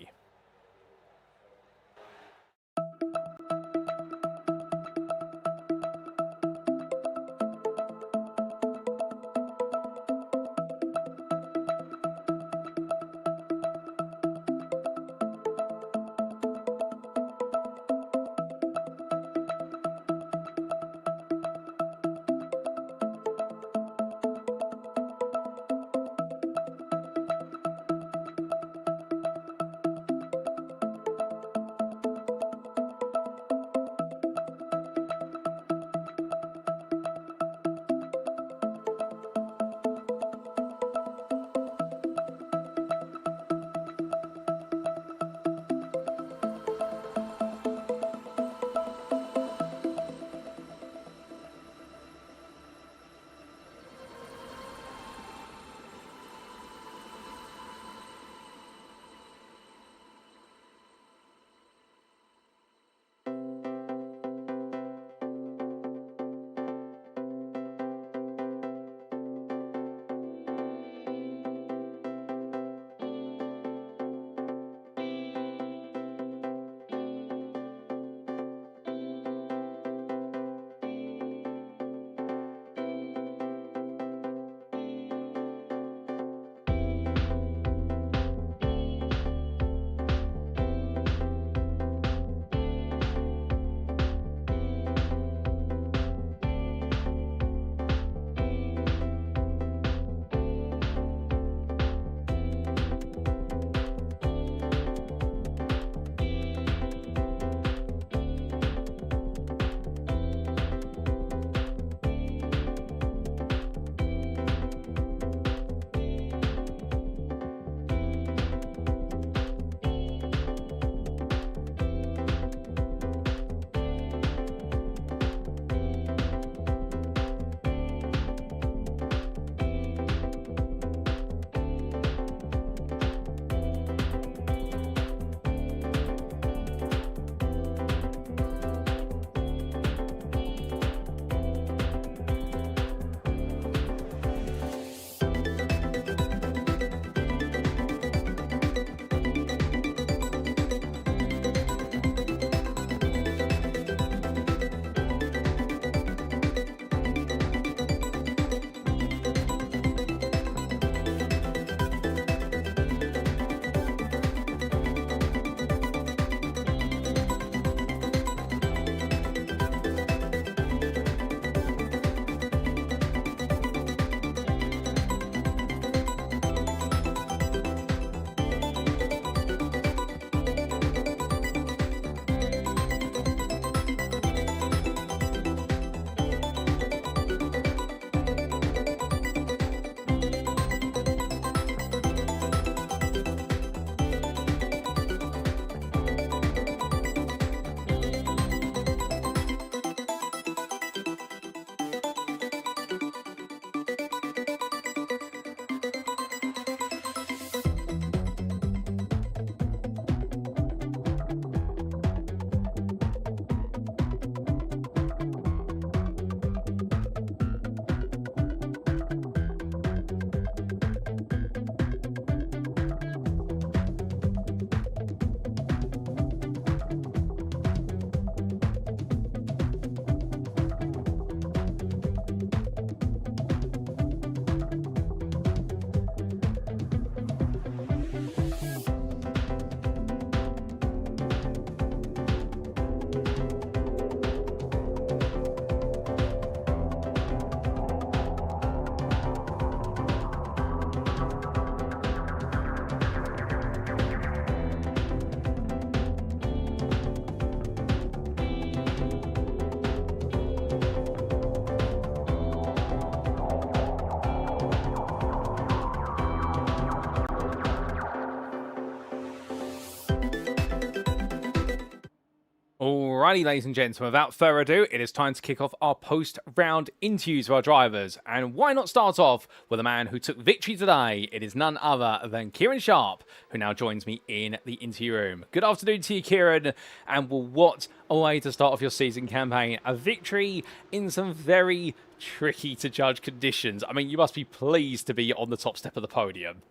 Alrighty, ladies and gentlemen, without further ado, it is time to kick off our post-round interviews of our drivers. And why not start off with a man who took victory today? It is none other than Kieran Sharp, who now joins me in the interview room. Good afternoon to you, Kieran. And well, what a way to start off your season campaign. A victory in some very tricky to judge conditions. I mean, you must be pleased to be on the top step of the podium.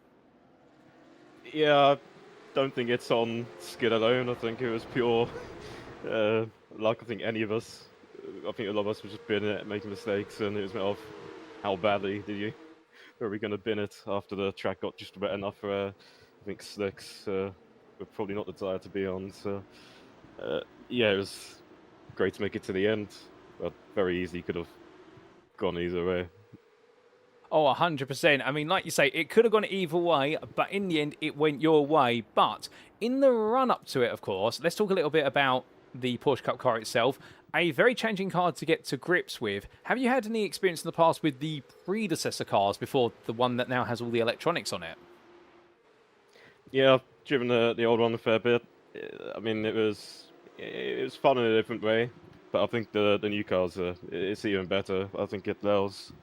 Yeah, I don't think it's on skill alone. I think it was pure luck. I think any of us, I think a lot of us were just bin it, making mistakes, and it was a matter of how badly were we going to bin it after the track got just about enough for, I think, slicks were probably not the tire to be on. So, yeah, it was great to make it to the end, but very easily could have gone either way. Oh, 100%. I mean, like you say, it could have gone either way, but in the end, it went your way. But in the run up to it, of course, let's talk a little bit about the Porsche Cup car itself. A very challenging car to get to grips with. Have you had any experience in the past with the predecessor cars before the one that now has all the electronics on it? Yeah, I've driven the old one a fair bit. I mean, it was fun in a different way, but I think the new cars it's even better. I think it allows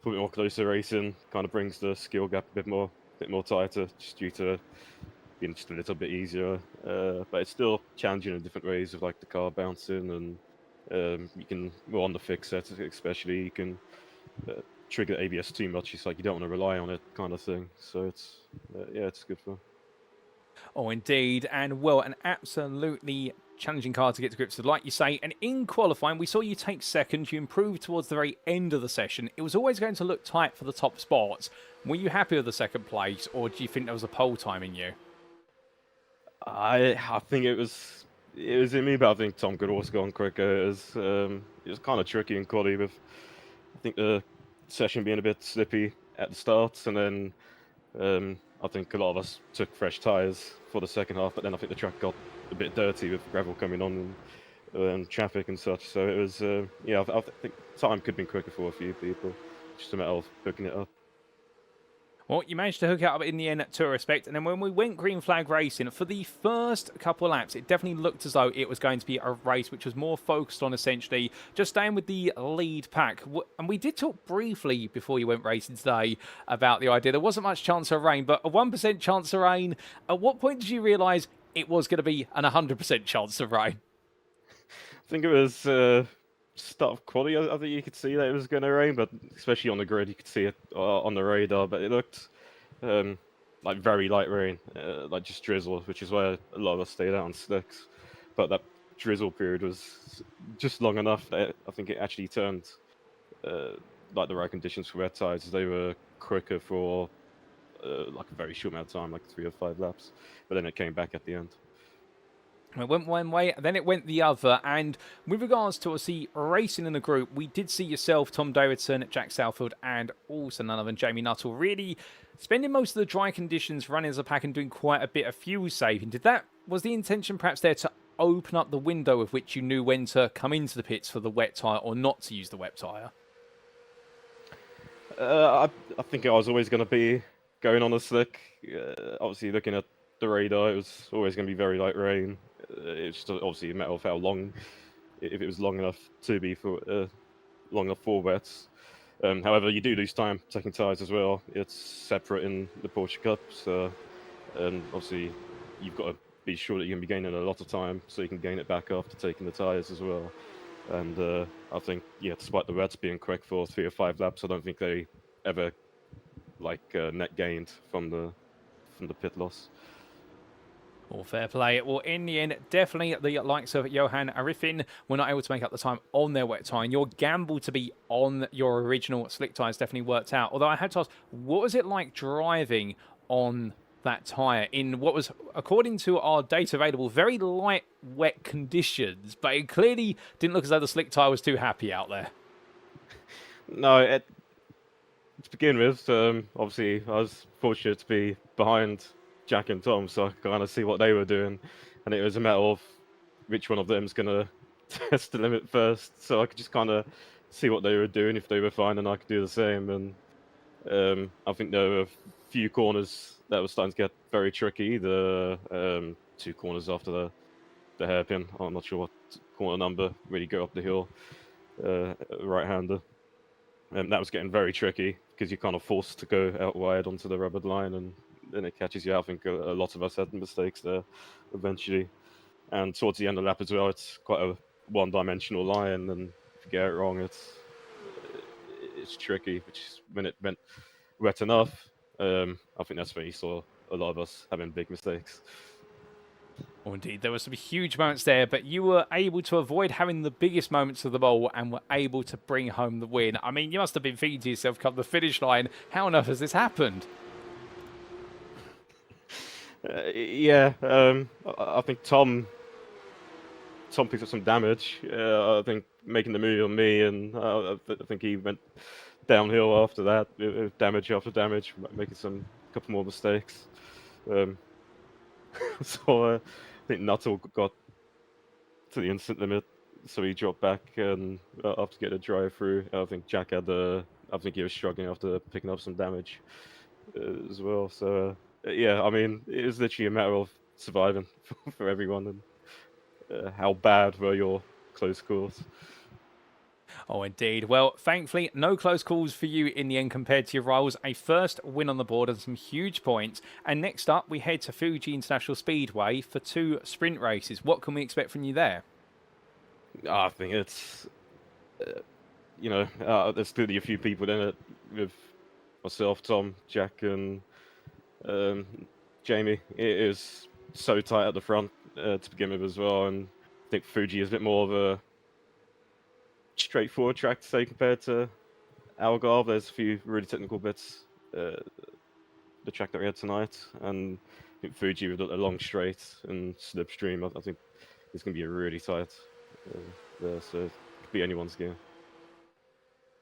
for a bit more closer racing, kind of brings the skill gap a bit more tighter, just due to being just a little bit easier. But it's still challenging in different ways of like the car bouncing, and you can on the fixed set especially you can trigger ABS too much. It's like you don't want to rely on it, kind of thing. So it's yeah, it's good fun. Oh, indeed. And, well, an absolutely challenging car to get to grips with, like you say. And in qualifying, we saw you take second. You improved towards the very end of the session. It was always going to look tight for the top spots. Were you happy with the second place, or do you think there was a pole time in you? I think it was in me, but I think Tom could also gone quicker. It was kind of tricky in quali with I think the session being a bit slippy at the start, and then I think a lot of us took fresh tyres for the second half, but then I think the track got a bit dirty with gravel coming on and traffic and such. So it was yeah, I think time could have been quicker for a few people. Just a matter of hooking it up. Well, you managed to hook it up in the end to a respect. And then when we went green flag racing, for the first couple of laps, it definitely looked as though it was going to be a race which was more focused on essentially just staying with the lead pack. And we did talk briefly before you went racing today about the idea. There wasn't much chance of rain, but a 1% chance of rain. At what point did you realise it was going to be an 100% chance of rain? I think it was start of quality. I think you could see that it was going to rain, but especially on the grid, you could see it on the radar. But it looked like very light rain, like just drizzle, which is why a lot of us stayed out on slicks. But that drizzle period was just long enough that I think it actually turned like the right conditions for wet tyres. They were quicker for like a very short amount of time, like 3 or 5 laps. But then it came back at the end. It went one way, then it went the other. And with regards to, obviously, racing in the group, we did see yourself, Tom Davidson, Jack Southfield, and also none other than Jamie Nuttall really spending most of the dry conditions running as a pack and doing quite a bit of fuel saving. Was the intention perhaps there to open up the window with which you knew when to come into the pits for the wet tyre or not to use the wet tyre? I think I was always going to be going on a slick. Obviously, looking at the radar, it was always going to be very light rain. It's just obviously a matter of how long, if it was long enough to be for long enough for wets. However, you do lose time taking tyres as well. It's separate in the Porsche Cup, so obviously you've got to be sure that you're going to be gaining a lot of time, so you can gain it back after taking the tyres as well. And I think, yeah, despite the wets being quick for 3 or 5 laps, I don't think they ever net gained from the pit loss. Well, fair play. Well, in the end, definitely the likes of Johan Ariffin were not able to make up the time on their wet tyre. And your gamble to be on your original slick tyres definitely worked out. Although I had to ask, what was it like driving on that tyre in what was, according to our data available, very light wet conditions? But it clearly didn't look as though the slick tyre was too happy out there. No, to begin with, obviously I was fortunate to be behind Jack and Tom, so I could kind of see what they were doing, and it was a matter of which one of them's going to test the limit first, so I could just kind of see what they were doing. If they were fine, and I could do the same. And I think there were a few corners that were starting to get very tricky. The 2 corners after the the hairpin. I'm not sure what corner number really go up the hill, right-hander. And that was getting very tricky because you're kind of forced to go out wide onto the rubbered line, and then it catches you out. I think a lot of us had mistakes there eventually. And towards the end of the lap as well, it's quite a one-dimensional line, and if you get it wrong, it's tricky. Which is when it went wet enough, I think that's when you saw a lot of us having big mistakes. Oh, indeed, there were some huge moments there, but you were able to avoid having the biggest moments of the ball and were able to bring home the win. I mean, you must have been thinking to yourself, come the finish line, how on earth has this happened? Yeah, I think Tom picked up some damage. I think making the move on me, and I think he went downhill after that, damage after damage, making some couple more mistakes. So I think Nuttall got to the instant limit, so he dropped back, and after getting a drive through, I think Jack had I think he was struggling after picking up some damage as well. So yeah, I mean, it was literally a matter of surviving for everyone, and how bad were your close calls. Oh, indeed. Well, thankfully, no close calls for you in the end compared to your rivals. A first win on the board and some huge points. And next up, we head to Fuji International Speedway for 2 sprint races. What can we expect from you there? I think it's, there's clearly a few people in it with myself, Tom, Jack, and Jamie. It is so tight at the front to begin with as well, and I think Fuji is a bit more of a straightforward track to say compared to Algarve. There's a few really technical bits, the track that we had tonight, and I think Fuji with a long straight and slipstream, I think it's going to be a really tight there, so it could be anyone's game.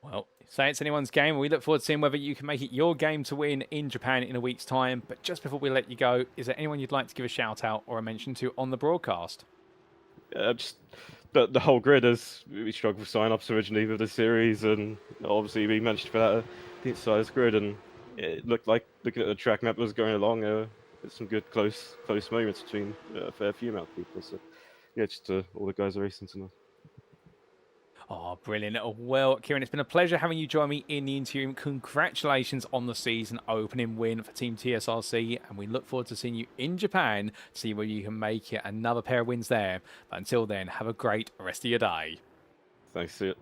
Well, say it's anyone's game. We look forward to seeing whether you can make it your game to win in Japan in a week's time. But just before we let you go, is there anyone you'd like to give a shout out or a mention to on the broadcast? Just the whole grid, as we struggled with sign-ups originally with the series, and obviously we managed to put out a decent-sized grid, and it looked like, looking at the track map was going along, there's some good close moments between a fair few amount of people. So yeah, just all the guys are racing tonight. Oh, brilliant. Well, Kieran, it's been a pleasure having you join me in the interim. Congratulations on the season opening win for Team TSRC, and we look forward to seeing you in Japan to see whether you can make it another pair of wins there. But until then, have a great rest of your day. Thanks, see it.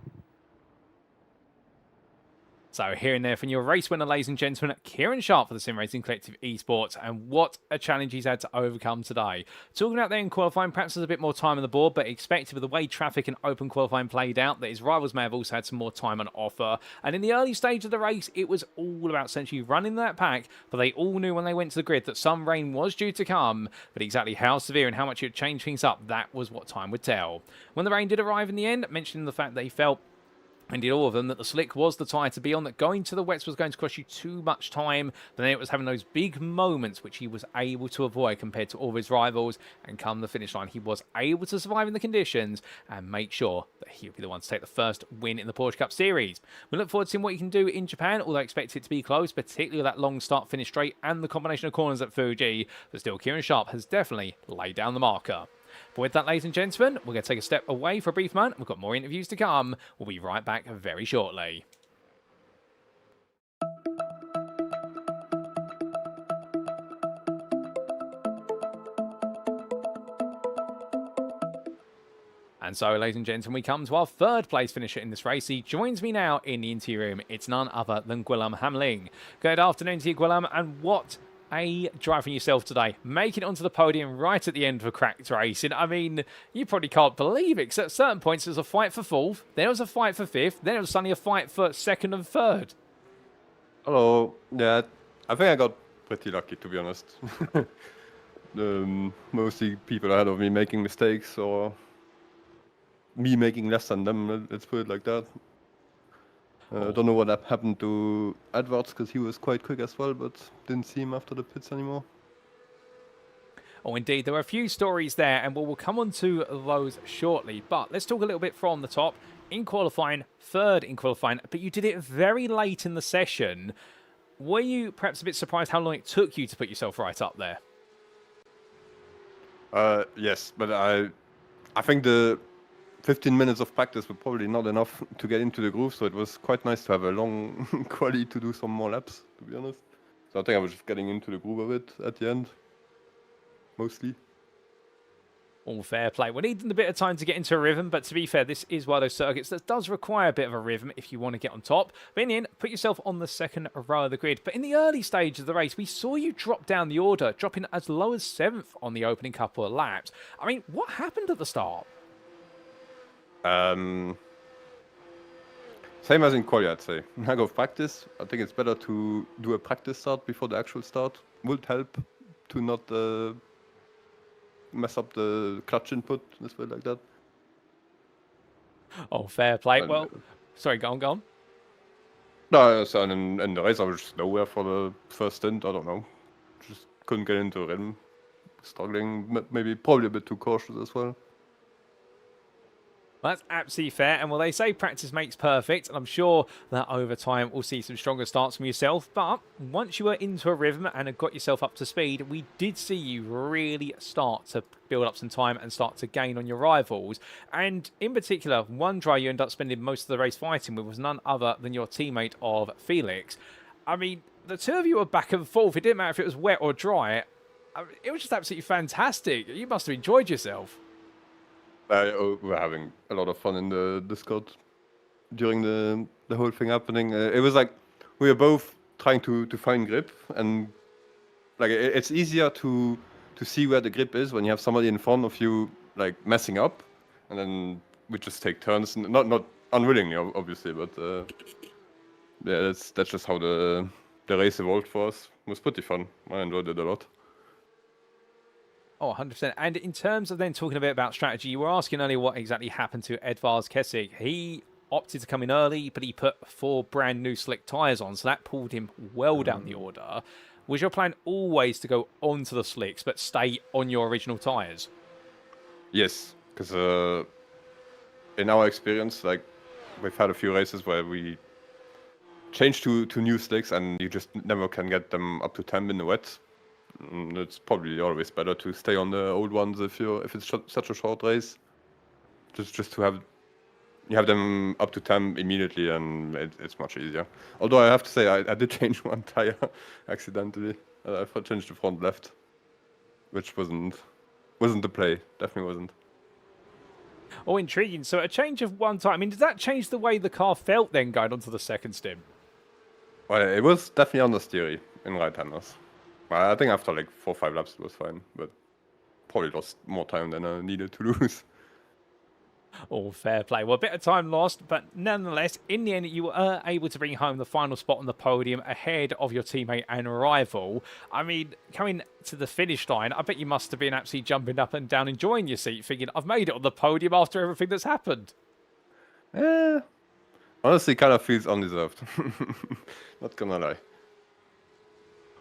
So here and there from your race winner, ladies and gentlemen, Kieran Sharp for the Sim Racing Collective Esports, and what a challenge he's had to overcome today. Talking about there in qualifying, perhaps there's a bit more time on the board, but expected with the way traffic and open qualifying played out that his rivals may have also had some more time on offer. And in the early stage of the race, it was all about essentially running that pack, but they all knew when they went to the grid that some rain was due to come, but exactly how severe and how much it would change things up, that was what time would tell. When the rain did arrive in the end, mentioning the fact that he felt, and did all of them, that the slick was the tyre to be on, that going to the wets was going to cost you too much time, but then it was having those big moments which he was able to avoid compared to all of his rivals, and come the finish line, he was able to survive in the conditions and make sure that he would be the one to take the first win in the Porsche Cup Series. We look forward to seeing what he can do in Japan, although I expect it to be close, particularly that long start-finish straight and the combination of corners at Fuji, but still Kieran Sharp has definitely laid down the marker. But with that, ladies and gentlemen, we're going to take a step away for a brief moment. We've got more interviews to come. We'll be right back very shortly. And so, ladies and gentlemen, we come to our third place finisher in this race. He joins me now in the interview room. It's none other than Gwilym Hamling. Good afternoon to you, Gwilym, and what a drive from yourself today, making it onto the podium right at the end of a cracked race. And I mean, you probably can't believe it, because at certain points there was a fight for fourth, then it was a fight for fifth, then it was suddenly a fight for second and third. Hello. Yeah, I think I got pretty lucky, to be honest. Mostly people ahead of me making mistakes, or me making less than them, let's put it like that. I don't know what happened to Edwards, because he was quite quick as well, but didn't see him after the pits anymore. Oh, indeed. There were a few stories there, and we'll come on to those shortly. But let's talk a little bit from the top. In qualifying, third in qualifying, but you did it very late in the session. Were you perhaps a bit surprised how long it took you to put yourself right up there? Yes, but I I think the 15 minutes of practice were probably not enough to get into the groove, so it was quite nice to have a long quali to do some more laps, to be honest. So I think I was just getting into the groove of it at the end, mostly. All fair play. We're needing a bit of time to get into a rhythm, but to be fair, this is one of those circuits that does require a bit of a rhythm if you want to get on top. But in the end, put yourself on the second row of the grid. But in the early stage of the race, we saw you drop down the order, dropping as low as 7th on the opening couple of laps. I mean, what happened at the start? Same as in quali, I'd say. Lack of practice. I think it's better to do a practice start before the actual start. Would help to not mess up the clutch input, let's put it like that. Oh, fair play. Well, sorry, go on. No, so in the race I was just nowhere for the first stint. I don't know. Just couldn't get into a rhythm. Struggling, probably a bit too cautious as well. Well, that's absolutely fair. And well, they say practice makes perfect. And I'm sure that over time we'll see some stronger starts from yourself. But once you were into a rhythm and had got yourself up to speed, we did see you really start to build up some time and start to gain on your rivals. And in particular, one driver you end up spending most of the race fighting with was none other than your teammate of Felix. I mean, the two of you were back and forth. It didn't matter if it was wet or dry. I mean, it was just absolutely fantastic. You must have enjoyed yourself. We're having a lot of fun in the Discord during the whole thing happening. It was like we were both trying to find grip, and like it's easier to see where the grip is when you have somebody in front of you like messing up, and then we just take turns, not unwillingly obviously, but yeah, that's just how the race evolved for us. It was pretty fun. I enjoyed it a lot. Oh, 100%. And in terms of then talking a bit about strategy, you were asking earlier what exactly happened to Edvars Kessig. He opted to come in early, but he put 4 brand new slick tyres on, so that pulled him well down the order. Was your plan always to go onto the slicks, but stay on your original tyres? Yes, because in our experience, like we've had a few races where we changed to new slicks, and you just never can get them up to temp in the wet. It's probably always better to stay on the old ones if it's such a short race. Just to have them up to temp immediately, and it's much easier. Although I have to say I did change one tire accidentally. I changed the front left, which wasn't the play. Definitely wasn't. Oh, intriguing. So a change of one tire. I mean, did that change the way the car felt then going onto the second stim? Well, it was definitely understeery in right-handers. I think after like 4 or 5 laps it was fine, but probably lost more time than I needed to lose. Oh, fair play. Well, a bit of time lost, but nonetheless, in the end, you were able to bring home the final spot on the podium ahead of your teammate and rival. I mean, coming to the finish line, I bet you must have been absolutely jumping up and down, enjoying your seat, thinking, I've made it on the podium after everything that's happened. Honestly, kind of feels undeserved. Not gonna lie.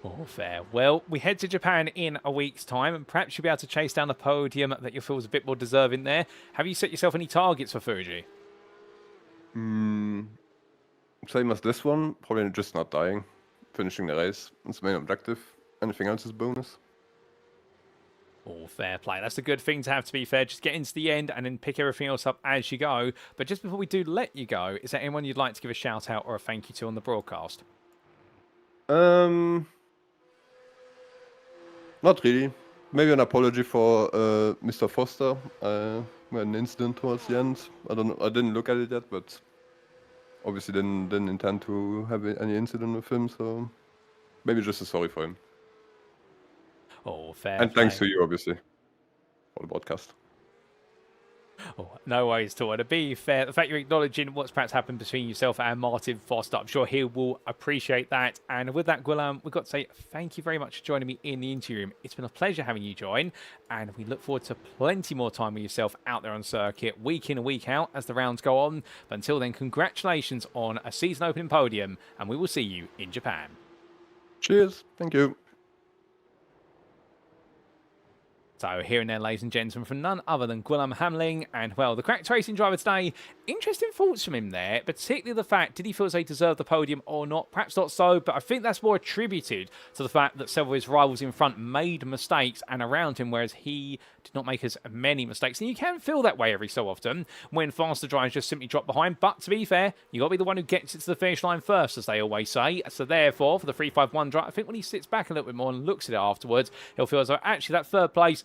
Oh, fair. Well, we head to Japan in a week's time, and perhaps you'll be able to chase down a podium that you feel is a bit more deserving there. Have you set yourself any targets for Fuji? Same as this one. Probably just not dying. Finishing the race. It's the main objective. Anything else is bonus. Oh, fair play. That's a good thing to have, to be fair. Just get into the end and then pick everything else up as you go. But just before we do let you go, is there anyone you'd like to give a shout out or a thank you to on the broadcast? Not really. Maybe an apology for Mr. Foster. We had an incident towards the end. I don't know. I didn't look at it yet, but obviously didn't intend to have any incident with him. So maybe just a sorry for him. Oh, fair. And thanks to you, obviously, for the broadcast. Oh, no worries at all. To be fair, the fact you're acknowledging what's perhaps happened between yourself and Martin Foster, I'm sure he will appreciate that. And with that, Guillaume, we've got to say thank you very much for joining me in the interview room. It's been a pleasure having you join, and we look forward to plenty more time with yourself out there on circuit, week in and week out, as the rounds go on. But until then, congratulations on a season opening podium, and we will see you in Japan. Cheers. Thank you. So here and there, ladies and gentlemen, from none other than Guillaume Hamling. And, well, the cracked racing driver today interesting thoughts from him there, particularly the fact, did he feel as though he deserved the podium or not? Perhaps not so, but I think that's more attributed to the fact that several of his rivals in front made mistakes and around him, whereas he did not make as many mistakes. And you can feel that way every so often when faster drivers just simply drop behind. But to be fair, you got to be the one who gets it to the finish line first, as they always say. So therefore, for the 351 drive, I think when he sits back a little bit more and looks at it afterwards, he'll feel as though actually that third place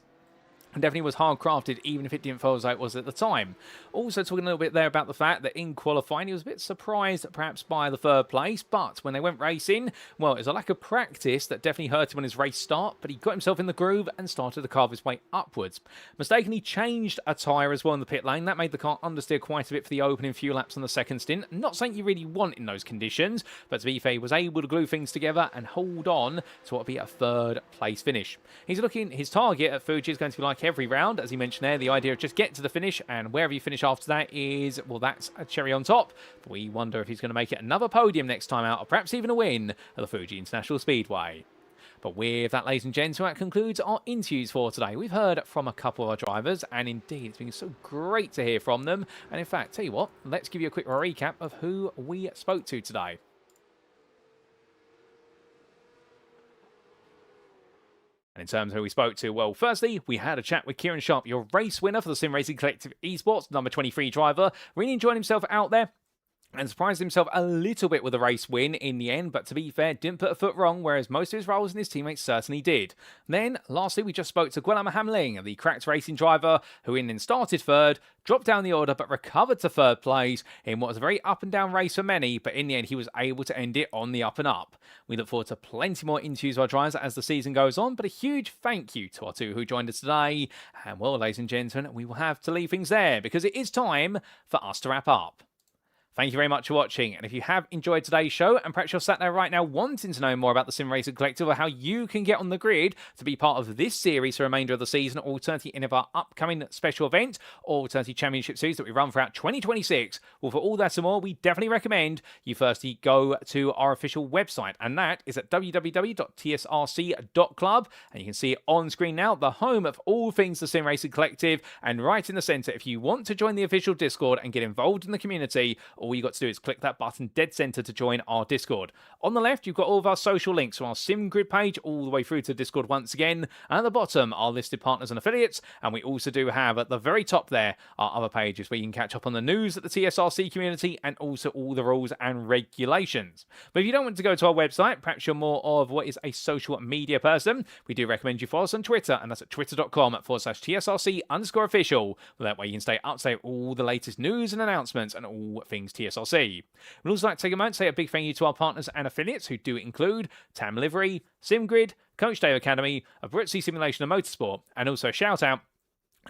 definitely was hard crafted, even if it didn't feel as though it was at the time. Also talking a little bit there about the fact that in qualifying he was a bit surprised perhaps by the third place, but when they went racing, well, it was a lack of practice that definitely hurt him on his race start, but he got himself in the groove and started to carve his way upwards. Mistakenly changed a tyre as well in the pit lane. That made the car understeer quite a bit for the opening few laps on the second stint. Not something you really want in those conditions, but to be fair, he was able to glue things together and hold on to what would be a third place finish. He's looking, his target at Fuji is going to be like every round, as he mentioned there, the idea of just get to the finish, and wherever you finish after that is, well, that's a cherry on top. But we wonder if he's going to make it another podium next time out, or perhaps even a win at the Fuji International Speedway. But with that, ladies and gentlemen, that concludes our interviews for today. We've heard from a couple of our drivers, and indeed, it's been so great to hear from them. And in fact, tell you what, let's give you a quick recap of who we spoke to today. And in terms of who we spoke to, well, firstly, we had a chat with Kieran Sharp, your race winner for the Sim Racing Collective Esports, number 23 driver. Really enjoyed himself out there and surprised himself a little bit with a race win in the end, but to be fair, didn't put a foot wrong, whereas most of his rivals and his teammates certainly did. Then, lastly, we just spoke to Guillaume Hamling, the cracked racing driver, who in then started third, dropped down the order, but recovered to third place in what was a very up and down race for many, but in the end, he was able to end it on the up and up. We look forward to plenty more interviews of our drivers as the season goes on, but a huge thank you to our two who joined us today. And well, ladies and gentlemen, we will have to leave things there, because it is time for us to wrap up. Thank you very much for watching, and if you have enjoyed today's show, and perhaps you're sat there right now wanting to know more about the Sim Racing Collective or how you can get on the grid to be part of this series for the remainder of the season, or alternatively any of our upcoming special event, or alternatively championship series that we run throughout 2026, well, for all that and more, we definitely recommend you firstly go to our official website, and that is at www.tsrc.club, and you can see it on screen now, the home of all things the Sim Racing Collective, and right in the centre, if you want to join the official Discord and get involved in the community, all you got to do is click that button dead center to join our Discord. On the left, you've got all of our social links from our SimGrid page all the way through to Discord once again. And at the bottom, our listed partners and affiliates. And we also do have at the very top there our other pages where you can catch up on the news at the TSRC community and also all the rules and regulations. But if you don't want to go to our website, perhaps you're more of what is a social media person, we do recommend you follow us on Twitter, and that's at twitter.com/TSRC_official. Well, that way you can stay up to date with all the latest news and announcements and all things TSRC. We'd also like to take a moment to say a big thank you to our partners and affiliates who do include Tam Livery, SimGrid, Coach Dave Academy, Abruzzi Simulation and Motorsport, and also a shout out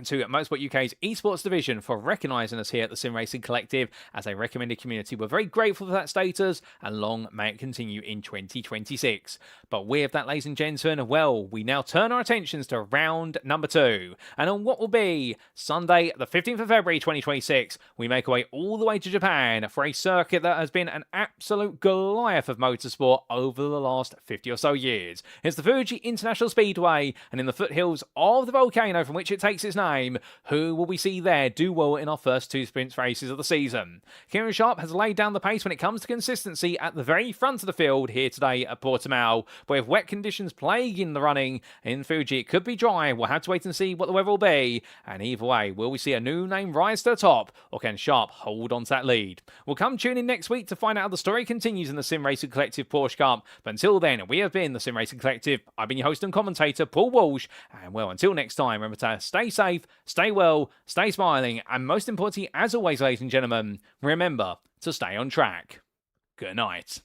to Motorsport UK's esports division for recognising us here at the Sim Racing Collective as a recommended community. We're very grateful for that status, and long may it continue in 2026. But with that, ladies and gentlemen, well, we now turn our attentions to round number 2. And on what will be Sunday, the 15th of February 2026, we make our way all the way to Japan for a circuit that has been an absolute Goliath of motorsport over the last 50 or so years. It's the Fuji International Speedway, and in the foothills of the volcano from which it takes its name, who will we see there do well in our first 2 sprint races of the season? Kieran Sharp has laid down the pace when it comes to consistency at the very front of the field here today at Portimao, but with wet conditions plaguing the running in Fuji, it could be dry. We'll have to wait and see what the weather will be, and either way, will we see a new name rise to the top, or can Sharp hold on to that lead? We'll come tune in next week to find out how the story continues in the Sim Racing Collective Porsche Cup, but until then, we have been the Sim Racing Collective. I've been your host and commentator, Paul Walsh, and well, until next time, remember to stay safe, stay well, stay smiling, and most importantly, as always, ladies and gentlemen, remember to stay on track. Good night.